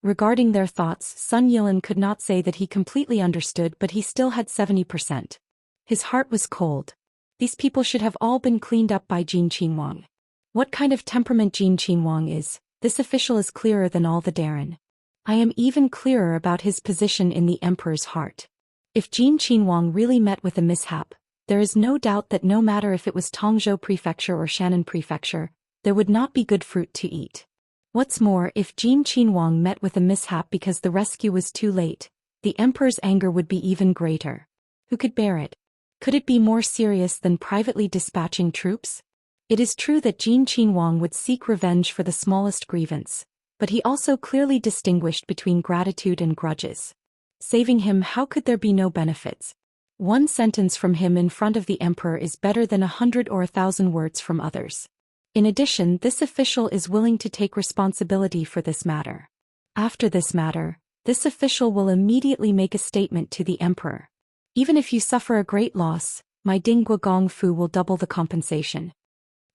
Regarding their thoughts, Sun Yilin could not say that he completely understood, but he still had 70%. His heart was cold. These people should have all been cleaned up by Jin Qinhuang. What kind of temperament Jin Qinhuang is, this official is clearer than all the Darren. I am even clearer about his position in the emperor's heart. If Jin Qinhuang really met with a mishap, there is no doubt that no matter if it was Tongzhou Prefecture or Shannon Prefecture, there would not be good fruit to eat. What's more, if Jin Qinhuang met with a mishap because the rescue was too late, the emperor's anger would be even greater. Who could bear it? Could it be more serious than privately dispatching troops? It is true that Jin Qinhuang would seek revenge for the smallest grievance, but he also clearly distinguished between gratitude and grudges. Saving him, how could there be no benefits? One sentence from him in front of the emperor is better than 100 or 1,000 words from others. In addition, this official is willing to take responsibility for this matter. After this matter, this official will immediately make a statement to the emperor. Even if you suffer a great loss, my Dingguo Gongfu will double the compensation.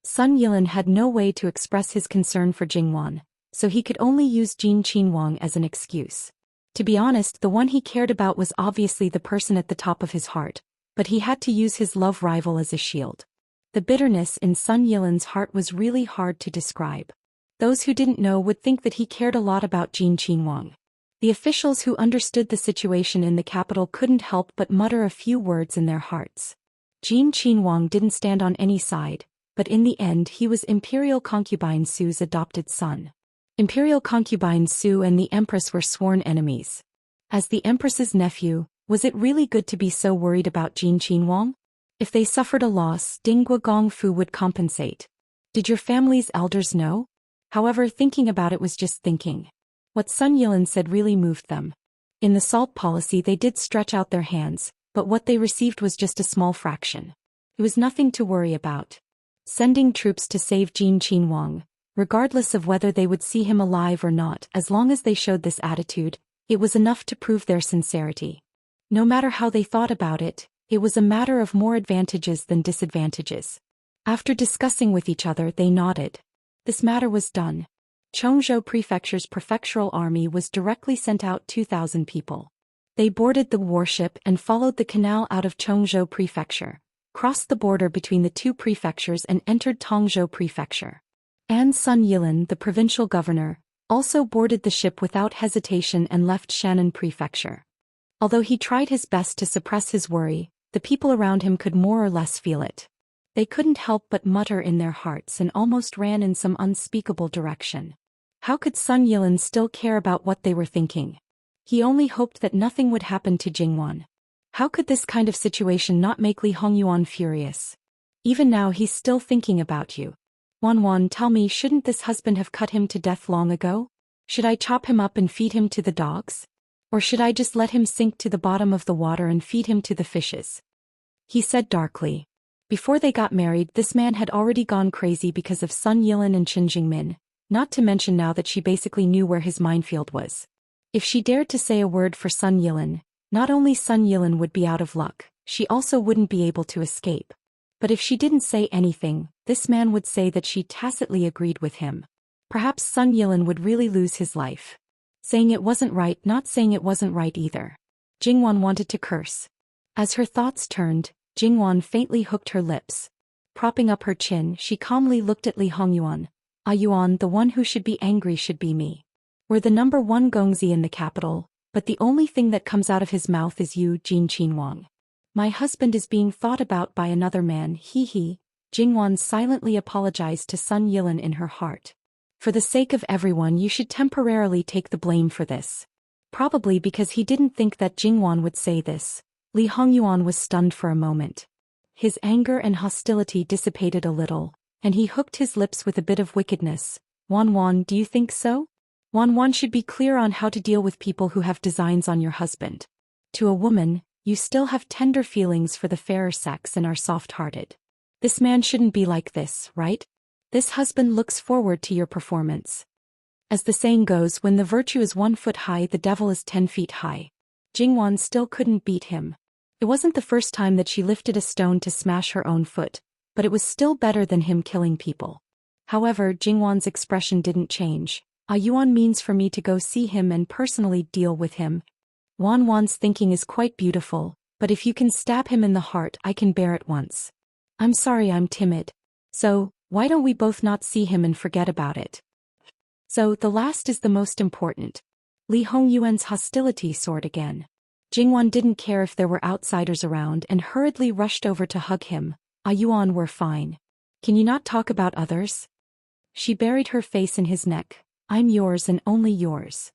Sun Yilin had no way to express his concern for Jingwan, so he could only use Jin Qinhuang as an excuse. To be honest, the one he cared about was obviously the person at the top of his heart, but he had to use his love rival as a shield. The bitterness in Sun Yilin's heart was really hard to describe. Those who didn't know would think that he cared a lot about Jin Qinhuang. The officials who understood the situation in the capital couldn't help but mutter a few words in their hearts. Jin Qinhuang didn't stand on any side, but in the end he was Imperial Concubine Su's adopted son. Imperial Concubine Su and the Empress were sworn enemies. As the Empress's nephew, was it really good to be so worried about Jin Qinhuang? If they suffered a loss, Dingguo Gongfu would compensate. Did your family's elders know? However, thinking about it was just thinking. What Sun Yilin said really moved them. In the salt policy they did stretch out their hands, but what they received was just a small fraction. It was nothing to worry about. Sending troops to save Jin Qinhuang, regardless of whether they would see him alive or not, as long as they showed this attitude, it was enough to prove their sincerity. No matter how they thought about it, it was a matter of more advantages than disadvantages. After discussing with each other, they nodded. This matter was done. Chongzhou Prefecture's prefectural army was directly sent out 2,000 people. They boarded the warship and followed the canal out of Chongzhou Prefecture, crossed the border between the two prefectures and entered Tongzhou Prefecture. And Sun Yilin, the provincial governor, also boarded the ship without hesitation and left Shannon Prefecture. Although he tried his best to suppress his worry, the people around him could more or less feel it. They couldn't help but mutter in their hearts and almost ran in some unspeakable direction. How could Sun Yilin still care about what they were thinking? He only hoped that nothing would happen to Jingwan. How could this kind of situation not make Li Hongyuan furious? Even now he's still thinking about you. Wanwan, tell me, shouldn't this husband have cut him to death long ago? Should I chop him up and feed him to the dogs? Or should I just let him sink to the bottom of the water and feed him to the fishes? He said darkly. Before they got married, this man had already gone crazy because of Sun Yilin and Chen Jingmin, not to mention now that she basically knew where his minefield was. If she dared to say a word for Sun Yilin, not only Sun Yilin would be out of luck, she also wouldn't be able to escape. But if she didn't say anything, this man would say that she tacitly agreed with him. Perhaps Sun Yilin would really lose his life. Saying it wasn't right, not saying it wasn't right either. Jingwan wanted to curse. As her thoughts turned, Jingwan faintly hooked her lips. Propping up her chin, she calmly looked at Li Hongyuan. Yuan, the one who should be angry should be me. We're the number one gongzi in the capital, but the only thing that comes out of his mouth is you, Jin Qinhuang. My husband is being thought about by another man, he. Jingwan silently apologized to Sun Yilin in her heart. For the sake of everyone, you should temporarily take the blame for this. Probably because he didn't think that Jingwan would say this, Li Hongyuan was stunned for a moment. His anger and hostility dissipated a little, and he hooked his lips with a bit of wickedness. Wanwan, do you think so? Wanwan should be clear on how to deal with people who have designs on your husband. To a woman, you still have tender feelings for the fairer sex and are soft-hearted. This man shouldn't be like this, right? This husband looks forward to your performance. As the saying goes, when the virtue is 1 foot high, the devil is 10 feet high. Jingwan still couldn't beat him. It wasn't the first time that she lifted a stone to smash her own foot, but it was still better than him killing people. However, Jingwan's expression didn't change. Yuan means for me to go see him and personally deal with him. Wanwan's thinking is quite beautiful, but if you can stab him in the heart, I can bear it once. I'm sorry, I'm timid. So, why don't we both not see him and forget about it? So, the last is the most important. Li Hongyuan's hostility soared again. Jingwan didn't care if there were outsiders around and hurriedly rushed over to hug him. Yuan, we're fine. Can you not talk about others? She buried her face in his neck. I'm yours and only yours.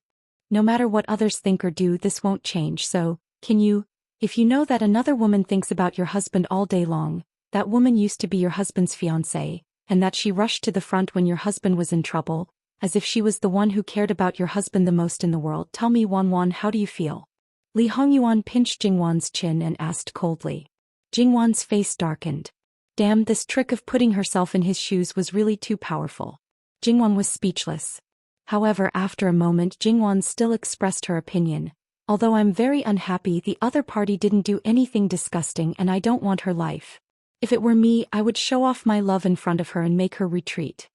No matter what others think or do, this won't change, so, can you? If you know that another woman thinks about your husband all day long, that woman used to be your husband's fiancée, and that she rushed to the front when your husband was in trouble, as if she was the one who cared about your husband the most in the world, tell me, Wanwan, how do you feel? Li Hongyuan pinched Jingwan's chin and asked coldly. Jingwan's face darkened. Damn, this trick of putting herself in his shoes was really too powerful. Jingwan was speechless. However, after a moment Jingwan still expressed her opinion. Although I'm very unhappy the other party didn't do anything disgusting and I don't want her life. If it were me, I would show off my love in front of her and make her retreat.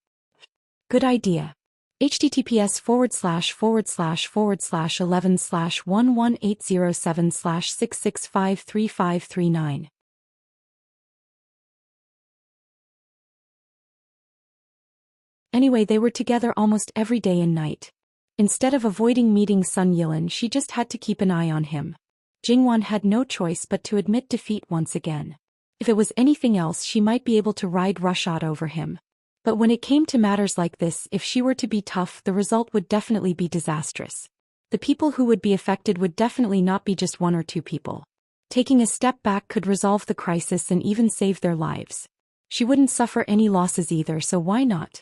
Good idea. https://11/11807/6653539. Anyway, they were together almost every day and night. Instead of avoiding meeting Sun Yilin, she just had to keep an eye on him. Jingwan had no choice but to admit defeat once again. If it was anything else, she might be able to ride roughshod over him. But when it came to matters like this, if she were to be tough, the result would definitely be disastrous. The people who would be affected would definitely not be just one or two people. Taking a step back could resolve the crisis and even save their lives. She wouldn't suffer any losses either, so why not?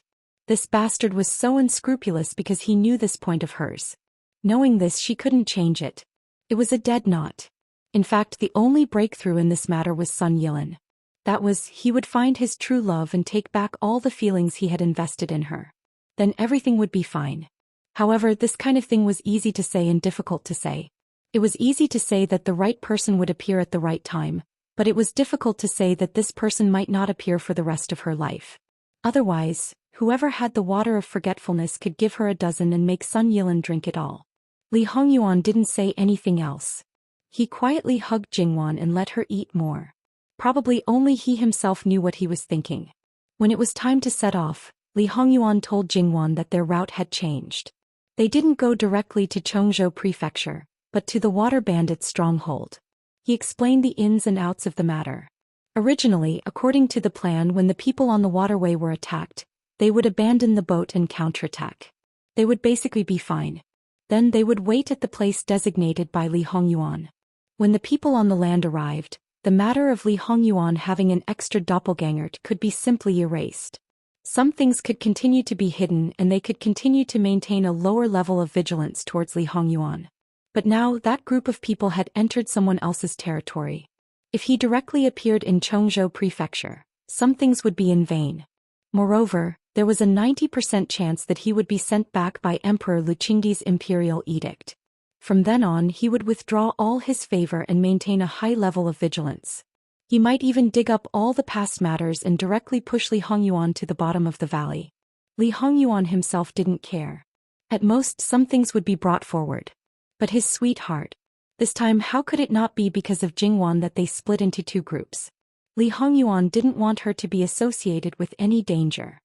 This bastard was so unscrupulous because he knew this point of hers. Knowing this, she couldn't change it. It was a dead knot. In fact, the only breakthrough in this matter was Sun Yilin. That was, he would find his true love and take back all the feelings he had invested in her. Then everything would be fine. However, this kind of thing was easy to say and difficult to say. It was easy to say that the right person would appear at the right time, but it was difficult to say that this person might not appear for the rest of her life. Otherwise, whoever had the water of forgetfulness could give her a dozen and make Sun Yilin drink it all. Li Hongyuan didn't say anything else. He quietly hugged Jingwan and let her eat more. Probably only he himself knew what he was thinking. When it was time to set off, Li Hongyuan told Jingwan that their route had changed. They didn't go directly to Chongzhou Prefecture, but to the water bandits' stronghold. He explained the ins and outs of the matter. Originally, according to the plan, when the people on the waterway were attacked, they would abandon the boat and counterattack. They would basically be fine. Then they would wait at the place designated by Li Hongyuan. When the people on the land arrived, the matter of Li Hongyuan having an extra doppelganger could be simply erased. Some things could continue to be hidden and they could continue to maintain a lower level of vigilance towards Li Hongyuan. But now that group of people had entered someone else's territory. If he directly appeared in Chongzhou Prefecture, some things would be in vain. Moreover, there was a 90% chance that he would be sent back by Emperor Lu Qingdi's imperial edict. From then on, he would withdraw all his favor and maintain a high level of vigilance. He might even dig up all the past matters and directly push Li Hongyuan to the bottom of the valley. Li Hongyuan himself didn't care. At most, some things would be brought forward. But his sweetheart. This time, how could it not be because of Jingwan that they split into two groups? Li Hongyuan didn't want her to be associated with any danger.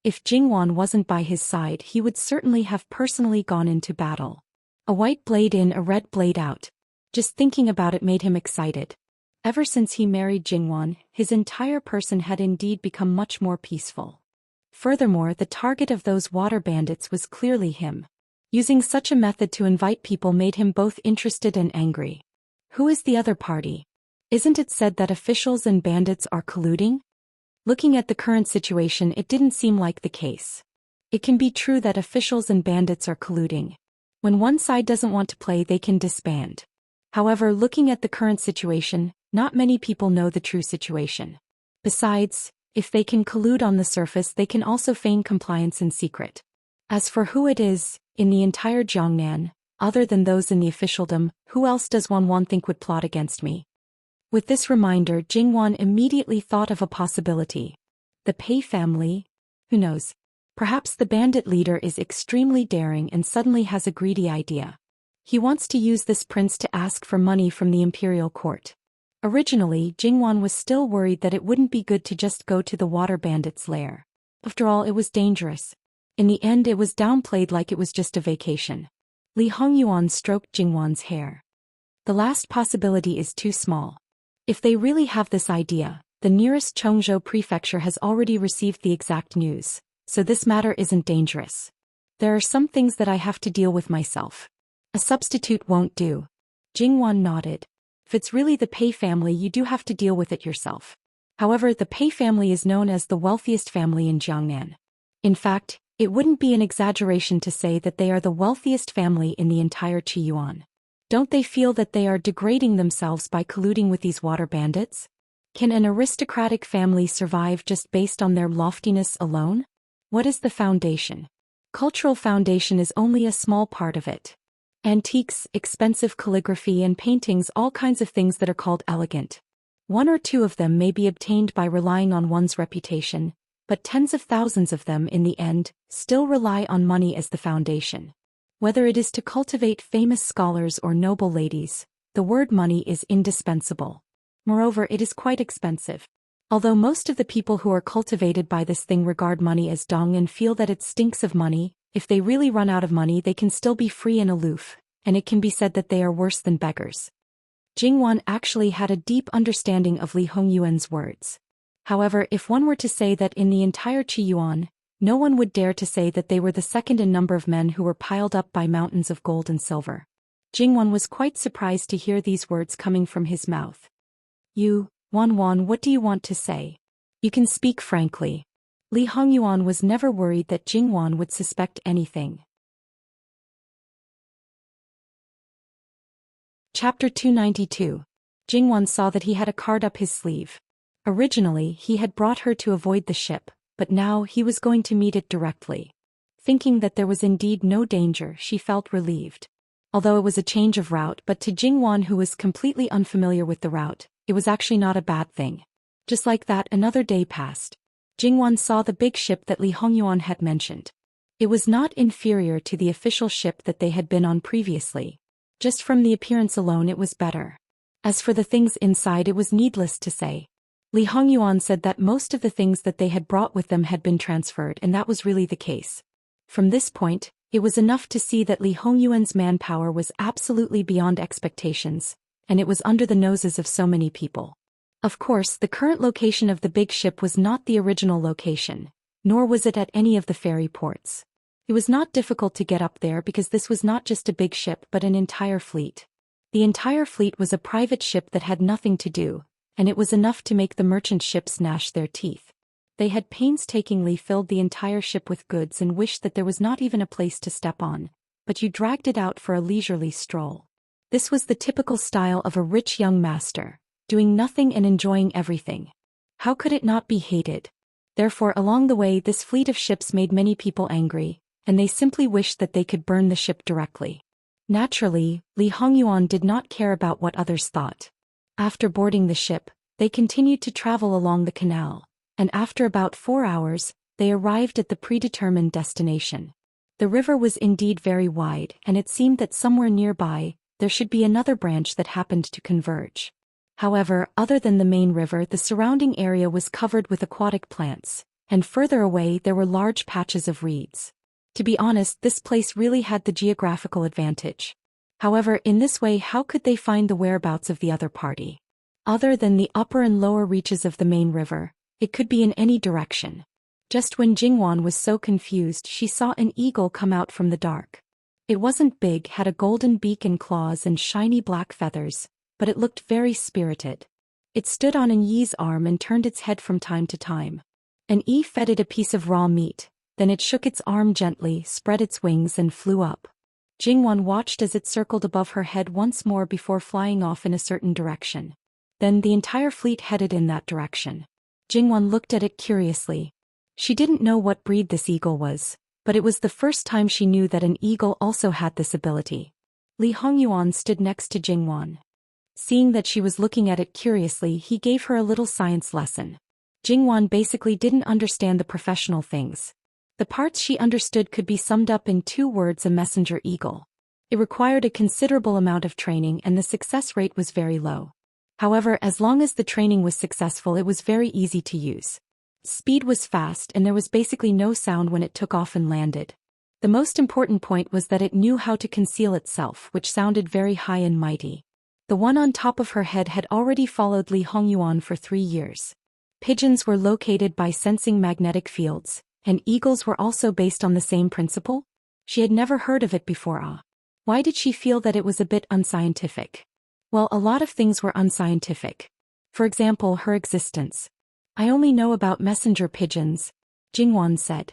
If Jingwan wasn't by his side, he would certainly have personally gone into battle. A white blade in, a red blade out. Just thinking about it made him excited. Ever since he married Jingwan, his entire person had indeed become much more peaceful. Furthermore, the target of those water bandits was clearly him. Using such a method to invite people made him both interested and angry. Who is the other party? Isn't it said that officials and bandits are colluding? Looking at the current situation, it didn't seem like the case. It can be true that officials and bandits are colluding. When one side doesn't want to play, they can disband. However, looking at the current situation, not many people know the true situation. Besides, if they can collude on the surface, they can also feign compliance in secret. As for who it is, in the entire Jiangnan, other than those in the officialdom, who else does Wan think would plot against me? With this reminder, Jingwan immediately thought of a possibility. The Pei family? Who knows? Perhaps the bandit leader is extremely daring and suddenly has a greedy idea. He wants to use this prince to ask for money from the imperial court. Originally, Jingwan was still worried that it wouldn't be good to just go to the water bandit's lair. After all, it was dangerous. In the end, it was downplayed like it was just a vacation. Li Hongyuan stroked Jingwan's hair. The last possibility is too small. If they really have this idea, the nearest Chongzhou prefecture has already received the exact news, so this matter isn't dangerous. There are some things that I have to deal with myself. A substitute won't do. Jingwan nodded. If it's really the Pei family, you do have to deal with it yourself. However, the Pei family is known as the wealthiest family in Jiangnan. In fact, it wouldn't be an exaggeration to say that they are the wealthiest family in the entire Qiyuan. Don't they feel that they are degrading themselves by colluding with these water bandits? Can an aristocratic family survive just based on their loftiness alone? What is the foundation? Cultural foundation is only a small part of it. Antiques, expensive calligraphy and paintings, all kinds of things that are called elegant. One or two of them may be obtained by relying on one's reputation, but tens of thousands of them in the end still rely on money as the foundation. Whether it is to cultivate famous scholars or noble ladies, the word money is indispensable. Moreover, it is quite expensive. Although most of the people who are cultivated by this thing regard money as dung and feel that it stinks of money, if they really run out of money they can still be free and aloof, and it can be said that they are worse than beggars. Jingwan actually had a deep understanding of Li Hongyuan's words. However, if one were to say that in the entire Qiyuan, no one would dare to say that they were the second in number of men who were piled up by mountains of gold and silver. Jingwan was quite surprised to hear these words coming from his mouth. You, Wanwan, what do you want to say? You can speak frankly. Li Hongyuan was never worried that Jingwan would suspect anything. Chapter 292. Jingwan saw that he had a card up his sleeve. Originally, he had brought her to avoid the ship, but now he was going to meet it directly. Thinking that there was indeed no danger, she felt relieved. Although it was a change of route, but to Jingwan, who was completely unfamiliar with the route, it was actually not a bad thing. Just like that, another day passed. Jingwan saw the big ship that Li Hongyuan had mentioned. It was not inferior to the official ship that they had been on previously. Just from the appearance alone it was better. As for the things inside, it was needless to say. Li Hongyuan said that most of the things that they had brought with them had been transferred, and that was really the case. From this point, it was enough to see that Li Hongyuan's manpower was absolutely beyond expectations, and it was under the noses of so many people. Of course, the current location of the big ship was not the original location, nor was it at any of the ferry ports. It was not difficult to get up there because this was not just a big ship but an entire fleet. The entire fleet was a private ship that had nothing to do, and it was enough to make the merchant ships gnash their teeth. They had painstakingly filled the entire ship with goods and wished that there was not even a place to step on, but you dragged it out for a leisurely stroll. This was the typical style of a rich young master, doing nothing and enjoying everything. How could it not be hated? Therefore, along the way, this fleet of ships made many people angry, and they simply wished that they could burn the ship directly. Naturally, Li Hongyuan did not care about what others thought. After boarding the ship, they continued to travel along the canal, and after about 4 hours, they arrived at the predetermined destination. The river was indeed very wide, and it seemed that somewhere nearby, there should be another branch that happened to converge. However, other than the main river, the surrounding area was covered with aquatic plants, and further away there were large patches of reeds. To be honest, this place really had the geographical advantage. However, in this way, how could they find the whereabouts of the other party? Other than the upper and lower reaches of the main river, it could be in any direction. Just when Jingwan was so confused, she saw an eagle come out from the dark. It wasn't big, had a golden beak and claws and shiny black feathers, but it looked very spirited. It stood on An Yi's arm and turned its head from time to time. An Yi fed it a piece of raw meat, then it shook its arm gently, spread its wings and flew up. Jingwan watched as it circled above her head once more before flying off in a certain direction. Then the entire fleet headed in that direction. Jingwan looked at it curiously. She didn't know what breed this eagle was, but it was the first time she knew that an eagle also had this ability. Li Hongyuan stood next to Jingwan. Seeing that she was looking at it curiously, he gave her a little science lesson. Jingwan basically didn't understand the professional things. The parts she understood could be summed up in 2 words: a messenger eagle. It required a considerable amount of training and the success rate was very low. However, as long as the training was successful, it was very easy to use. Speed was fast and there was basically no sound when it took off and landed. The most important point was that it knew how to conceal itself, which sounded very high and mighty. The one on top of her head had already followed Li Hongyuan for 3 years. Pigeons were located by sensing magnetic fields, and eagles were also based on the same principle? She had never heard of it before. Why did she feel that it was a bit unscientific? Well, a lot of things were unscientific. For example, her existence. I only know about messenger pigeons, Jingwan said.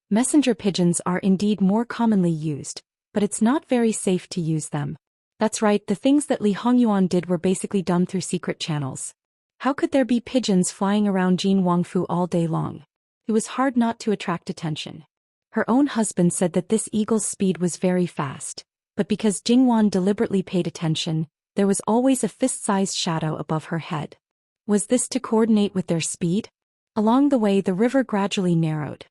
Messenger pigeons are indeed more commonly used, but it's not very safe to use them. That's right, the things that Li Hongyuan did were basically done through secret channels. How could there be pigeons flying around Jin Wangfu all day long? It was hard not to attract attention. Her own husband said that this eagle's speed was very fast, but because Jingwan deliberately paid attention, there was always a fist-sized shadow above her head. Was this to coordinate with their speed? Along the way the river gradually narrowed.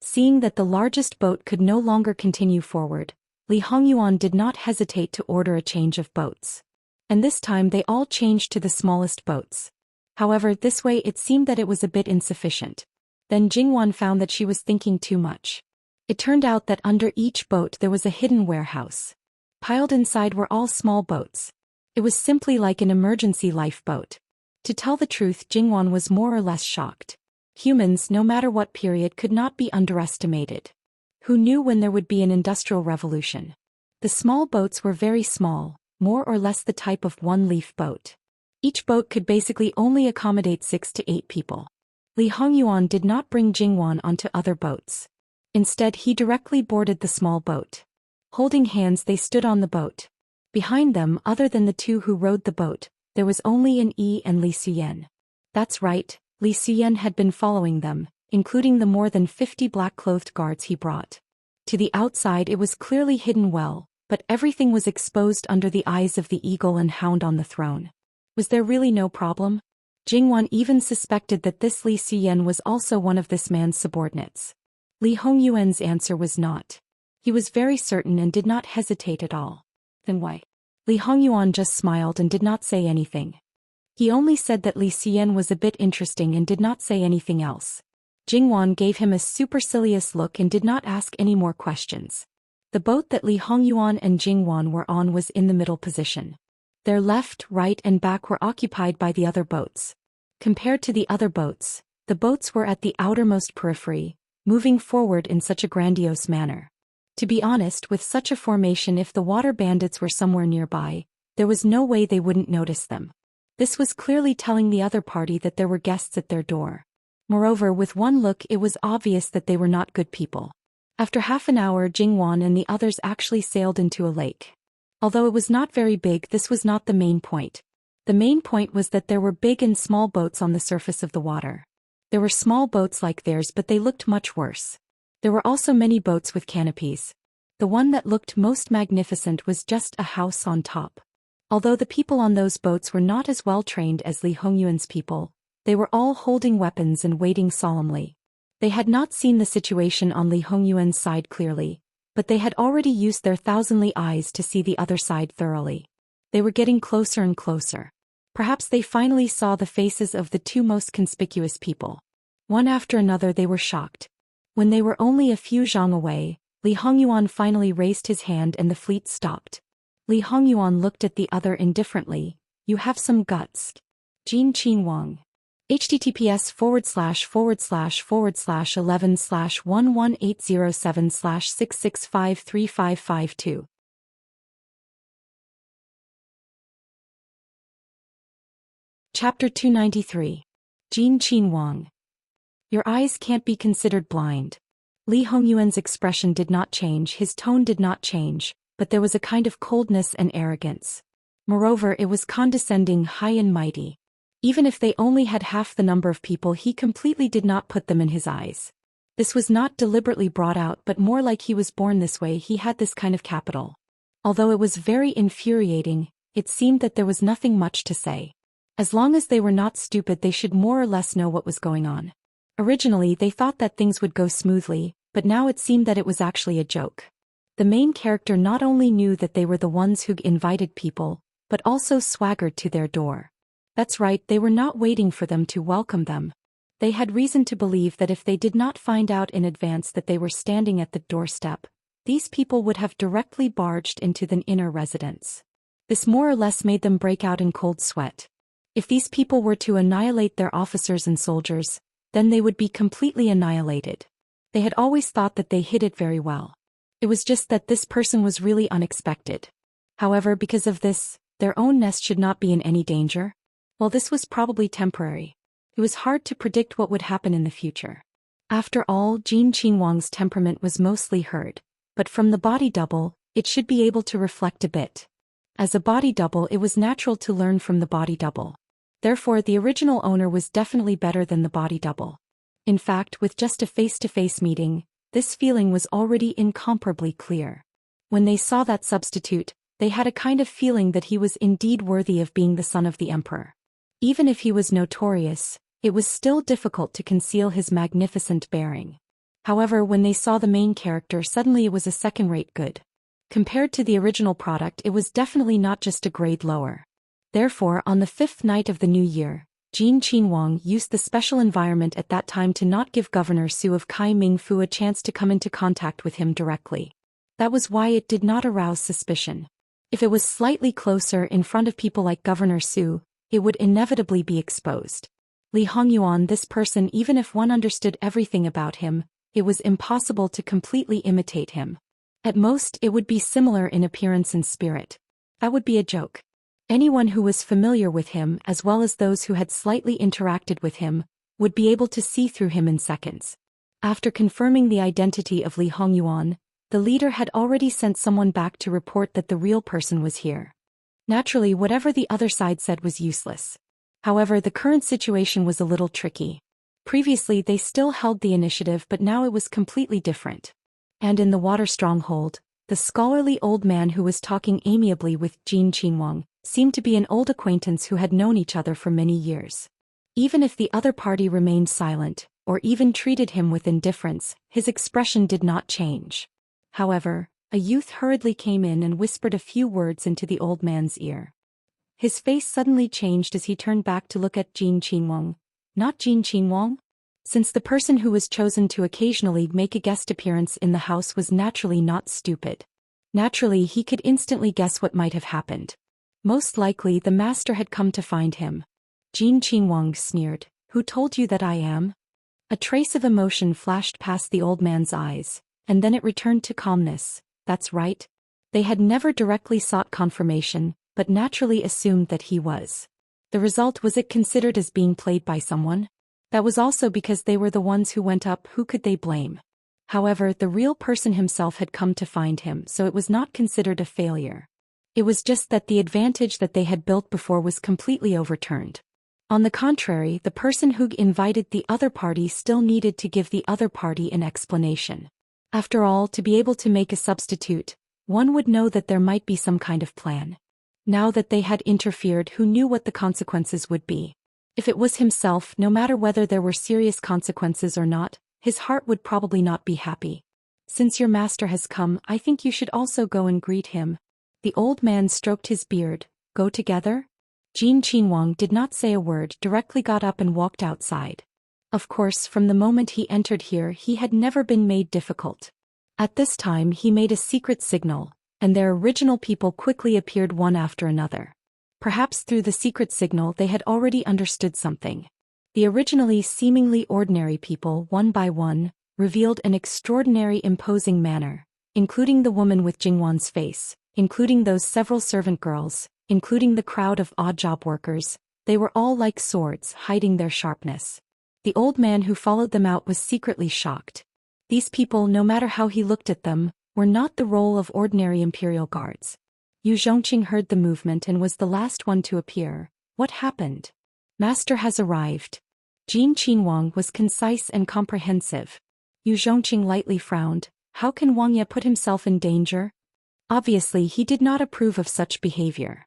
Seeing that the largest boat could no longer continue forward, Li Hongyuan did not hesitate to order a change of boats. And this time they all changed to the smallest boats. However, this way it seemed that it was a bit insufficient. Then Jingwan found that she was thinking too much. It turned out that under each boat there was a hidden warehouse. Piled inside were all small boats. It was simply like an emergency lifeboat. To tell the truth, Jingwan was more or less shocked. Humans, no matter what period, could not be underestimated. Who knew when there would be an industrial revolution? The small boats were very small, more or less the type of one-leaf boat. Each boat could basically only accommodate 6 to 8 people. Li Hongyuan did not bring Jingwan onto other boats. Instead, he directly boarded the small boat. Holding hands, they stood on the boat. Behind them, other than the two who rowed the boat, there was only an Yi and Li Suyen. That's right, Li Suyen had been following them, including the more than 50 black-clothed guards he brought. To the outside it was clearly hidden well, but everything was exposed under the eyes of the eagle and hound on the throne. Was there really no problem? Jingwan even suspected that this Li Suyen was also one of this man's subordinates. Li Hongyuan's answer was not. He was very certain and did not hesitate at all. Then why? Li Hongyuan just smiled and did not say anything. He only said that Li Suyen was a bit interesting and did not say anything else. Jingwan gave him a supercilious look and did not ask any more questions. The boat that Li Hongyuan and Jingwan were on was in the middle position. Their left, right and back were occupied by the other boats. Compared to the other boats, the boats were at the outermost periphery, moving forward in such a grandiose manner. To be honest, with such a formation, if the water bandits were somewhere nearby, there was no way they wouldn't notice them. This was clearly telling the other party that there were guests at their door. Moreover, with one look it was obvious that they were not good people. After half an hour, Jingwan and the others actually sailed into a lake. Although it was not very big, this was not the main point. The main point was that there were big and small boats on the surface of the water. There were small boats like theirs, but they looked much worse. There were also many boats with canopies. The one that looked most magnificent was just a house on top. Although the people on those boats were not as well trained as Li Hongyuan's people, they were all holding weapons and waiting solemnly. They had not seen the situation on Li Hongyuan's side clearly, but they had already used their thousandly eyes to see the other side thoroughly. They were getting closer and closer. Perhaps they finally saw the faces of the two most conspicuous people. One after another they were shocked. When they were only a few zhang away, Li Hongyuan finally raised his hand and the fleet stopped. Li Hongyuan looked at the other indifferently. You have some guts. Jin Qinwang. https://11/11/11807/6653552. Chapter 293. Jin Qinwang. Your eyes can't be considered blind. Li Hongyuan's expression did not change, his tone did not change, but there was a kind of coldness and arrogance. Moreover, it was condescending, high and mighty. Even if they only had half the number of people, he completely did not put them in his eyes. This was not deliberately brought out, but more like he was born this way. He had this kind of capital. Although it was very infuriating, it seemed that there was nothing much to say. As long as they were not stupid, they should more or less know what was going on. Originally they thought that things would go smoothly, but now it seemed that it was actually a joke. The main character not only knew that they were the ones who invited people, but also swaggered to their door. That's right, they were not waiting for them to welcome them. They had reason to believe that if they did not find out in advance that they were standing at the doorstep, these people would have directly barged into the inner residence. This more or less made them break out in cold sweat. If these people were to annihilate their officers and soldiers, then they would be completely annihilated. They had always thought that they hid it very well. It was just that this person was really unexpected. However, because of this, their own nest should not be in any danger. Well, this was probably temporary. It was hard to predict what would happen in the future. After all, Jin Qinwang's temperament was mostly heard, but from the body double, it should be able to reflect a bit. As a body double, it was natural to learn from the body double. Therefore, the original owner was definitely better than the body double. In fact, with just a face-to-face meeting, this feeling was already incomparably clear. When they saw that substitute, they had a kind of feeling that he was indeed worthy of being the son of the emperor. Even if he was notorious, it was still difficult to conceal his magnificent bearing. However, when they saw the main character, suddenly it was a second-rate good. Compared to the original product, it was definitely not just a grade lower. Therefore, on the 5th night of the new year, Jin Qinhuang used the special environment at that time to not give Governor Su of Kai Mingfu a chance to come into contact with him directly. That was why it did not arouse suspicion. If it was slightly closer in front of people like Governor Su, it would inevitably be exposed. Li Hongyuan, this person, even if one understood everything about him, it was impossible to completely imitate him. At most, it would be similar in appearance and spirit. That would be a joke. Anyone who was familiar with him, as well as those who had slightly interacted with him, would be able to see through him in seconds. After confirming the identity of Li Hongyuan, the leader had already sent someone back to report that the real person was here. Naturally, whatever the other side said was useless. However, the current situation was a little tricky. Previously, they still held the initiative, but now it was completely different. And in the water stronghold, the scholarly old man who was talking amiably with Jin Qinhuang seemed to be an old acquaintance who had known each other for many years. Even if the other party remained silent, or even treated him with indifference, his expression did not change. However, a youth hurriedly came in and whispered a few words into the old man's ear. His face suddenly changed as he turned back to look at Jin Qinhuang. Not Jin Qinhuang? Since the person who was chosen to occasionally make a guest appearance in the house was naturally not stupid. Naturally, he could instantly guess what might have happened. Most likely, the master had come to find him. Jin Qinhuang sneered. Who told you that I am? A trace of emotion flashed past the old man's eyes, and then it returned to calmness. That's right. They had never directly sought confirmation, but naturally assumed that he was. The result was it considered as being played by someone? That was also because they were the ones who went up. Who could they blame? However, the real person himself had come to find him, so it was not considered a failure. It was just that the advantage that they had built before was completely overturned. On the contrary, the person who invited the other party still needed to give the other party an explanation. After all, to be able to make a substitute, one would know that there might be some kind of plan. Now that they had interfered, who knew what the consequences would be? If it was himself, no matter whether there were serious consequences or not, his heart would probably not be happy. Since your master has come, I think you should also go and greet him. The old man stroked his beard. Go together? Jin Qinhuang did not say a word, directly got up and walked outside. Of course, from the moment he entered here, he had never been made difficult. At this time, he made a secret signal, and their original people quickly appeared one after another. Perhaps through the secret signal they had already understood something. The originally seemingly ordinary people, one by one, revealed an extraordinary imposing manner, including the woman with Jingwan's face, including those several servant girls, including the crowd of odd job workers. They were all like swords, hiding their sharpness. The old man who followed them out was secretly shocked. These people, no matter how he looked at them, were not the role of ordinary imperial guards. Yu Zhongqing heard the movement and was the last one to appear. What happened? Master has arrived. Jin Qinhuang was concise and comprehensive. Yu Zhongqing lightly frowned. How can Wang Ye put himself in danger? Obviously, he did not approve of such behavior.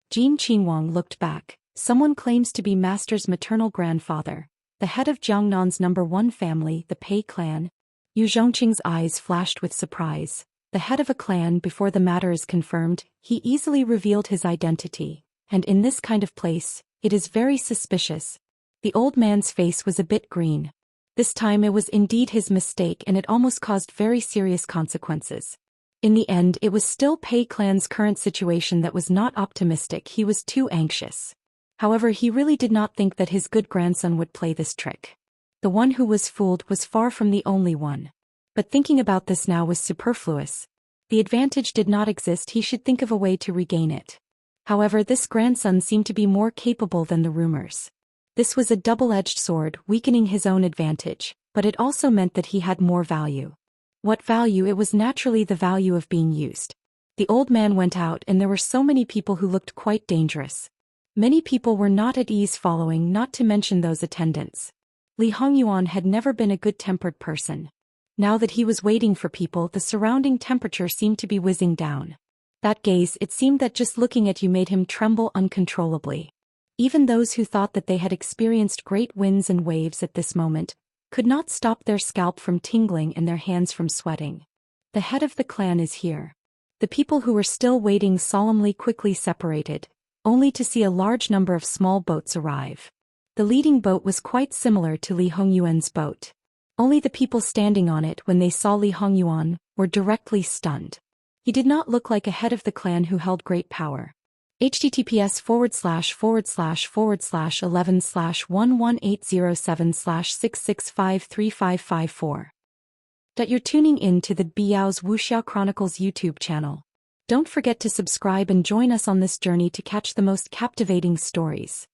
Jin Qinhuang looked back. Someone claims to be Master's maternal grandfather, the head of Jiangnan's #1 family, the Pei clan. Yu Zhongqing's eyes flashed with surprise. The head of a clan. Before the matter is confirmed, he easily revealed his identity, and in this kind of place, it is very suspicious. The old man's face was a bit green. This time it was indeed his mistake, and it almost caused very serious consequences. In the end, it was still Pei clan's current situation that was not optimistic. He was too anxious. However, he really did not think that his good grandson would play this trick. The one who was fooled was far from the only one. But thinking about this now was superfluous. The advantage did not exist. He should think of a way to regain it. However, this grandson seemed to be more capable than the rumors. This was a double-edged sword, weakening his own advantage, but it also meant that he had more value. What value? It was naturally the value of being used. The old man went out, and there were so many people who looked quite dangerous. Many people were not at ease following, not to mention those attendants. Li Hongyuan had never been a good-tempered person. Now that he was waiting for people, the surrounding temperature seemed to be whizzing down. That gaze, it seemed that just looking at you made him tremble uncontrollably. Even those who thought that they had experienced great winds and waves at this moment could not stop their scalp from tingling and their hands from sweating. The head of the clan is here. The people who were still waiting solemnly quickly separated, only to see a large number of small boats arrive. The leading boat was quite similar to Li Hongyuan's boat. Only the people standing on it when they saw Li Hongyuan were directly stunned. He did not look like a head of the clan who held great power. https://11/11807/6653554. You're tuning in to the Biao's Wuxiao Chronicles YouTube channel. Don't forget to subscribe and join us on this journey to catch the most captivating stories.